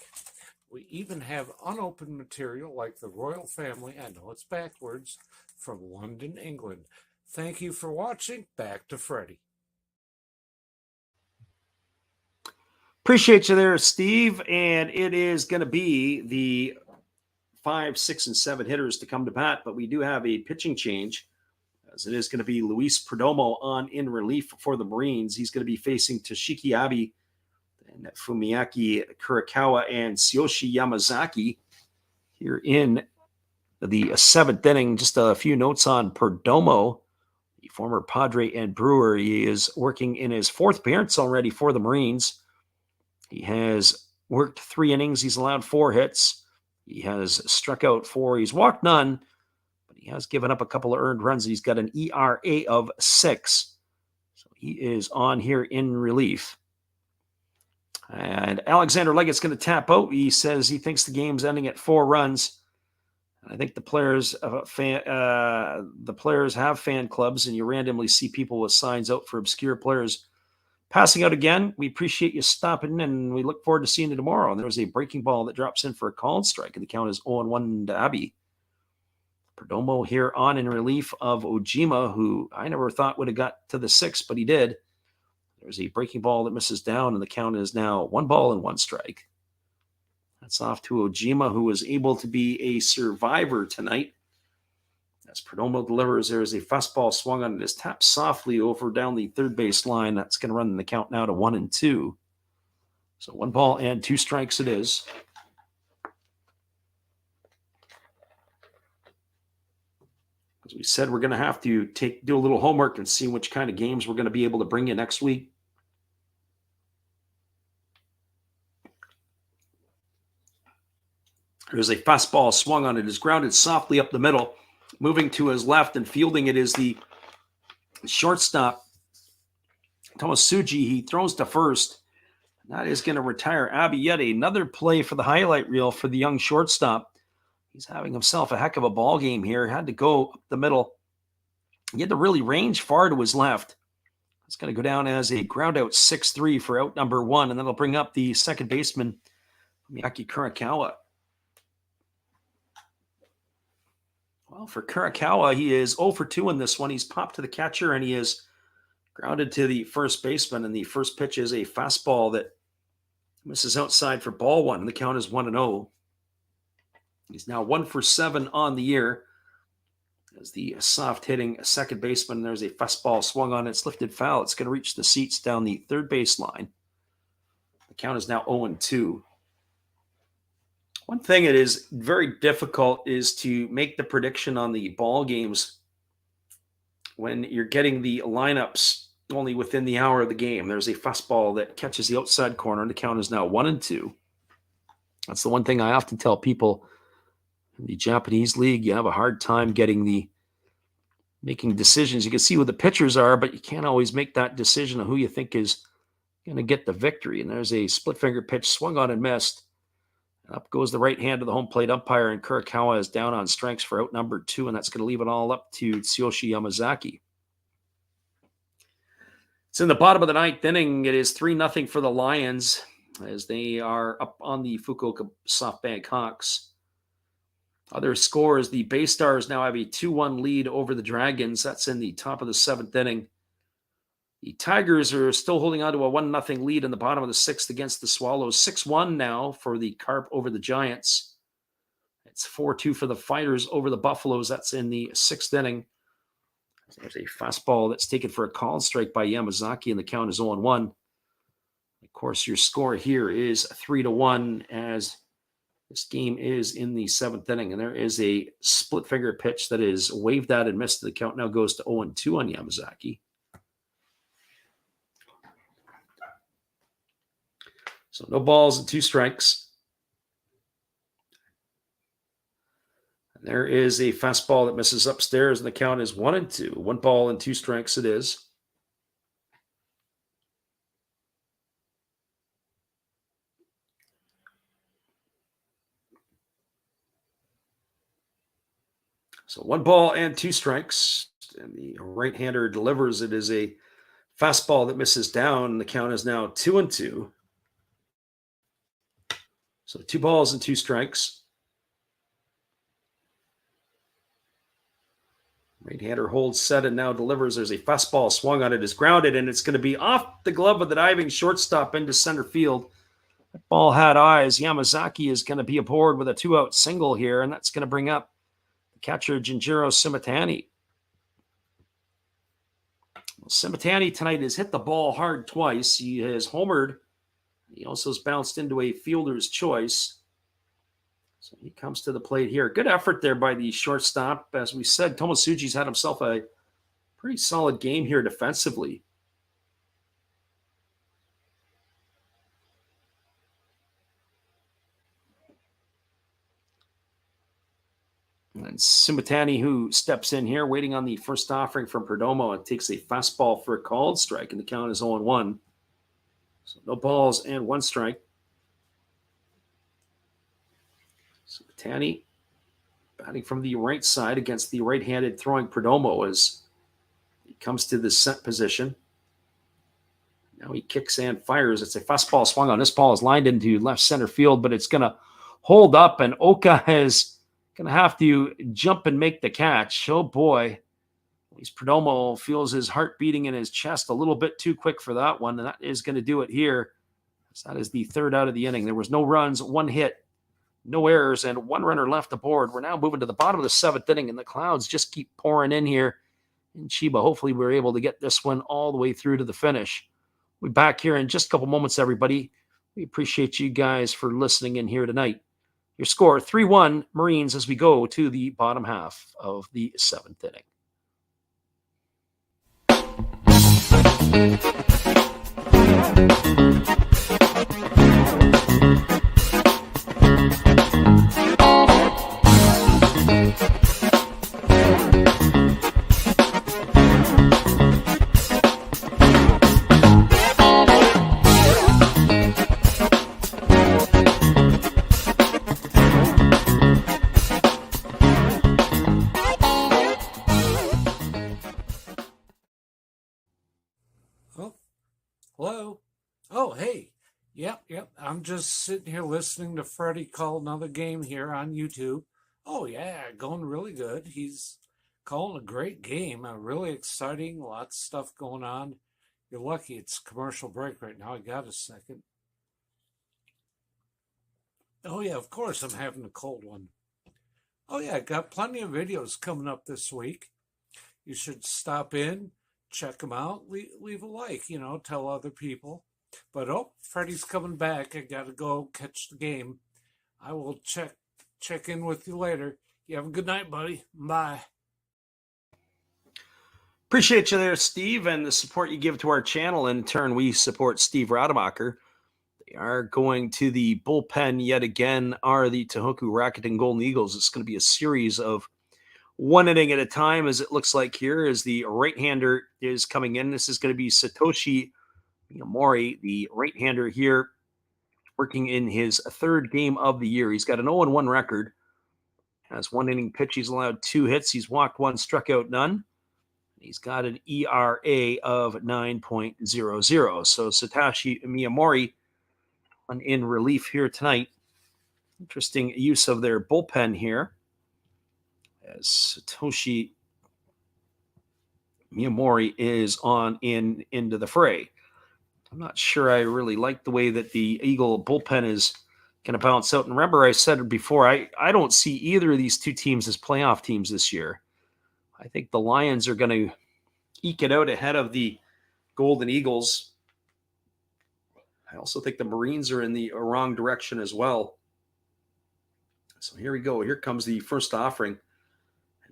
We even have unopened material like the royal family, I know it's backwards, from London, England. Thank you for watching. Back to Freddie. Appreciate you there, Steve. And it is going to be the 5, 6, and 7 hitters to come to bat, but we do have a pitching change, as it is going to be Luis Perdomo on in relief for the Marines. He's going to be facing Toshiki Abe and Fumiaki Kurikawa and Tsuyoshi Yamazaki here in the 7th inning. Just a few notes on Perdomo, the former Padre and Brewer. He is working in his 4th appearance already for the Marines. He has worked 3 innings. He's allowed 4 hits. He has struck out 4. He's walked none, but he has given up a couple of earned runs. He's got an ERA of 6. So he is on here in relief. And Alexander Leggett's going to tap out. He says he thinks the game's ending at 4 runs. I think the players have fan clubs, and you randomly see people with signs out for obscure players passing out again. We appreciate you stopping, and we look forward to seeing you tomorrow. And there's a breaking ball that drops in for a called strike, and the count is 0-1 to Abbey. Perdomo here on in relief of Ojima, who I never thought would have got to the 6th, but he did. There's a breaking ball that misses down, and the count is now 1 ball and 1 strike. That's off to Ojima, who was able to be a survivor tonight. As Perdomo delivers, there is a fastball swung on. It is tapped softly over down the third base line. That's going to run the count now to 1-2. So 1 ball and 2 strikes it is. As we said, we're going to have to do a little homework and see which kind of games we're going to be able to bring you next week. There's a fastball swung on. It is grounded softly up the middle. Moving to his left and fielding it is the shortstop, Tomosuji. He throws to first. That is going to retire Abbey. Yet another play for the highlight reel for the young shortstop. He's having himself a heck of a ball game here. Had to go up the middle. He had to really range far to his left. It's going to go down as a ground out 6-3 for out number 1, and that'll bring up the second baseman, Miyaki Kurikawa. Well, for Kurikawa, he is 0 for 2 in this one. He's popped to the catcher, and he is grounded to the first baseman, and the first pitch is a fastball that misses outside for ball 1, and the count is 1-0. He's now 1 for 7 on the year. As the soft-hitting second baseman, there's a fastball swung on. It's lifted foul. It's going to reach the seats down the third baseline. The count is now 0-2. One thing it is very difficult is to make the prediction on the ball games when you're getting the lineups only within the hour of the game. There's a fastball that catches the outside corner, and the count is now 1-2. That's the one thing I often tell people. In the Japanese league, you have a hard time making decisions. You can see who the pitchers are, but you can't always make that decision of who you think is going to get the victory. And there's a split finger pitch swung on and missed. And up goes the right hand of the home plate umpire, and Kurikawa is down on strikes for out number 2, and that's going to leave it all up to Tsuyoshi Yamazaki. It's in the bottom of the 9th inning. It is 3-0 for the Lions as they are up on the Fukuoka SoftBank Hawks. Other scores, the Bay Stars now have a 2-1 lead over the Dragons. That's in the top of the 7th inning. The Tigers are still holding on to a 1-0 lead in the bottom of the 6th against the Swallows. 6-1 now for the Carp over the Giants. It's 4-2 for the Fighters over the Buffaloes. That's in the 6th inning. There's a fastball that's taken for a called strike by Yamazaki, and the count is 0-1. Of course, your score here is 3-1 as this game is in the 7th inning, and there is a split finger pitch that is waved at and missed. The count now goes to 0-2 on Yamazaki. So no balls and 2 strikes. And there is a fastball that misses upstairs, and the count is 1-2. 1 ball and 2 strikes it is. So 1 ball and 2 strikes. And the right-hander delivers. It is a fastball that misses down. The count is now 2-2. So 2 balls and 2 strikes. Right-hander holds set and now delivers. There's a fastball swung on it, is grounded, and it's going to be off the glove of the diving shortstop into center field. That ball had eyes. Yamazaki is going to be aboard with a 2-out single here, and that's going to bring up the catcher Jinjiro Simatani. Well, Simatani tonight has hit the ball hard twice. He has homered. He also has bounced into a fielder's choice. So he comes to the plate here. Good effort there by the shortstop. As we said, Tomosuji's had himself a pretty solid game here defensively. And Simatani, who steps in here, waiting on the first offering from Perdomo, and takes a fastball for a called strike, and the count is 0-1. So no balls and 1 strike. Simatani batting from the right side against the right-handed throwing Perdomo as he comes to the set position. Now he kicks and fires. It's a fastball swung on. This ball is lined into left center field, but it's going to hold up, and Oka is going to have to jump and make the catch. Oh, boy. At least Perdomo feels his heart beating in his chest a little bit too quick for that one, and that is going to do it here. So that is the 3rd out of the inning. There was no runs, 1 hit, no errors, and 1 runner left aboard. We're now moving to the bottom of the 7th inning, and the clouds just keep pouring in here in Chiba. Hopefully we're able to get this one all the way through to the finish. We'll be back here in just a couple moments, everybody. We appreciate you guys for listening in here tonight. Your score, 3-1 Marines as we go to the bottom half of the 7th inning. Hello? Oh, hey. Yep. I'm just sitting here listening to Freddie call another game here on YouTube. Oh, yeah, going really good. He's calling a great game. Really exciting. Lots of stuff going on. You're lucky it's commercial break right now. I got a second. Oh, yeah, of course I'm having a cold one. Oh, yeah, got plenty of videos coming up this week. You should stop in. Check them out. Leave a like, tell other people. But Freddie's coming back. I gotta go catch the game. I will check in with you later. You have a good night, buddy. Bye. Appreciate you there, Steve, and the support you give to our channel. In turn, we support Steve Rademacher. They are going to the bullpen yet again, are the Tohoku Rakuten Golden Eagles. It's going to be a series of 1 inning at a time, as it looks like here, as the right-hander is coming in. This is going to be Satoshi Miyamori, the right-hander here, working in his 3rd game of the year. He's got an 0-1 record. Has 1 inning pitch. He's allowed 2 hits. He's walked 1, struck out none. He's got an ERA of 9.00. So Satoshi Miyamori in relief here tonight. Interesting use of their bullpen here, as Satoshi Miyamori is on into the fray. I'm not sure I really like the way that the Eagle bullpen is going to bounce out. And remember, I said before, I don't see either of these 2 teams as playoff teams this year. I think the Lions are going to eke it out ahead of the Golden Eagles. I also think the Marines are in the wrong direction as well. So here we go. Here comes the first offering.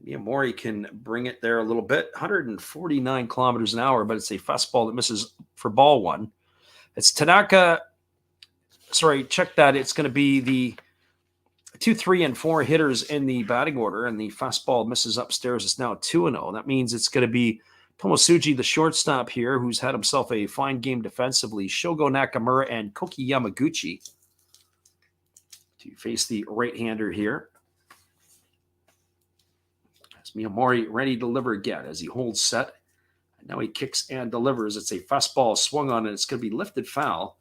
Miyamori can bring it there a little bit. 149 kilometers an hour, but it's a fastball that misses for ball 1. It's Tanaka. Sorry, check that. It's going to be the 2, 3, and 4 hitters in the batting order, and the fastball misses upstairs. It's now 2-0. That means it's going to be Tomosuji, the shortstop here, who's had himself a fine game defensively, Shogo Nakamura, and Koki Yamaguchi to face the right-hander here. As Miyamori ready to deliver again as he holds set. And now he kicks and delivers. It's a fastball swung on, and it's going to be lifted foul.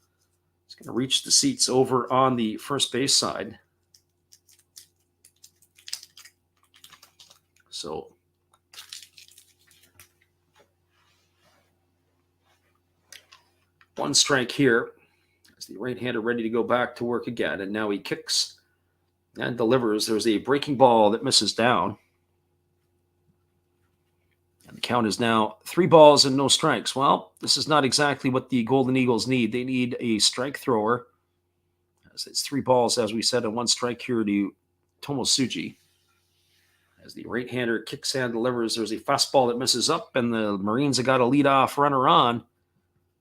It's going to reach the seats over on the first base side. So one strike here as the right-hander ready to go back to work again. And now he kicks and delivers. There's a breaking ball that misses down. And the count is now 3 balls and no strikes. Well, this is not exactly what the Golden Eagles need. They need a strike thrower. As it's 3 balls, as we said, and 1 strike here to Tomosuji. As the right-hander kicks and delivers, there's a fastball that misses up, and the Marines have got a leadoff runner on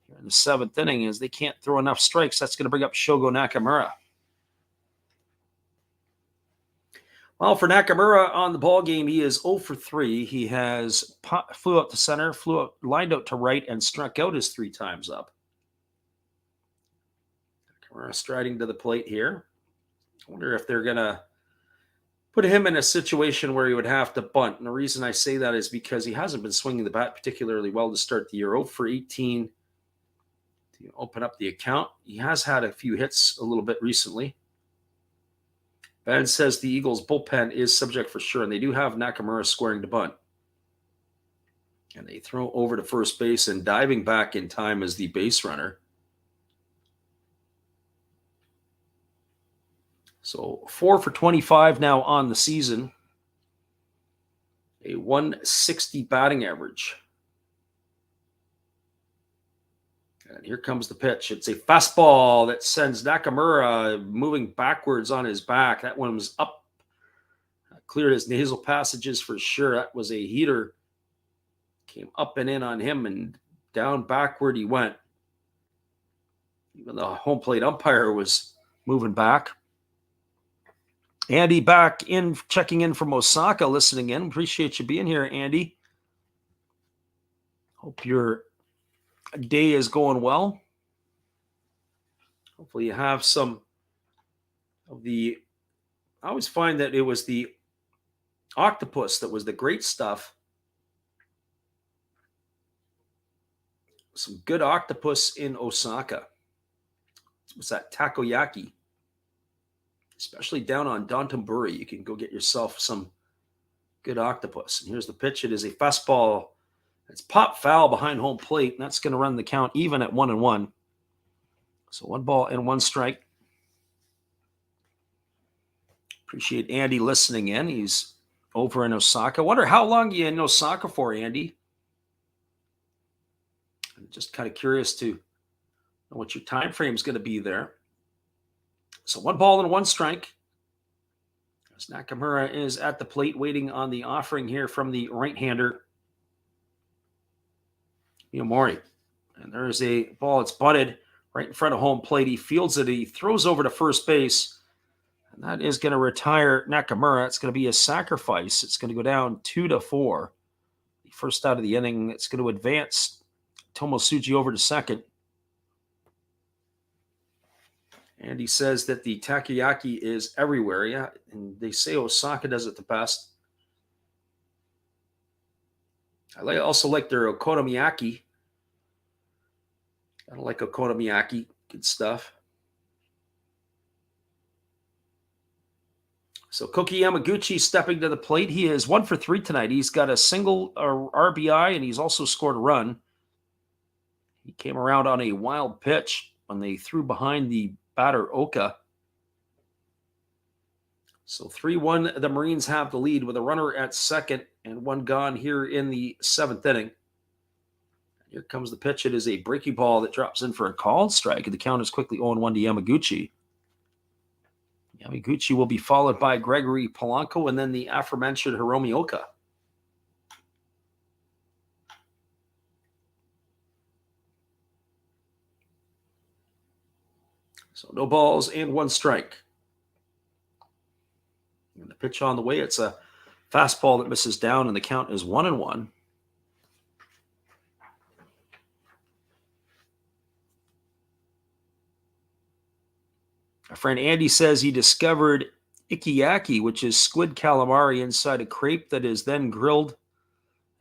here in the 7th inning as they can't throw enough strikes. That's going to bring up Shogo Nakamura. Well, for Nakamura on the ball game, he is 0 for 3. He has flew out to center, lined out to right, and struck out his 3 times up. Nakamura striding to the plate here. I wonder if they're going to put him in a situation where he would have to bunt. And the reason I say that is because he hasn't been swinging the bat particularly well to start the year. 0 for 18 to open up the account. He has had a few hits a little bit recently. Ben says the Eagles' bullpen is subject for sure, and they do have Nakamura squaring to bunt. And they throw over to first base, and diving back in time as the base runner. So 4 for 25 now on the season. A 160 batting average. And here comes the pitch. It's a fastball that sends Nakamura moving backwards on his back. That one was up. Cleared his nasal passages for sure. That was a heater. Came up and in on him, and down backward he went. Even the home plate umpire was moving back. Andy back in, checking in from Osaka, listening in. Appreciate you being here, Andy. Hope your day is going well. Hopefully you have some of the... I always find that it was the octopus that was the great stuff. Some good octopus in Osaka. What's that? Takoyaki. Especially down on Downtonbury, you can go get yourself some good octopus. And here's the pitch. It is a fastball. It's pop foul behind home plate, and that's going to run the count even at 1-1. So 1 ball and 1 strike. Appreciate Andy listening in. He's over in Osaka. Wonder how long you in Osaka for, Andy? I'm just kind of curious to know what your time frame is going to be there. So 1 ball and 1 strike. As Nakamura is at the plate waiting on the offering here from the right-hander, Miyamori. And there's a ball. It's butted right in front of home plate. He fields it. He throws over to first base. And that is going to retire Nakamura. It's going to be a sacrifice. It's going to go down 2-4. The first out of the inning. It's going to advance Tomosuji over to second. And he says that the takoyaki is everywhere. Yeah, and they say Osaka does it the best. I also like their okonomiyaki. I don't like okonomiyaki. Good stuff. So Koki Yamaguchi stepping to the plate. He is 1 for 3 tonight. He's got a single RBI, and he's also scored a run. He came around on a wild pitch when they threw behind the batter Oka. So 3-1, the Marines have the lead with a runner at second and 1 gone here in the 7th inning. Here comes the pitch. It is a breaking ball that drops in for a called strike, and the count is quickly 0-1 to Yamaguchi. Yamaguchi will be followed by Gregory Polanco and then the aforementioned Hiromi Oka. So no balls and 1 strike. And the pitch on the way, it's a fastball that misses down, and the count is 1-1. Our friend Andy says he discovered ikiyaki, which is squid calamari inside a crepe that is then grilled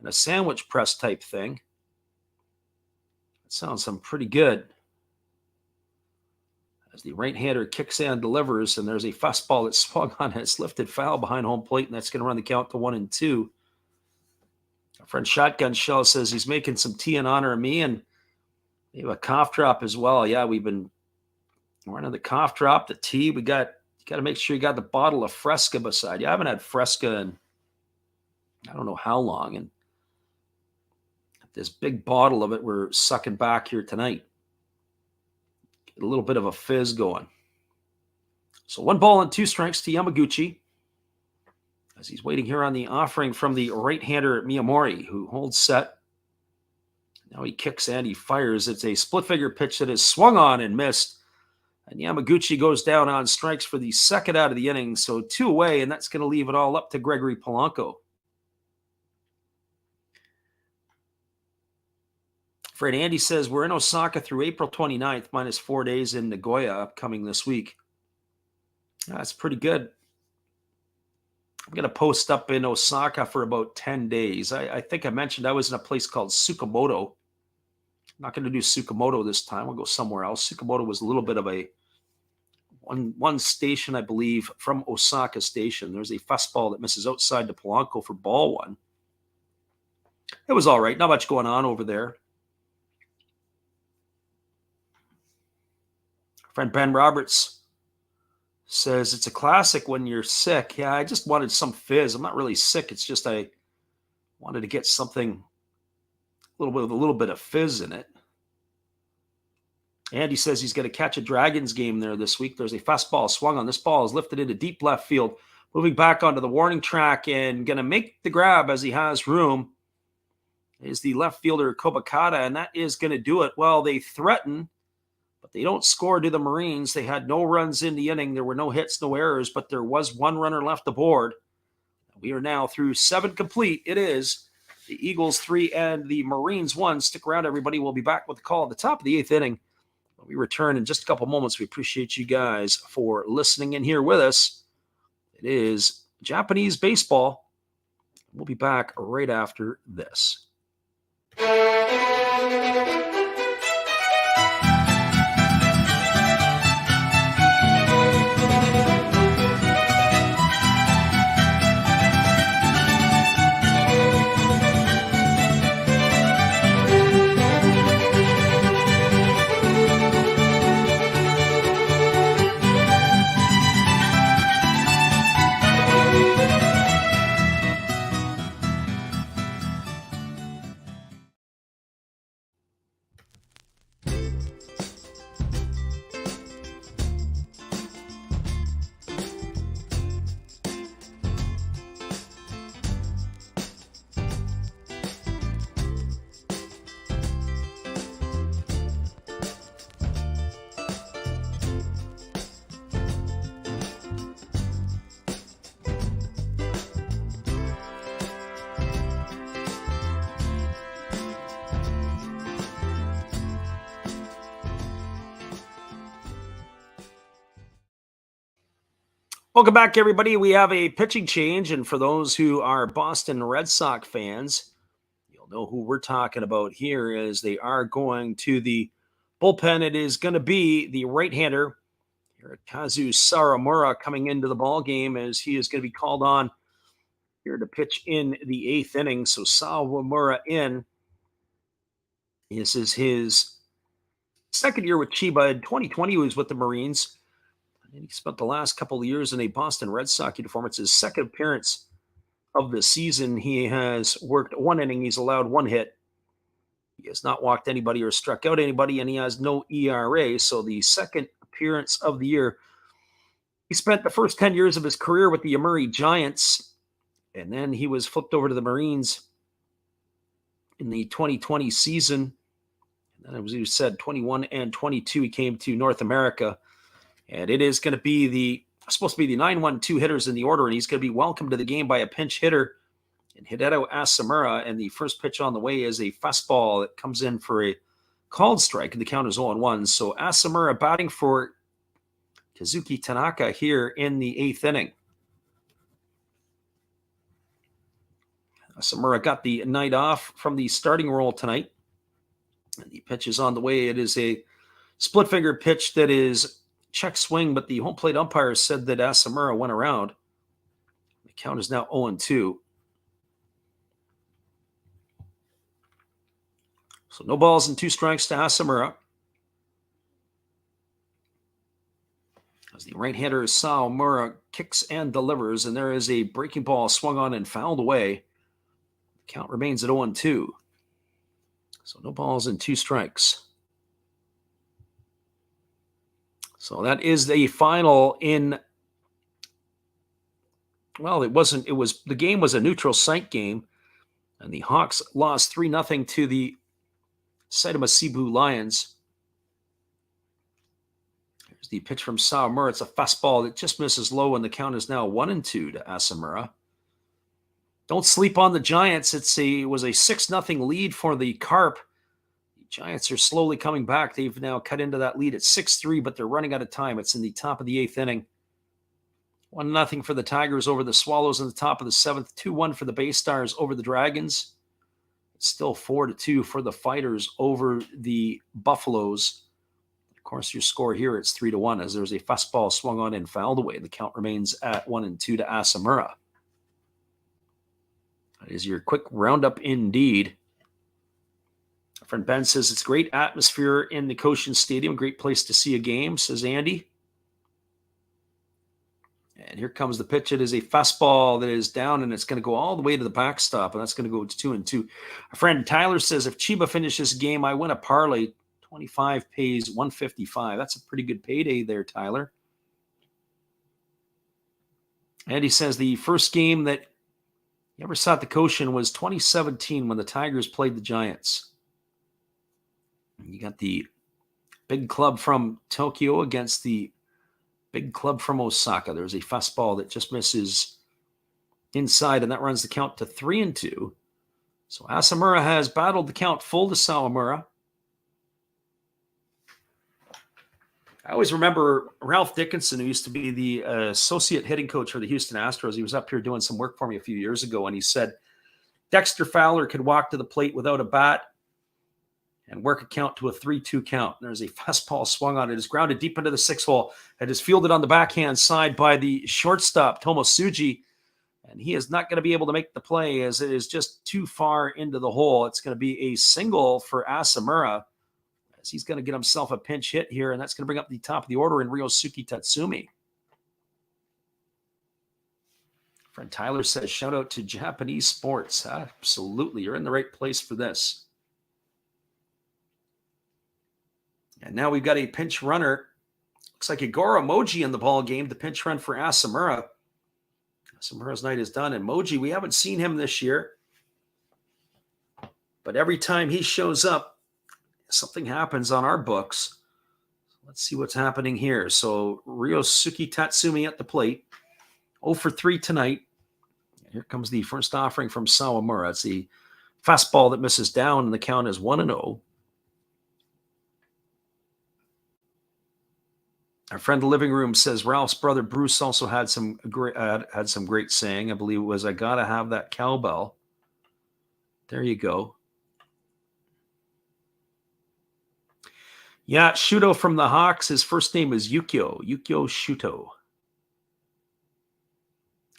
in a sandwich press type thing. That sounds pretty good. As the right-hander kicks and delivers, and there's a fastball that swung on. It's lifted foul behind home plate, and that's going to run the count to 1-2. Our friend Shotgun Shell says he's making some tea in honor of me, and we have a cough drop as well. Yeah, we've been running the cough drop, the tea. You got to make sure you got the bottle of Fresca beside you. I haven't had Fresca in I don't know how long, and this big bottle of it we're sucking back here tonight. Get a little bit of a fizz going. So 1-2 strikes to Yamaguchi as he's waiting here on the offering from the right-hander Miyamori, who holds set. Now he kicks and he fires. It's a split-figure pitch that is swung on and missed. And Yamaguchi goes down on strikes for the second out of the inning. So 2 away, and that's going to leave it all up to Gregory Polanco. Fred Andy says, we're in Osaka through April 29th, minus 4 days in Nagoya upcoming this week. That's pretty good. I'm going to post up in Osaka for about 10 days. I think I mentioned I was in a place called Tsukamoto. I'm not going to do Tsukamoto this time. I'll go somewhere else. Tsukamoto was a little bit of a one station, I believe, from Osaka Station. There's a fastball that misses outside to Polanco for ball 1. It was all right. Not much going on over there. Friend Ben Roberts says it's a classic when you're sick. Yeah, I just wanted some fizz. I'm not really sick. It's just I wanted to get something a little bit of fizz in it. And he says he's going to catch a Dragons game there this week. There's a fastball swung on. This ball is lifted into deep left field, moving back onto the warning track and going to make the grab as he has room. Is the left fielder Kobakata, and that is going to do it. Well, they threaten, but they don't score to the Marines. They had no runs in the inning. There were no hits, no errors, but there was 1 runner left aboard. We are now through 7 complete. It is the Eagles 3 and the Marines 1. Stick around, everybody. We'll be back with the call at the top of the 8th inning. When we return in just a couple moments, we appreciate you guys for listening in here with us. It is Japanese baseball. We'll be back right after this. Welcome back, everybody. We have a pitching change, and for those who are Boston Red Sox fans, you'll know who we're talking about here as they are going to the bullpen. It is going to be the right-hander, Kazu Saramura, coming into the ball game as he is going to be called on here to pitch in the 8th inning. So Saramura in. This is his second year with Chiba. In 2020, he was with the Marines. And he spent the last couple of years in a Boston Red Sox uniform. It's his second appearance of the season. He has worked 1 inning. He's allowed 1 hit. He has not walked anybody or struck out anybody, and he has no ERA. So the second appearance of the year. He spent the first 10 years of his career with the Yomiuri Giants, and then he was flipped over to the Marines in the 2020 season. And then, as you said, 21 and 22, he came to North America. And it is going to be supposed to be the 9-1-2 hitters in the order, and he's going to be welcomed to the game by a pinch hitter in Hideo Asamura. And the first pitch on the way is a fastball that comes in for a called strike, and the count is 0-1. So Asamura batting for Kazuki Tanaka here in the 8th inning. Asamura got the night off from the starting role tonight. And the pitch is on the way. It is a split finger pitch that is check swing, but the home plate umpire said that Asamura went around. The count is now 0-2. So no balls and 2 strikes to Asamura. As the right-hander Sawamura kicks and delivers, and there is a breaking ball swung on and fouled away. The count remains at 0-2. So no balls and 2 strikes. So that is the final in, well, the game was a neutral site game, and the Hawks lost 3-0 to the Saitama Cebu Lions. Here's the pitch from Sawamura. It's a fastball that just misses low, and the count is now 1-2 to Asamura. Don't sleep on the Giants. It was a 6-0 lead for the Carp. The Giants are slowly coming back. They've now cut into that lead at 6-3, but they're running out of time. It's in the top of the 8th inning. 1-0 for the Tigers over the Swallows in the top of the 7th. 2-1 for the Bay Stars over the Dragons. It's still 4-2 for the Fighters over the Buffaloes. Of course, your score here, it's 3-1 as there's a fastball swung on and fouled away. The count remains at 1-2 to Asamura. That is your quick roundup indeed. My friend Ben says it's great atmosphere in the Cochin Stadium. Great place to see a game, says Andy. And here comes the pitch. It is a fastball that is down, and it's going to go all the way to the backstop, and that's going to go to 2-2. Our friend Tyler says if Chiba finishes the game, I win a parlay. 25 pays 155. That's a pretty good payday there, Tyler. And he says the first game that he ever saw at the Cochin was 2017 when the Tigers played the Giants. You got the big club from Tokyo against the big club from Osaka. There's a fastball that just misses inside, and that runs the count to 3-2. So Asamura has battled the count full to Sawamura. I always remember Ralph Dickinson, who used to be the associate hitting coach for the Houston Astros. He was up here doing some work for me a few years ago, and he said Dexter Fowler could walk to the plate without a bat and work a count to a 3-2 count. And there's a fastball swung on it. It is grounded deep into the 6th hole. It is fielded on the backhand side by the shortstop, Tomosuji, and he is not going to be able to make the play as it is just too far into the hole. It's going to be a single for Asamura, as he's going to get himself a pinch hit here, and that's going to bring up the top of the order in Ryosuke Tatsumi. Friend Tyler says, shout out to Japanese sports. Absolutely. You're in the right place for this. And now we've got a pinch runner. Looks like Igor Emoji in the ball game. The pinch run for Asamura. Asamura's night is done. And Moji, we haven't seen him this year, but every time he shows up, something happens on our books. Let's see what's happening here. So Ryosuke Tatsumi at the plate. 0 for 3 tonight. Here comes the first offering from Sawamura. It's the fastball that misses down, and the count is 1-0. Our friend in the living room says Ralph's brother Bruce also had some great saying. I believe it was, I gotta have that cowbell. There you go. Yeah, Shuto from the Hawks. His first name is Yukio Shuto.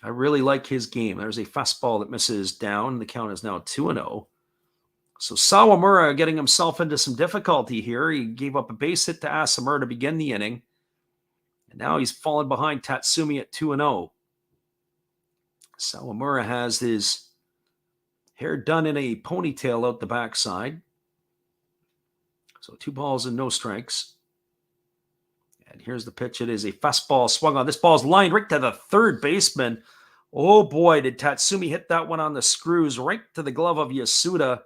I really like his game. There's a fastball that misses down. The count is now 2-0. So Sawamura getting himself into some difficulty here. He gave up a base hit to Asamura to begin the inning. And now he's fallen behind Tatsumi at 2-0. Sawamura has his hair done in a ponytail out the backside. So 2 balls and no strikes. And here's the pitch. It is a fastball swung on. This ball's lined right to the third baseman. Oh boy, did Tatsumi hit that one on the screws right to the glove of Yasuda.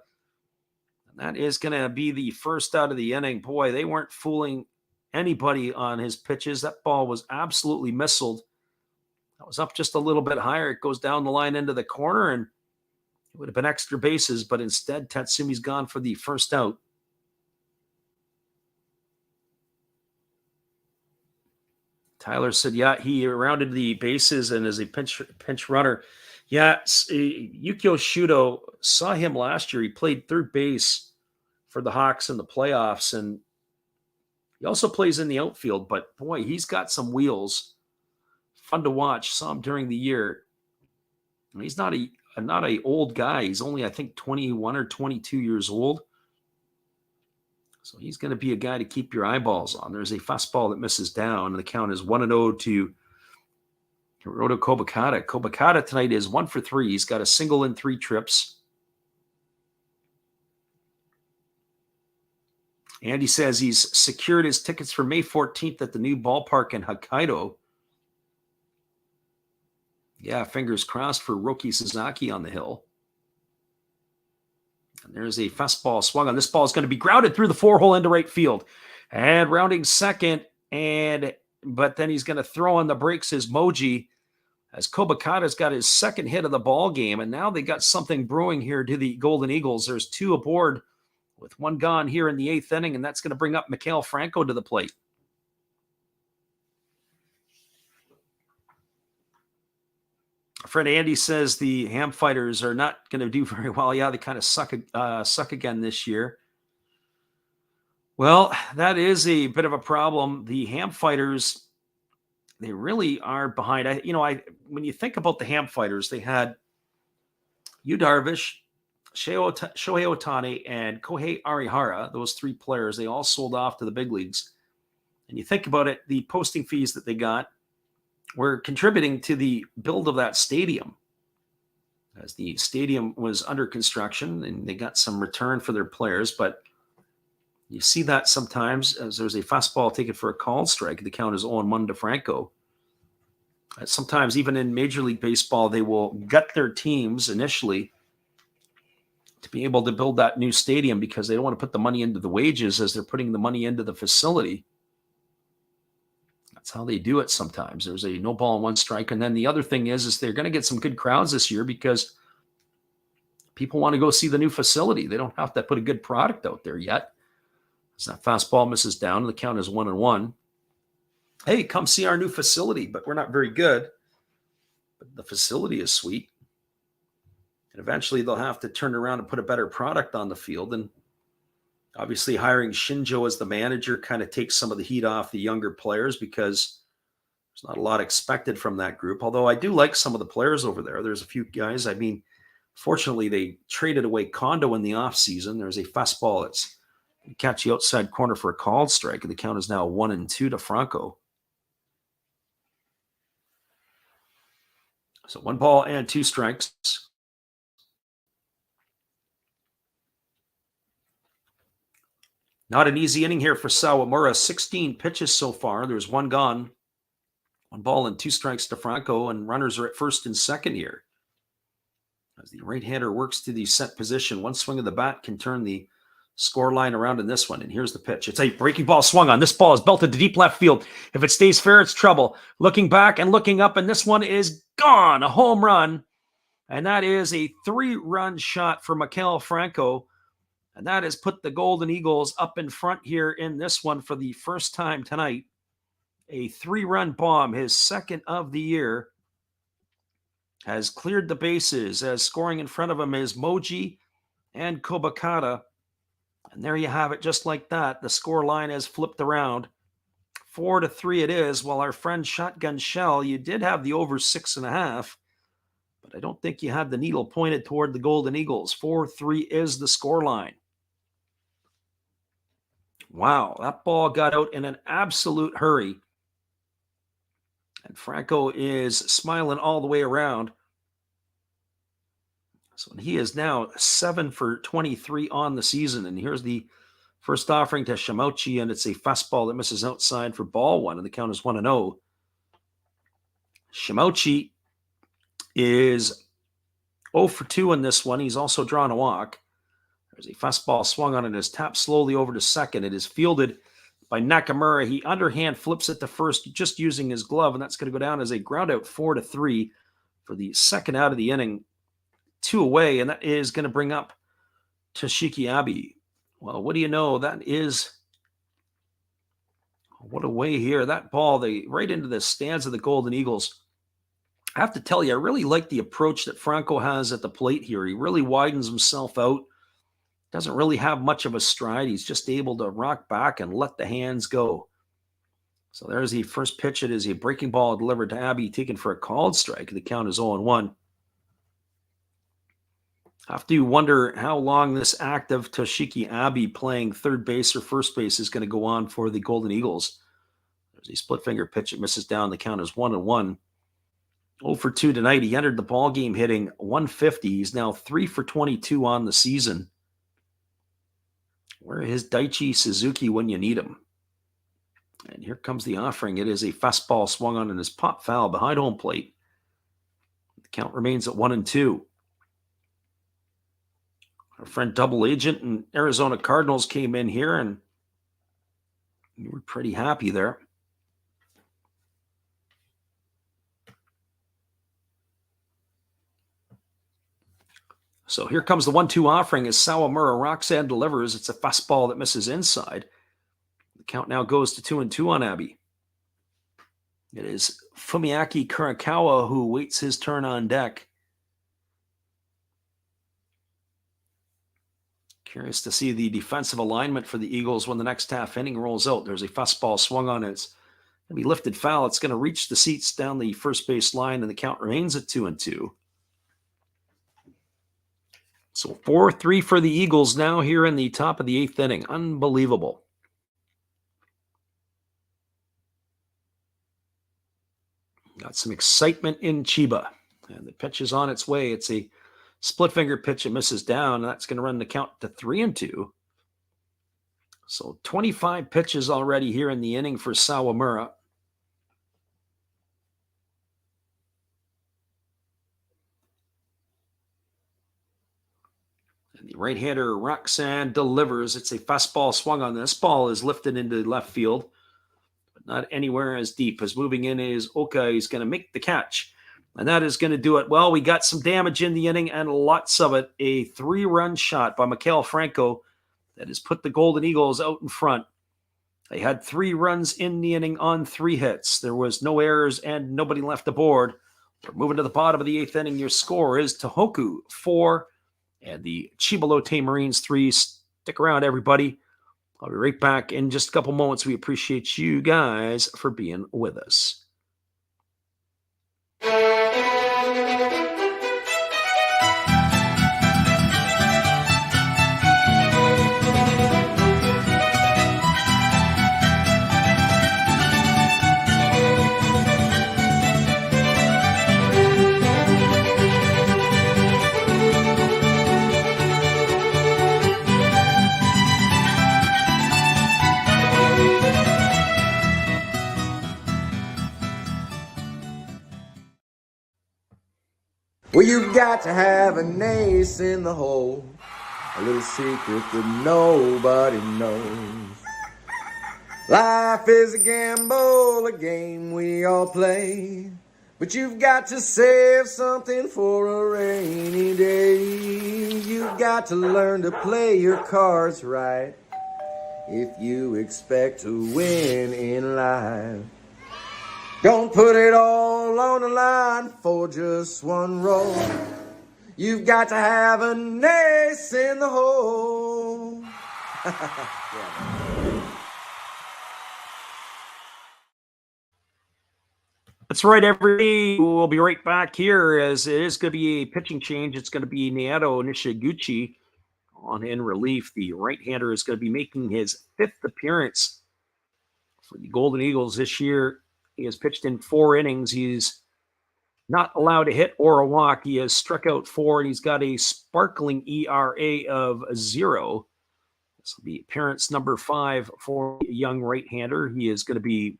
And that is going to be the first out of the inning. Boy, they weren't fooling anybody on his pitches. That ball was absolutely missiled. That was up just a little bit higher. It goes down the line into the corner, and it would have been extra bases, but instead Tatsumi's gone for the first out. Tyler said, yeah, he rounded the bases, and as a pinch runner, Yeah, Yukio Shudo, saw him last year. He played third base for the Hawks in the playoffs, and he also plays in the outfield. But boy, he's got some wheels. Fun to watch. Saw him during the year. He's not a old guy. He's only, I think, 21 or 22 years old. So he's going to be a guy to keep your eyeballs on. There's a fastball that misses down, and the count is 1-0 to Hiroto Kobakata. Kobakata tonight is 1 for 3. He's got a single in 3 trips. Andy says he's secured his tickets for May 14th at the new ballpark in Hokkaido. Yeah, fingers crossed for Roki Sasaki on the hill. And there's a fastball swung on. This ball is going to be grounded through the 4-hole into right field. And rounding second, but then he's going to throw on the brakes his Moji as Kobakata's got his second hit of the ball game. And now they got something brewing here to the Golden Eagles. There's 2 aboard with 1 gone here in the 8th inning, and that's going to bring up Mikael Franco to the plate. Friend Andy says the Ham Fighters are not going to do very well. Yeah, they kind of suck again this year. Well, that is a bit of a problem. The Ham Fighters, they really are behind. When you think about the Ham Fighters, they had Yu Darvish, Shohei Ohtani, and Kohei Arihara. Those 3 players, they all sold off to the big leagues. And you think about it, the posting fees that they got were contributing to the build of that stadium, as the stadium was under construction and they got some return for their players. But you see that sometimes as there's a fastball taken for a called strike. The count is 0-1 to Franco. Sometimes even in Major League Baseball, they will gut their teams initially to be able to build that new stadium because they don't want to put the money into the wages as they're putting the money into the facility. That's how they do it sometimes. There's a no ball and 1 strike. And then the other thing is they're going to get some good crowds this year because people want to go see the new facility. They don't have to put a good product out there yet. So that fastball misses down, and the count is 1-1. Hey, come see our new facility, but we're not very good. But the facility is sweet. And eventually they'll have to turn around and put a better product on the field. And obviously hiring Shinjo as the manager kind of takes some of the heat off the younger players because there's not a lot expected from that group. Although I do like some of the players over there. There's a few guys. I mean, fortunately, they traded away Kondo in the offseason. There's a fastball that's catch the outside corner for a called strike, and the count is now 1-2 to Franco. So 1 ball and 2 strikes. Not an easy inning here for Sawamura. 16 pitches so far. There's 1 gone. 1 ball and 2 strikes to Franco, and runners are at first and second here. As the right-hander works to the set position, 1 swing of the bat can turn the score line around in this one. And here's the pitch. It's a breaking ball swung on. This ball is belted to deep left field. If it stays fair, it's trouble. Looking back and looking up, and this one is gone. A home run. And that is a 3-run shot for Mikael Franco. And that has put the Golden Eagles up in front here in this one for the first time tonight. A 3-run bomb, his second of the year, has cleared the bases as scoring in front of him is Moji and Kobakata. And there you have it, just like that. The score line has flipped around. 4-3 it is, while our friend Shotgun Shell, you did have the over 6.5, but I don't think you had the needle pointed toward the Golden Eagles. 4-3 is the score line. Wow, that ball got out in an absolute hurry. And Franco is smiling all the way around. So he is now 7 for 23 on the season. And here's the first offering to Shimochi, and it's a fastball that misses outside for ball 1, and the count is 1-0. Shimochi is 0 for 2 in this one. He's also drawn a walk. There's a fastball swung on and is tapped slowly over to second. It is fielded by Nakamura. He underhand flips it to first just using his glove, and that's going to go down as a ground out 4-3 for the second out of the inning. 2 away, and that is going to bring up Toshiki Abe. Well, what do you know? That is what a way here. That ball, right into the stands of the Golden Eagles. I have to tell you, I really like the approach that Franco has at the plate here. He really widens himself out. Doesn't really have much of a stride. He's just able to rock back and let the hands go. So there's the first pitch. It is a breaking ball delivered to Abbey, taken for a called strike. The count is 0-1. I have to wonder how long this active Toshiki Abbey playing third base or first base is going to go on for the Golden Eagles. There's a split finger pitch. It misses down. The count is 1-1. 0 for 2 tonight. He entered the ball game hitting 150. He's now 3 for 22 on the season. Where is Daichi Suzuki when you need him? And here comes the offering. It is a fastball swung on and is pop foul behind home plate. The count remains at 1-2. Our friend Double Agent and Arizona Cardinals came in here, and we were pretty happy there. So here comes the 1-2 offering as Sawamura rocks and delivers. It's a fastball that misses inside. The count now goes to 2-2 on Abbey. It is Fumiaki Kurakawa who waits his turn on deck. Curious to see the defensive alignment for the Eagles when the next half inning rolls out. There's a fastball swung on. It's going to be lifted foul. It's going to reach the seats down the first base line, and the count remains at 2-2. So 4-3 for the Eagles now here in the top of the 8th inning. Unbelievable. Got some excitement in Chiba. And the pitch is on its way. It's a split finger pitch. It misses down. That's going to run the count to 3-2. So 25 pitches already here in the inning for Sawamura. And the right-hander Roxanne delivers. It's a fastball swung on. This ball is lifted into left field, but not anywhere as deep. As moving in is Oka. He's going to make the catch. And that is going to do it. Well, we got some damage in the inning and lots of it. A 3-run shot by Mikael Franco that has put the Golden Eagles out in front. They had 3 runs in the inning on 3 hits. There was no errors and nobody left aboard. We're moving to the bottom of the 8th inning. Your score is Tohoku 4 and the Chiba Lotte Marines 3. Stick around, everybody. I'll be right back in just a couple moments. We appreciate you guys for being with us. Well, you've got to have an ace in the hole, a little secret that nobody knows. Life is a gamble, a game we all play, but you've got to save something for a rainy day. You've got to learn to play your cards right if you expect to win in life. Don't put it all on the line for just one roll. You've got to have an ace in the hole. That's right, everybody. We'll be right back here as it is going to be a pitching change. It's going to be Naoto Nishiguchi on in relief. The right-hander is going to be making his 5th appearance for the Golden Eagles this year. He has pitched in 4 innings. He's not allowed to hit or a walk. He has struck out 4, and he's got a sparkling ERA of 0. This will be appearance number 5 for a young right-hander. He is going to be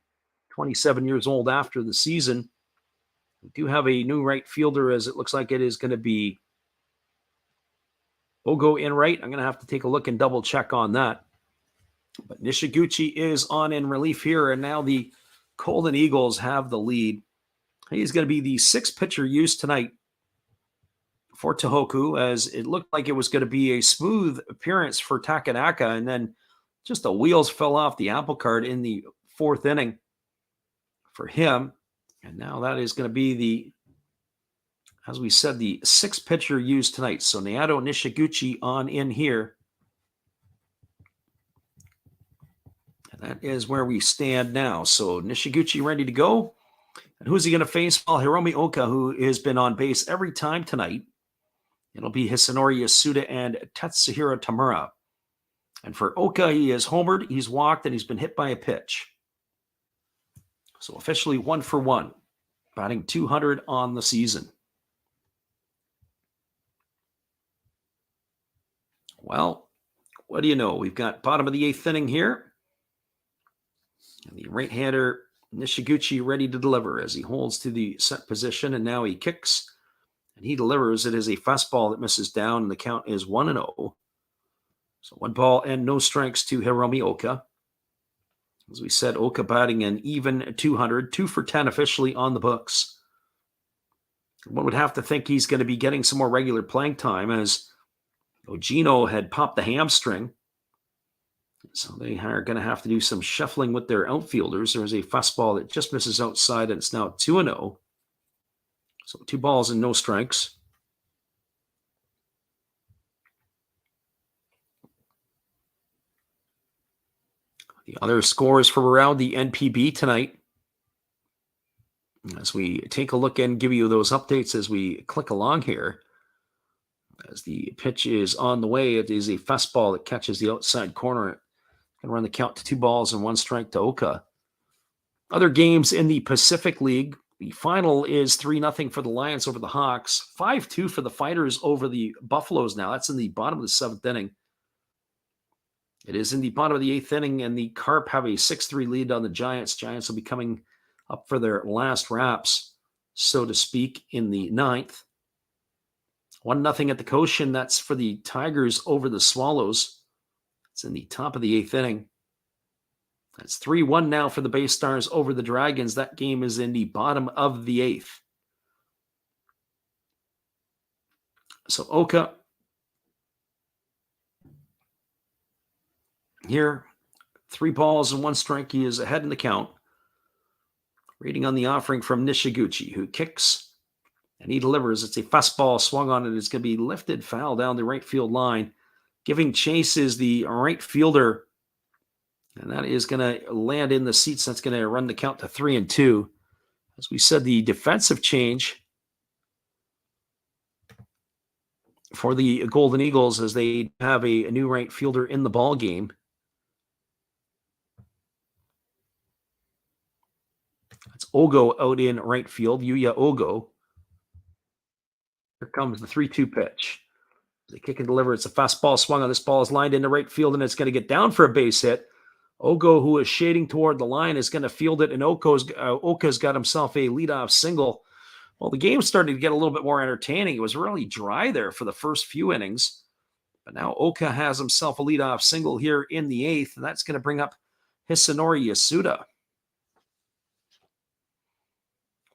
27 years old after the season. We do have a new right fielder, as it looks like it is going to be Ogo in right. I'm going to have to take a look and double check on that. But Nishiguchi is on in relief here, and now the Golden Eagles have the lead. He's going to be the 6th pitcher used tonight for Tohoku, as it looked like it was going to be a smooth appearance for Takanaka, and then just the wheels fell off the apple cart in the 4th inning for him. And now that is going to be the as we said, the 6th pitcher used tonight. So Naoto Nishiguchi on in here. And that is where we stand now. So Nishiguchi ready to go. And who's he going to face? Well, Hiromi Oka, who has been on base every time tonight. It'll be Hisanori Yasuda and Tetsuhiro Tamura. And for Oka, he has homered, he's walked, and he's been hit by a pitch. So officially 1 for 1, batting .200 on the season. Well, what do you know? We've got bottom of the 8th inning here. And the right-hander Nishiguchi ready to deliver as he holds to the set position, and now he kicks, and he delivers. It is a fastball that misses down, and the count is 1-0. So 1 ball and no strikes to Hiromi Oka. As we said, Oka batting an even .200, 2 for 10 officially on the books. One would have to think he's going to be getting some more regular playing time, as Ogino had popped the hamstring. So they are going to have to do some shuffling with their outfielders. There's a fastball that just misses outside, and it's now 2-0. So 2 balls and no strikes. The other scores for around the NPB tonight, as we take a look and give you those updates as we click along here. As the pitch is on the way, it is a fastball that catches the outside corner. Going to run the count to 2 balls and 1 strike to Oka. Other games in the Pacific League, the final is 3-0 for the Lions over the Hawks, 5-2 for the Fighters over the Buffaloes now. That's in the bottom of the 7th inning. It is in the bottom of the 8th inning, and the Carp have a 6-3 lead on the Giants. Giants will be coming up for their last wraps, so to speak, in the 9th. 1-0 at the Cochin. That's for the Tigers over the Swallows. It's in the top of the 8th inning. That's 3-1 now for the Bay Stars over the Dragons. That game is in the bottom of the 8th. So Oka here, 3 balls and 1 strike. He is ahead in the count. Reading on the offering from Nishiguchi, who kicks and he delivers. It's a fastball swung on it. It's going to be lifted foul down the right field line. Giving chase is the right fielder, and that is going to land in the seats. That's going to run the count to 3-2. As we said, the defensive change for the Golden Eagles as they have a new right fielder in the ball game. It's Ogo out in right field, Yuya Ogo. Here comes the 3-2 pitch. They kick and deliver. It's a fastball swung on. This ball is lined into right field, and it's going to get down for a base hit. Ogo, who is shading toward the line, is going to field it, and Oka's got himself a leadoff single. Well, the game started to get a little bit more entertaining. It was really dry there for the first few innings. But now Oka has himself a leadoff single here in the 8th, and that's going to bring up Hisanori Yasuda.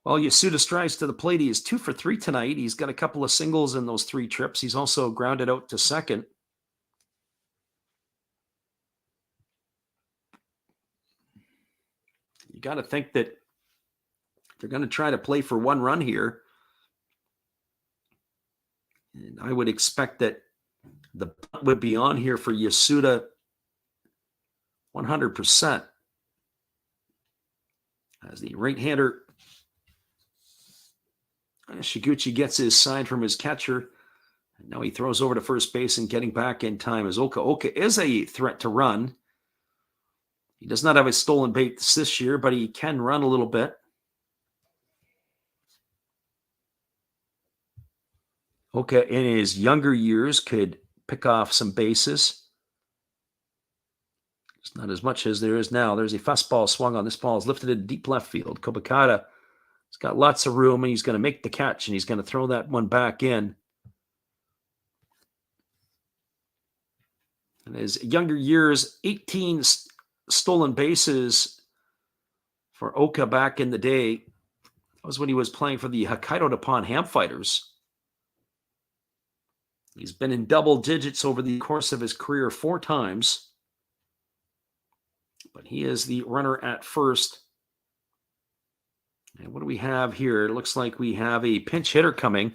Well, Yasuda strides to the plate. He is 2 for 3 tonight. He's got a couple of singles in those 3 trips. He's also grounded out to second. You got to think that they're going to try to play for 1 run here. And I would expect that the bunt would be on here for Yasuda 100%. As the right-hander Shiguchi gets his sign from his catcher. And now he throws over to first base, and getting back in time is Oka. Oka is a threat to run. He does not have a stolen base this year, but he can run a little bit. Oka in his younger years could pick off some bases. It's not as much as there is now. There's a fastball swung on. This ball is lifted in deep left field. Kobakata has got lots of room, and he's going to make the catch, and he's going to throw that one back in. In his younger years, 18 stolen bases for Oka back in the day. That was when he was playing for the Hokkaido Nippon Ham Fighters. He's been in double digits over the course of his career 4 times. But he is the runner at first And what do we have here? It looks like we have a pinch hitter coming.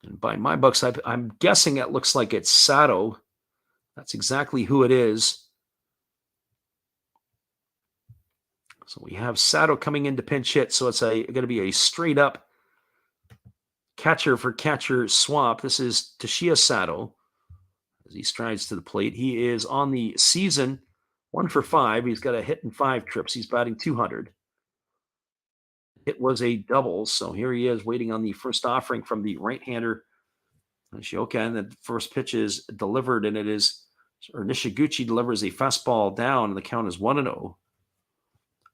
And by my books, I'm guessing it looks like it's Sato. That's exactly who it is. So we have Sato coming in to pinch hit. So it's going to be a straight up catcher for catcher swap. This is Toshiya Sato as he strides to the plate. He is on the season 1 for 5. He's got a hit and 5 trips. He's batting .200. It was a double. So here he is waiting on the first offering from the right-hander Nishioka, and the first pitch is delivered, and Nishiguchi delivers a fastball down, and the count is 1-0.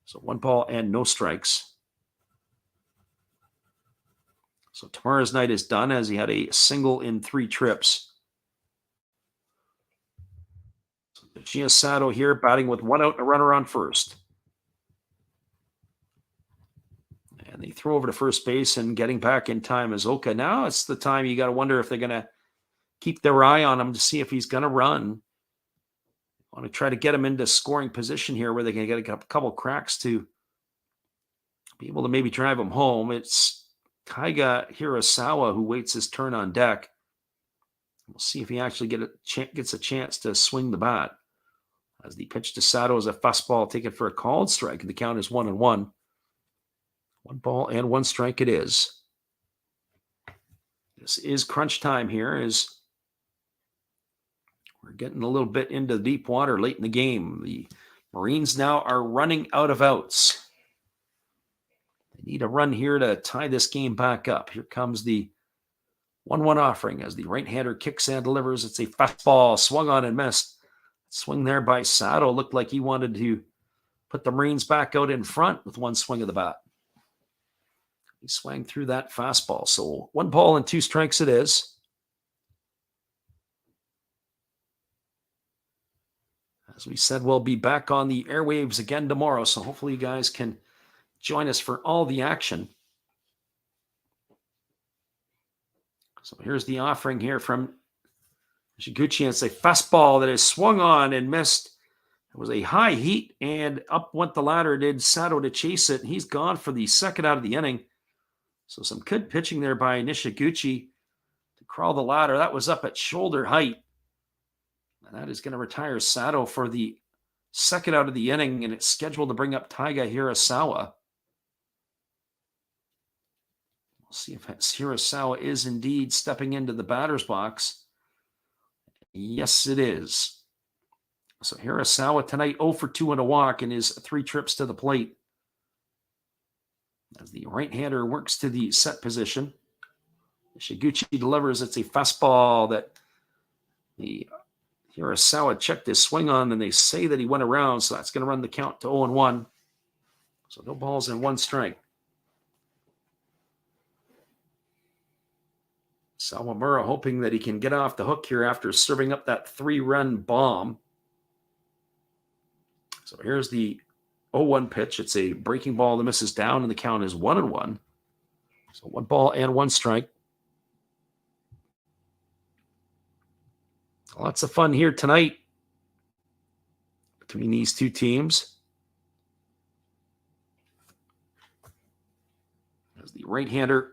So 1 ball and no strikes. So Tamara's night is done as he had a single in 3 trips. So Toshiya Sato here batting with 1 out and a runner on first. And they throw over to first base, and getting back in time is Oka. Now it's the time you got to wonder if they're going to keep their eye on him to see if he's going to run. Want to try to get him into scoring position here where they can get a couple cracks to be able to maybe drive him home. It's Taiga Hirasawa who waits his turn on deck. We'll see if he actually gets a chance to swing the bat. As the pitch to Sato is a fastball taken for a called strike, and the count is 1-1. 1 ball and 1 strike it is. This is crunch time here as we're getting a little bit into deep water late in the game. The Marines now are running out of outs. They need a run here to tie this game back up. Here comes the 1-1 offering as the right-hander kicks and delivers. It's a fastball swung on and missed. Swing there by Sato. Looked like he wanted to put the Marines back out in front with 1 swing of the bat. He swung through that fastball. So 1 ball and 2 strikes it is. As we said, we'll be back on the airwaves again tomorrow. So hopefully you guys can join us for all the action. So here's the offering here from Nishiguchi. It's a fastball that is swung on and missed. It was a high heat, and up went the ladder. Did Sato to chase it. He's gone for the second out of the inning. So some good pitching there by Nishiguchi to crawl the ladder. That was up at shoulder height. And that is going to retire Sato for the second out of the inning, and it's scheduled to bring up Taiga Hirasawa. We'll see if Hirasawa is indeed stepping into the batter's box. Yes, it is. So Hirasawa tonight 0 for 2 and a walk in his 3 trips to the plate. As the right-hander works to the set position, Nishiguchi delivers. It's a fastball that the Hirasawa checked his swing on, and they say that he went around, so that's going to run the count to 0-1. So no balls and 1 strike. Sawamura hoping that he can get off the hook here after serving up that 3-run bomb. So here's the 0-1 pitch. It's a breaking ball that misses down, and the count is 1-1. So 1 ball and 1 strike. Lots of fun here tonight between these 2 teams. As the right-hander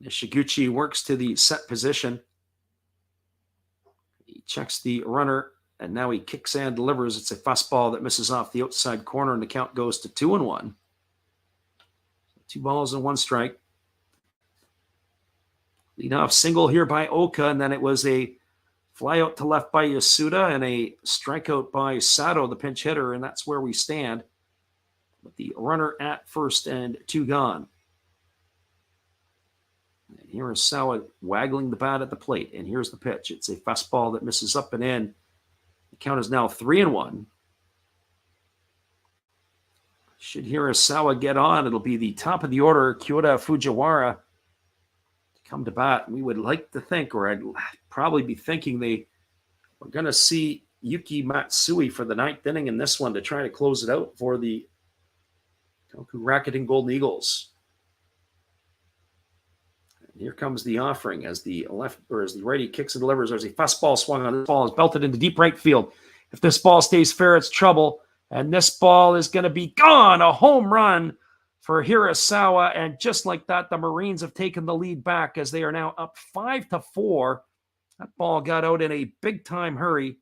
Nishiguchi works to the set position. He checks the runner, and now he kicks and delivers. It's a fastball that misses off the outside corner, and the count goes to 2-1. 2 balls and 1 strike. Leadoff single here by Oka, and then it was a fly out to left by Yasuda and a strikeout by Sato, the pinch hitter, and that's where we stand with the runner at first and 2 gone. And Hirasawa waggling the bat at the plate, and here's the pitch. It's a fastball that misses up and in. The count is now 3-1. Should Hirasawa get on, it'll be the top of the order, Kyoda Fujiwara, come to bat. We would like to think, or I'd probably be thinking they were going to see Yuki Matsui for the 9th inning in this one to try to close it out for the Tohoku Rakuten Golden Eagles. And here comes the offering as the righty kicks and delivers. There's a fastball swung on. This ball is belted into deep right field. If this ball stays fair, it's trouble. And this ball is going to be gone. A home run for Hirasawa. And just like that, the Marines have taken the lead back as they are now up 5-4. That ball got out in a big-time hurry.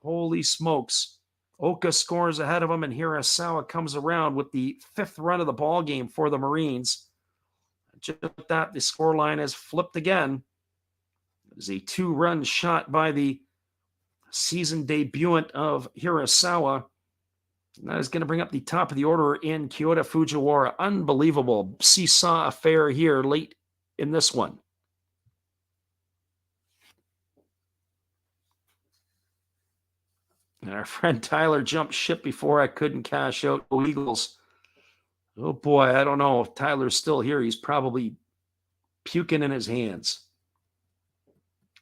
Holy smokes. Oka scores ahead of him, and Hirasawa comes around with the 5th run of the ball game for the Marines. Just like that, the scoreline has flipped again. It is a 2-run shot by the season debutant of Hirasawa. And that is going to bring up the top of the order in Kyoto Fujiwara. Unbelievable seesaw affair here late in this one. And our friend Tyler jumped ship before I couldn't cash out Eagles. Oh boy, I don't know if Tyler's still here. He's probably puking in his hands.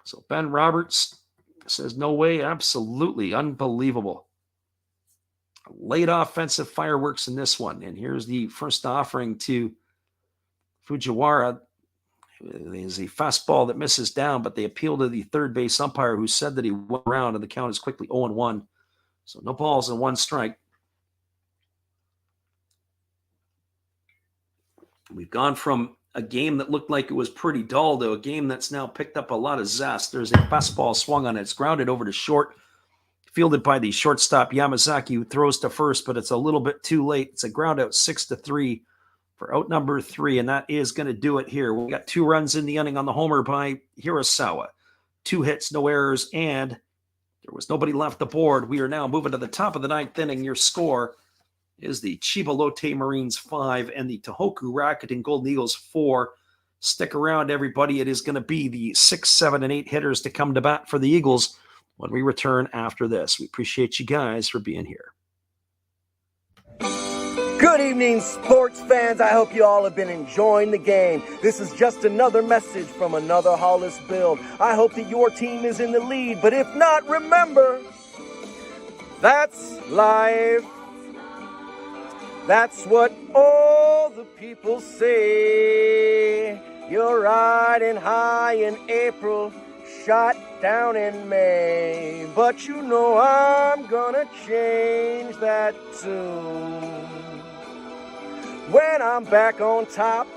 So Ben Roberts says, no way, absolutely unbelievable. Late offensive fireworks in this one. And here's the first offering to Fujiwara. There's a fastball that misses down, but they appeal to the third base umpire who said that he went around, and the count is quickly 0-1. So no balls and 1 strike. We've gone from a game that looked like it was pretty dull to a game that's now picked up a lot of zest. There's a fastball swung on it. It's grounded over to short, fielded by the shortstop Yamazaki, who throws to first, but it's a little bit too late. It's a ground out 6-3 for out number 3, and that is going to do it here. We got 2 runs in the inning on the homer by Hirasawa. 2 hits, no errors, and there was nobody left aboard. We are now moving to the top of the 9th inning. Your score is the Chiba Lotte Marines 5 and the Tohoku Rakuten Golden Eagles 4. Stick around, everybody. It is going to be the 6, 7, and 8 hitters to come to bat for the Eagles when we return after this. We appreciate you guys for being here. Good evening, sports fans. I hope you all have been enjoying the game. This is just another message from another Hollis build. I hope that your team is in the lead, but if not, remember, that's life. That's what all the people say. You're riding high in April, shot down in May. But you know I'm gonna change that tune. When I'm back on top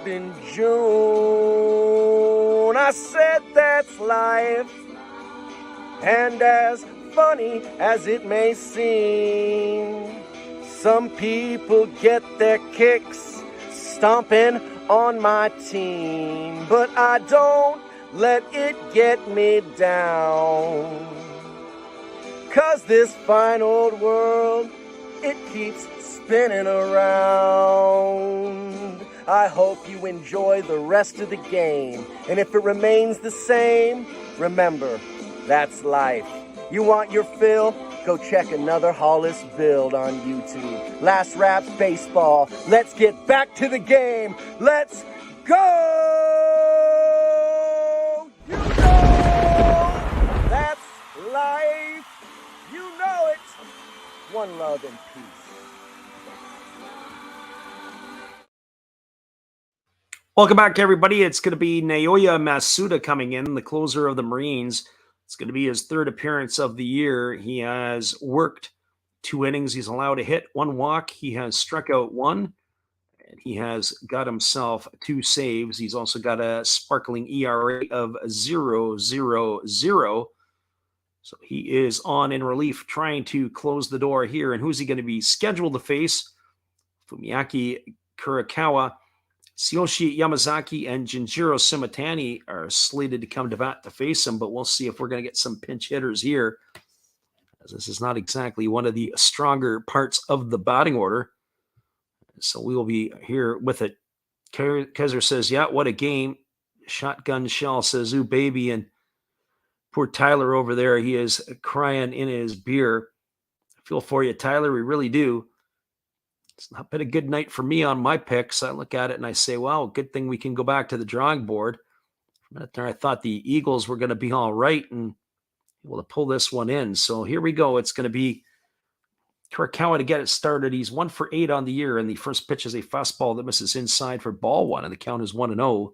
in June. I said that's life, and as funny as it may seem, some people get their kicks stomping on my team, but I don't let it get me down. 'Cause this fine old world, it keeps spinning around. I hope you enjoy the rest of the game, and if it remains the same, remember, that's life. You want your fill? Go check another Hollis build on YouTube. Last Raps Baseball. Let's get back to the game. Let's go! You know that's life. You know it. One love and peace. Welcome back, everybody. It's going to be Naoya Masuda coming in, the closer of the Marines. It's going to be his 3rd appearance of the year. He has worked 2 innings. He's allowed a hit, 1 walk. He has struck out 1, and he has got himself 2 saves. He's also got a sparkling ERA of 0.00. So he is on in relief, trying to close the door here. And who's he going to be scheduled to face? Fumiaki Kurikawa, Tsuyoshi Yamazaki, and Jinjiro Simatani are slated to come to bat to face him, but we'll see if we're going to get some pinch hitters here, as this is not exactly one of the stronger parts of the batting order. So we will be here with it. Kaiser says, yeah, what a game. Shotgun Shell says, ooh, baby. And poor Tyler over there, he is crying in his beer. I feel for you, Tyler. We really do. It's not been a good night for me on my picks. I look at it and I say, well, good thing we can go back to the drawing board. For a minute there, I thought the Eagles were going to be all right and able to pull this one in. So here we go. It's going to be Kurikawa to get it started. He's 1 for 8 on the year, and the first pitch is a fastball that misses inside for ball 1, and the count is 1-0.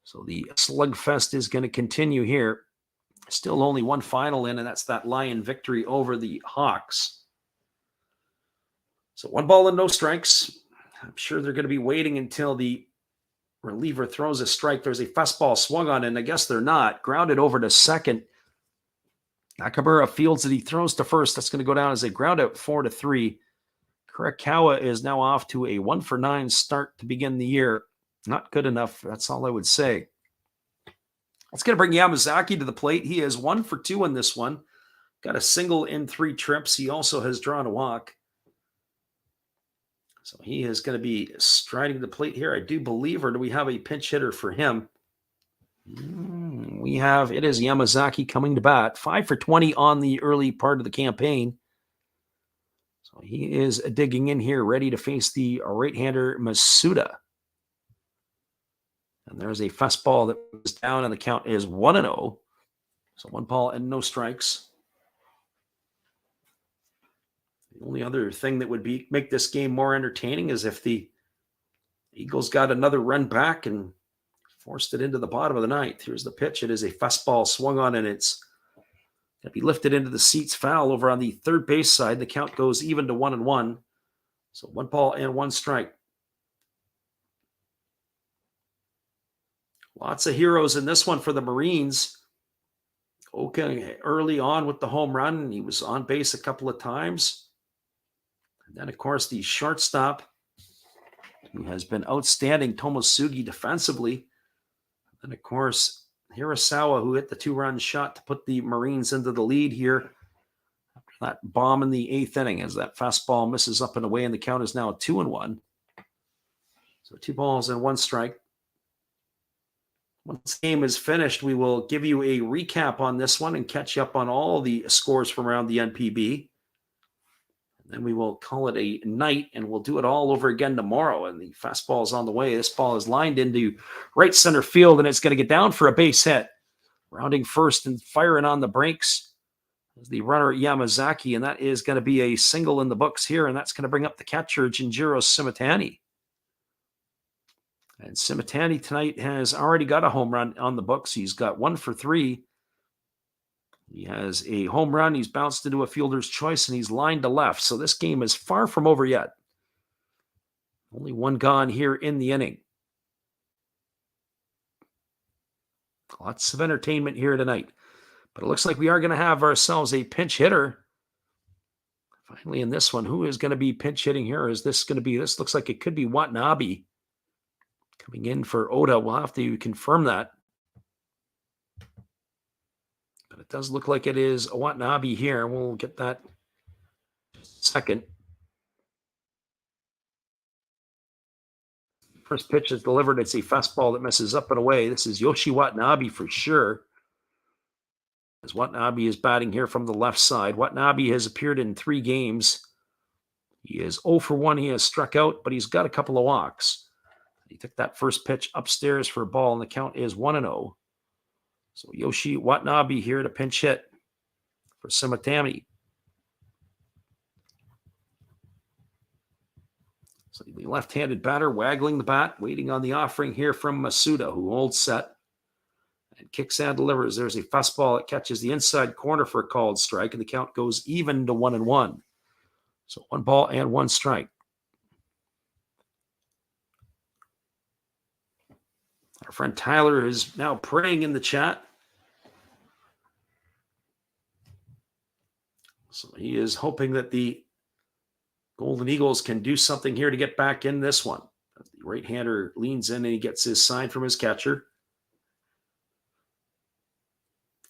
So the slugfest is going to continue here. Still only one final in, and that's that Lion victory over the Hawks. So 1 ball and no strikes. I'm sure they're going to be waiting until the reliever throws a strike. There's a fastball swung on, and I guess they're not. Grounded over to second. Nakamura fields it. He throws to first. That's going to go down as a ground out 4-3. Kurakawa is now off to a 1-for-9 start to begin the year. Not good enough. That's all I would say. It's going to bring Yamazaki to the plate. He is 1-for-2 in this one. Got a single in 3 trips. He also has drawn a walk. So he is going to be striding the plate here, I do believe, or do we have a pinch hitter for him? It is Yamazaki coming to bat. 5-for-20 on the early part of the campaign. So he is digging in here, ready to face the right-hander Masuda. And there's a fastball that was down, and the count is 1-0. So 1 ball and no strikes. The only other thing that would make this game more entertaining is if the Eagles got another run back and forced it into the bottom of the ninth. Here's the pitch. It is a fastball swung on, and it's going to be lifted into the seats, foul over on the third base side. The count goes even to 1-1. So 1 ball and 1 strike. Lots of heroes in this one for the Marines. Oka early on with the home run. He was on base a couple of times. And then, of course, the shortstop, who has been outstanding, Tomosugi, defensively. And, of course, Hirasawa, who hit the 2-run shot to put the Marines into the lead here after that bomb in the 8th inning, as that fastball misses up and away, and the count is now 2-1. So 2 balls and 1 strike. Once the game is finished, we will give you a recap on this one and catch you up on all the scores from around the NPB. And then we will call it a night, and we'll do it all over again tomorrow. And the fastball is on the way. This ball is lined into right center field, and it's going to get down for a base hit. Rounding first and firing on the brakes is the runner Yamazaki, and that is going to be a single in the books here, and that's going to bring up the catcher, Jinjiro Simitani. And Simitani tonight has already got a home run on the books. He's got 1-for-3. He has a home run. He's bounced into a fielder's choice, and he's lined to left. So this game is far from over yet. Only 1 gone here in the inning. Lots of entertainment here tonight. But it looks like we are going to have ourselves a pinch hitter. Finally, in this one, who is going to be pinch hitting here? Is this going to be, this looks like it could be Watanabe coming in for Oda. We'll have to confirm that. But it does look like it is Watanabe here. We'll get that second. First pitch is delivered. It's a fastball that misses up and away. This is Yoshi Watanabe for sure. As Watanabe is batting here from the left side. Watanabe has appeared in 3 games. He is 0-for-1. He has struck out, but he's got a couple of walks. He took that first pitch upstairs for a ball, and the count is 1-0. So Yoshi Watanabe here to pinch hit for Simitani. So the left-handed batter waggling the bat, waiting on the offering here from Masuda, who holds set and kicks and delivers. There's a fastball that catches the inside corner for a called strike, and the count goes even to 1-1. So 1 ball and 1 strike. Our friend Tyler is now praying in the chat. So he is hoping that the Golden Eagles can do something here to get back in this one. The right-hander leans in and he gets his sign from his catcher.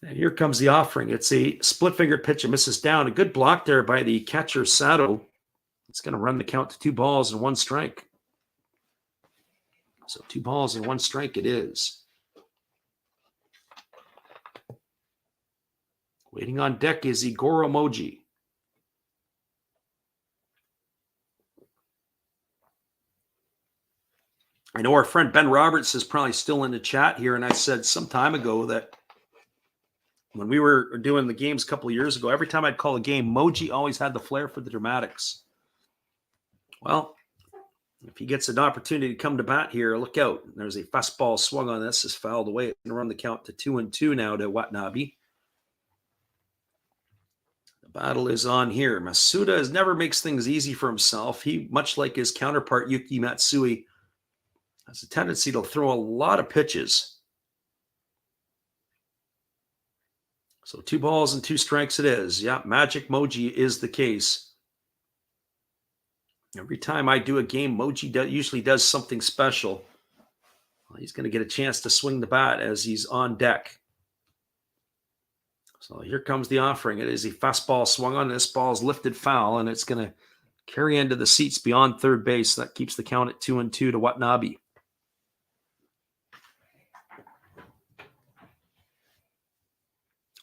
And here comes the offering. It's a split-finger pitch. It misses down. A good block there by the catcher, Sato. It's going to run the count to 2 balls and 1 strike. So 2 balls and 1 strike it is. Waiting on deck is Igoro Moji. I know our friend Ben Roberts is probably still in the chat here, and I said some time ago that when we were doing the games a couple of years ago, every time I'd call a game, Moji always had the flair for the dramatics. Well, if he gets an opportunity to come to bat here, look out. There's a fastball swung on this. Is fouled away. It's going to run the count to 2-2 now to Watanabe. Battle is on here. Masuda never makes things easy for himself. He, much like his counterpart Yuki Matsui, has a tendency to throw a lot of pitches. So 2 balls and 2 strikes it is. Yeah, Magic Moji is the case. Every time I do a game, Moji usually does something special. Well, he's going to get a chance to swing the bat as he's on deck. So here comes the offering. It is a fastball swung on. This ball is lifted foul, and it's going to carry into the seats beyond third base. That keeps the count at 2-2 to Watanabe.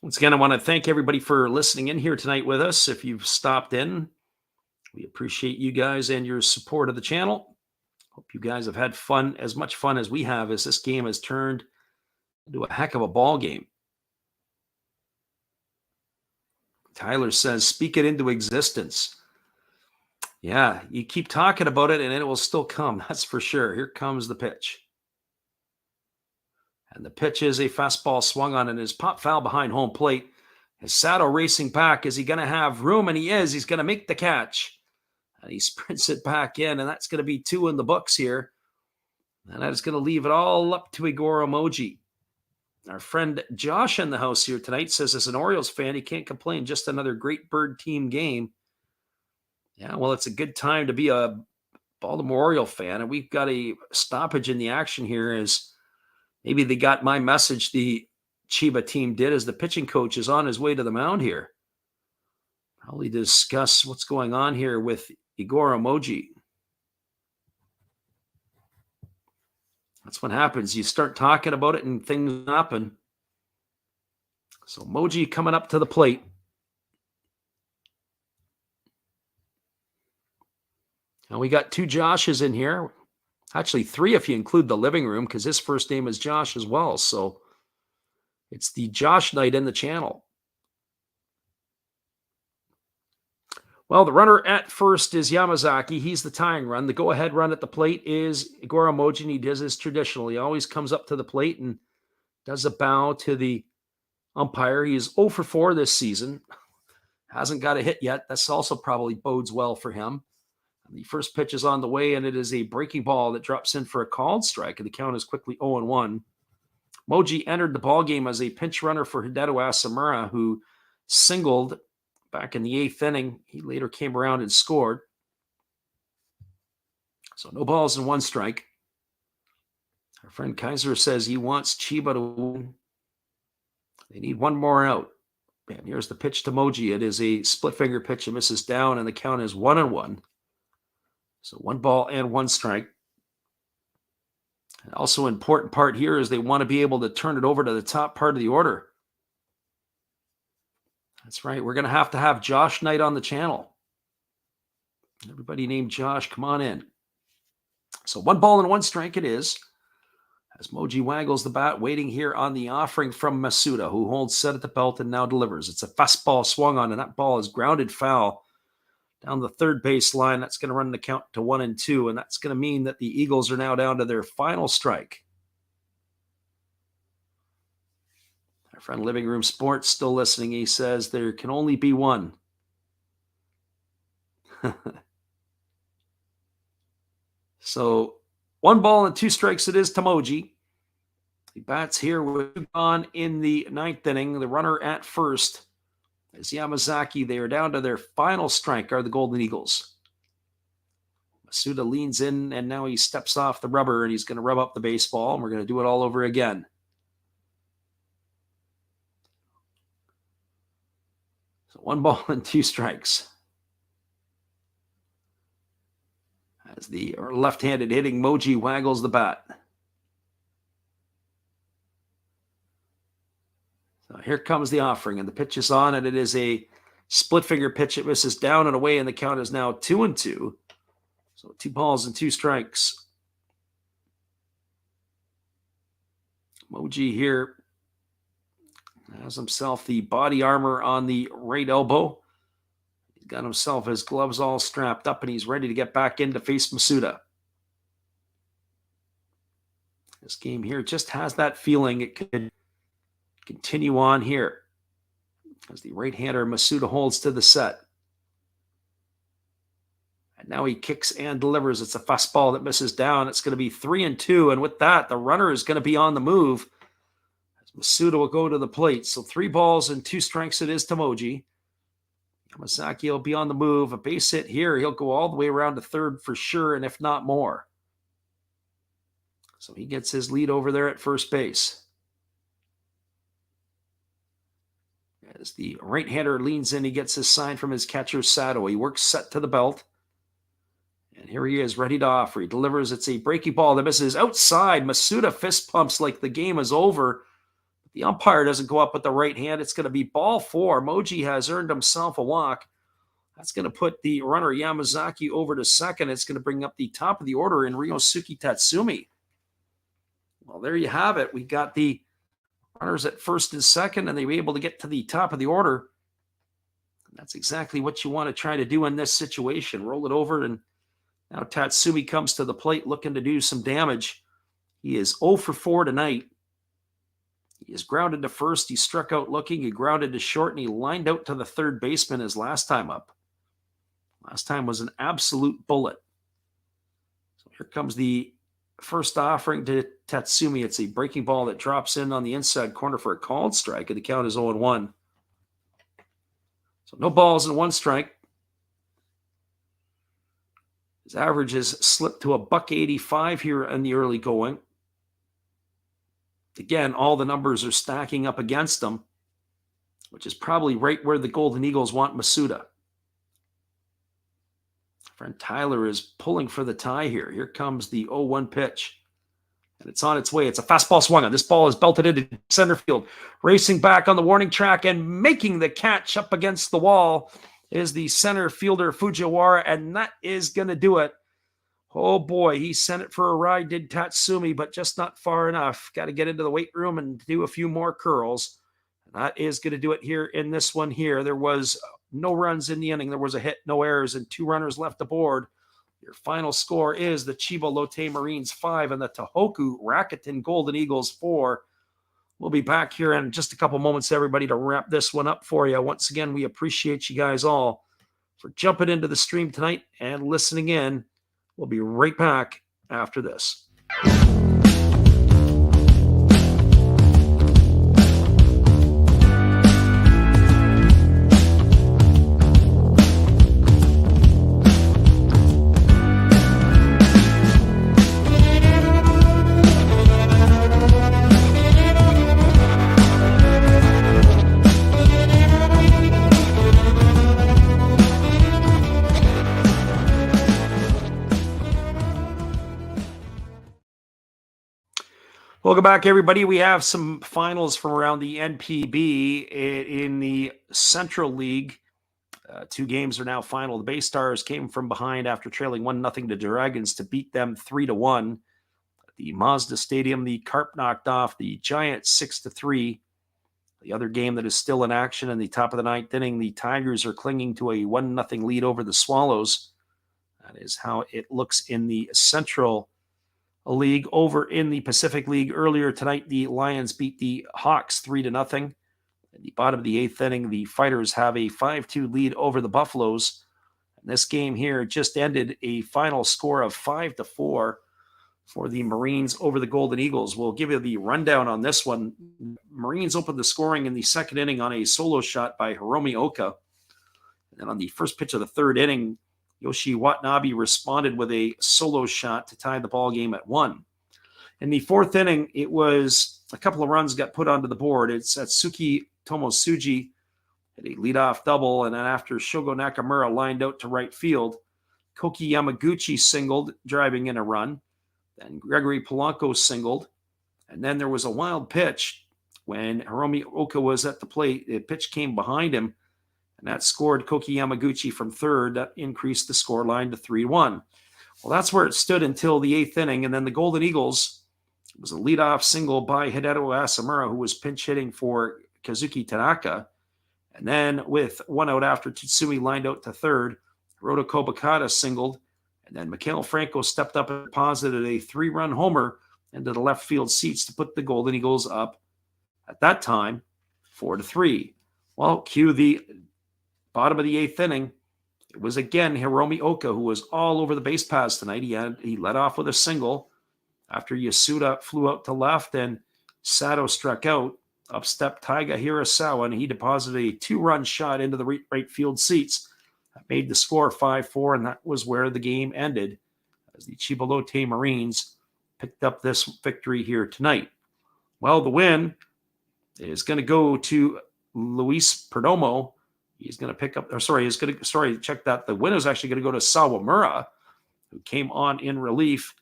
Once again, I want to thank everybody for listening in here tonight with us. If you've stopped in, we appreciate you guys and your support of the channel. Hope you guys have had fun, as much fun as we have, as this game has turned into a heck of a ball game. Tyler says, speak it into existence. Yeah, you keep talking about it and it will still come. That's for sure. Here comes the pitch. And the pitch is a fastball swung on and is pop foul behind home plate. Is Sato racing back? Is he going to have room? And he is. He's going to make the catch. And he sprints it back in, and that's going to be 2 in the books here. And that is going to leave it all up to Igor Emoji. Our friend Josh in the house here tonight says, as an Orioles fan, he can't complain. Just another great bird team game. Yeah, well, it's a good time to be a Baltimore Oriole fan. And we've got a stoppage in the action here as maybe they got my message, the Chiba team did, as the pitching coach is on his way to the mound here. Probably discuss what's going on here with Igor Emoji. That's what happens. You start talking about it and things happen. So Emoji coming up to the plate. And we got 2 Joshes in here. Actually, 3 if you include the living room, because his first name is Josh as well. So it's the Josh night in the channel. Well, the runner at first is Yamazaki. He's the tying run. The go-ahead run at the plate is Igor Emoji, and he does this traditionally. He always comes up to the plate and does a bow to the umpire. He is 0 for 4 this season. Hasn't got a hit yet. That's also probably bodes well for him. The first pitch is on the way, and it is a breaking ball that drops in for a called strike, and the count is quickly 0-1. Moji entered the ballgame as a pinch runner for Hideto Asamura, who singled back in the 8th inning. He later came around and scored. So no balls and 1 strike. Our friend Kaiser says he wants Chiba to win. They need 1 more out. And here's the pitch to Moji. It is a split finger pitch. It misses down, and the count is 1-1. So 1 ball and 1 strike. And also important part here is they want to be able to turn it over to the top part of the order. That's right. We're going to have Josh Knight on the channel. Everybody named Josh, come on in. So 1 ball and 1 strike it is. As Moji waggles the bat, waiting here on the offering from Masuda, who holds set at the belt and now delivers. It's a fastball swung on, and that ball is grounded foul down the third base line. That's going to run the count to 1-2, and that's going to mean that the Eagles are now down to their final strike. Our friend Living Room Sports still listening. He says there can only be 1. So 1 ball and 2 strikes it is to Moji. He bats here with 2 gone in the 9th inning. The runner at first is Yamazaki. They are down to their final strike, are the Golden Eagles. Masuda leans in, and now he steps off the rubber, and he's going to rub up the baseball, and we're going to do it all over again. So 1 ball and 2 strikes. As the left-handed hitting Moji waggles the bat. So here comes the offering, and the pitch is on, and it is a split finger pitch. It misses down and away, and the count is now 2-2. So 2 balls and 2 strikes. Moji here has himself the body armor on the right elbow. He's got himself his gloves all strapped up, and he's ready to get back in to face Masuda. This game here just has that feeling it could continue on here. as the right-hander Masuda holds to the set. And now he kicks and delivers. It's a fastball that misses down. It's going to be 3-2. And with that, the runner is going to be on the move. Masuda will go to the plate. So 3 balls and 2 strikes it is to Moji. Yamazaki will be on the move. A base hit here. He'll go all the way around to third for sure, and if not more. So he gets his lead over there at first base. As the right-hander leans in, he gets his sign from his catcher, Sato. He works set to the belt. And here he is, ready to offer. He delivers. It's a breaking ball that misses outside. Masuda fist pumps like the game is over. The umpire doesn't go up with the right hand. It's going to be ball 4. Moji has earned himself a walk. That's going to put the runner Yamazaki over to second. It's going to bring up the top of the order in Ryosuke Tatsumi. Well, there you have it. We got the runners at first and second, and they were able to get to the top of the order. And that's exactly what you want to try to do in this situation. Roll it over, and now Tatsumi comes to the plate looking to do some damage. He is 0 for 4 tonight. He is grounded to first. He struck out looking. He grounded to short, and he lined out to the third baseman his last time up. Last time was an absolute bullet. So here comes the first offering to Tatsumi. It's a breaking ball that drops in on the inside corner for a called strike, and the count is 0-1. So no balls and 1 strike. His average has slipped to $1.85 here in the early going. Again, all the numbers are stacking up against him, which is probably right where the Golden Eagles want Masuda. Friend Tyler is pulling for the tie here. Here comes the 0-1 pitch, and it's on its way. It's a fastball swung on. This ball is belted into center field. Racing back on the warning track and making the catch up against the wall is the center fielder Fujiwara, and that is going to do it. Oh boy, he sent it for a ride, did Tatsumi, but just not far enough. Got to get into the weight room and do a few more curls. That is going to do it here in this one here. There was no runs in the inning. There was a hit, no errors, and 2 runners left aboard. Your final score is the Chiba Lotte Marines 5 and the Tohoku Rakuten Golden Eagles 4. We'll be back here in just a couple moments, everybody, to wrap this one up for you. Once again, we appreciate you guys all for jumping into the stream tonight and listening in. We'll be right back after this. Welcome back, everybody. We have some finals from around the NPB in the Central League. 2 games are now final. The Bay Stars came from behind after trailing 1-0 to Dragons to beat them 3-1. At the Mazda Stadium, the Carp knocked off the Giants 6-3. The other game that is still in action in the top of the 9th inning, the Tigers are clinging to a 1-0 lead over the Swallows. That is how it looks in the Central League. Over in the Pacific League earlier tonight, the Lions beat the Hawks 3-0. At the bottom of the 8th inning, the Fighters have a 5-2 lead over the Buffaloes. And this game here just ended a final score of 5-4 for the Marines over the Golden Eagles. We'll give you the rundown on this one. Marines opened the scoring in the 2nd inning on a solo shot by Hiromi Oka. And then on the first pitch of the 3rd inning, Yoshi Watanabe responded with a solo shot to tie the ball game at 1. In the 4th inning, it was a couple of runs got put onto the board. It's Atsuki Tomosuji hit a leadoff double, and then after Shogo Nakamura lined out to right field, Koki Yamaguchi singled, driving in a run. Then Gregory Polanco singled, and then there was a wild pitch when Hiromi Oka was at the plate. The pitch came behind him, and that scored Koki Yamaguchi from third. That increased the score line to 3-1. Well, that's where it stood until the 8th inning. And then the Golden Eagles, it was a leadoff single by Hideo Asamura, who was pinch hitting for Kazuki Tanaka. And then with 1 out after Tatsumi lined out to third, Hiroto Kobakata singled. And then Mikhail Franco stepped up and deposited a 3-run homer into the left field seats to put the Golden Eagles up at that time 4-3. Well, cue the bottom of the 8th inning. It was again Hiromi Oka who was all over the base paths tonight. He led off with a single after Yasuda flew out to left and Sato struck out. Up stepped Taiga Hirasawa, and he deposited a 2-run shot into the right field seats. That made the score 5-4, and that was where the game ended as the Chiba Lotte Marines picked up this victory here tonight. Well, the win is going to go to Luis Perdomo. He's going to pick up, check that. The win is actually going to go to Sawamura, who came on in relief.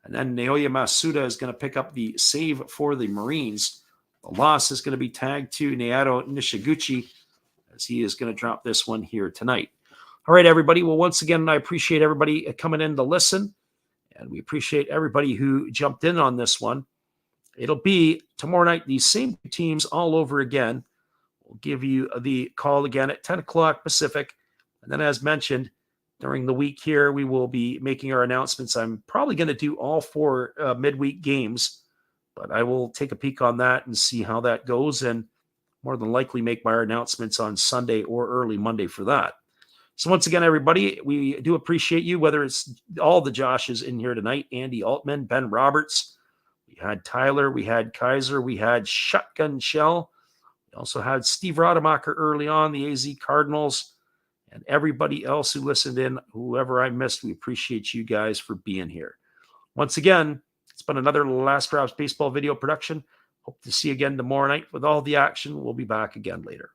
And then Naoya Masuda is going to pick up the save for the Marines. The loss is going to be tagged to Naoto Nishiguchi as he is going to drop this one here tonight. All right, everybody. Well, once again, I appreciate everybody coming in to listen. And we appreciate everybody who jumped in on this one. It'll be tomorrow night, these same teams all over again. We'll give you the call again at 10 o'clock Pacific. And then as mentioned, during the week here, we will be making our announcements. I'm probably going to do all 4 midweek games, but I will take a peek on that and see how that goes, and more than likely make my announcements on Sunday or early Monday for that. So once again, everybody, we do appreciate you, whether it's all the Joshes in here tonight, Andy Altman, Ben Roberts, we had Tyler, we had Kaiser, we had Shotgun Shell, we also had Steve Rademacher early on, the AZ Cardinals, and everybody else who listened in, whoever I missed, we appreciate you guys for being here. Once again, it's been another Last Drops Baseball video production. Hope to see you again tomorrow night with all the action. We'll be back again later.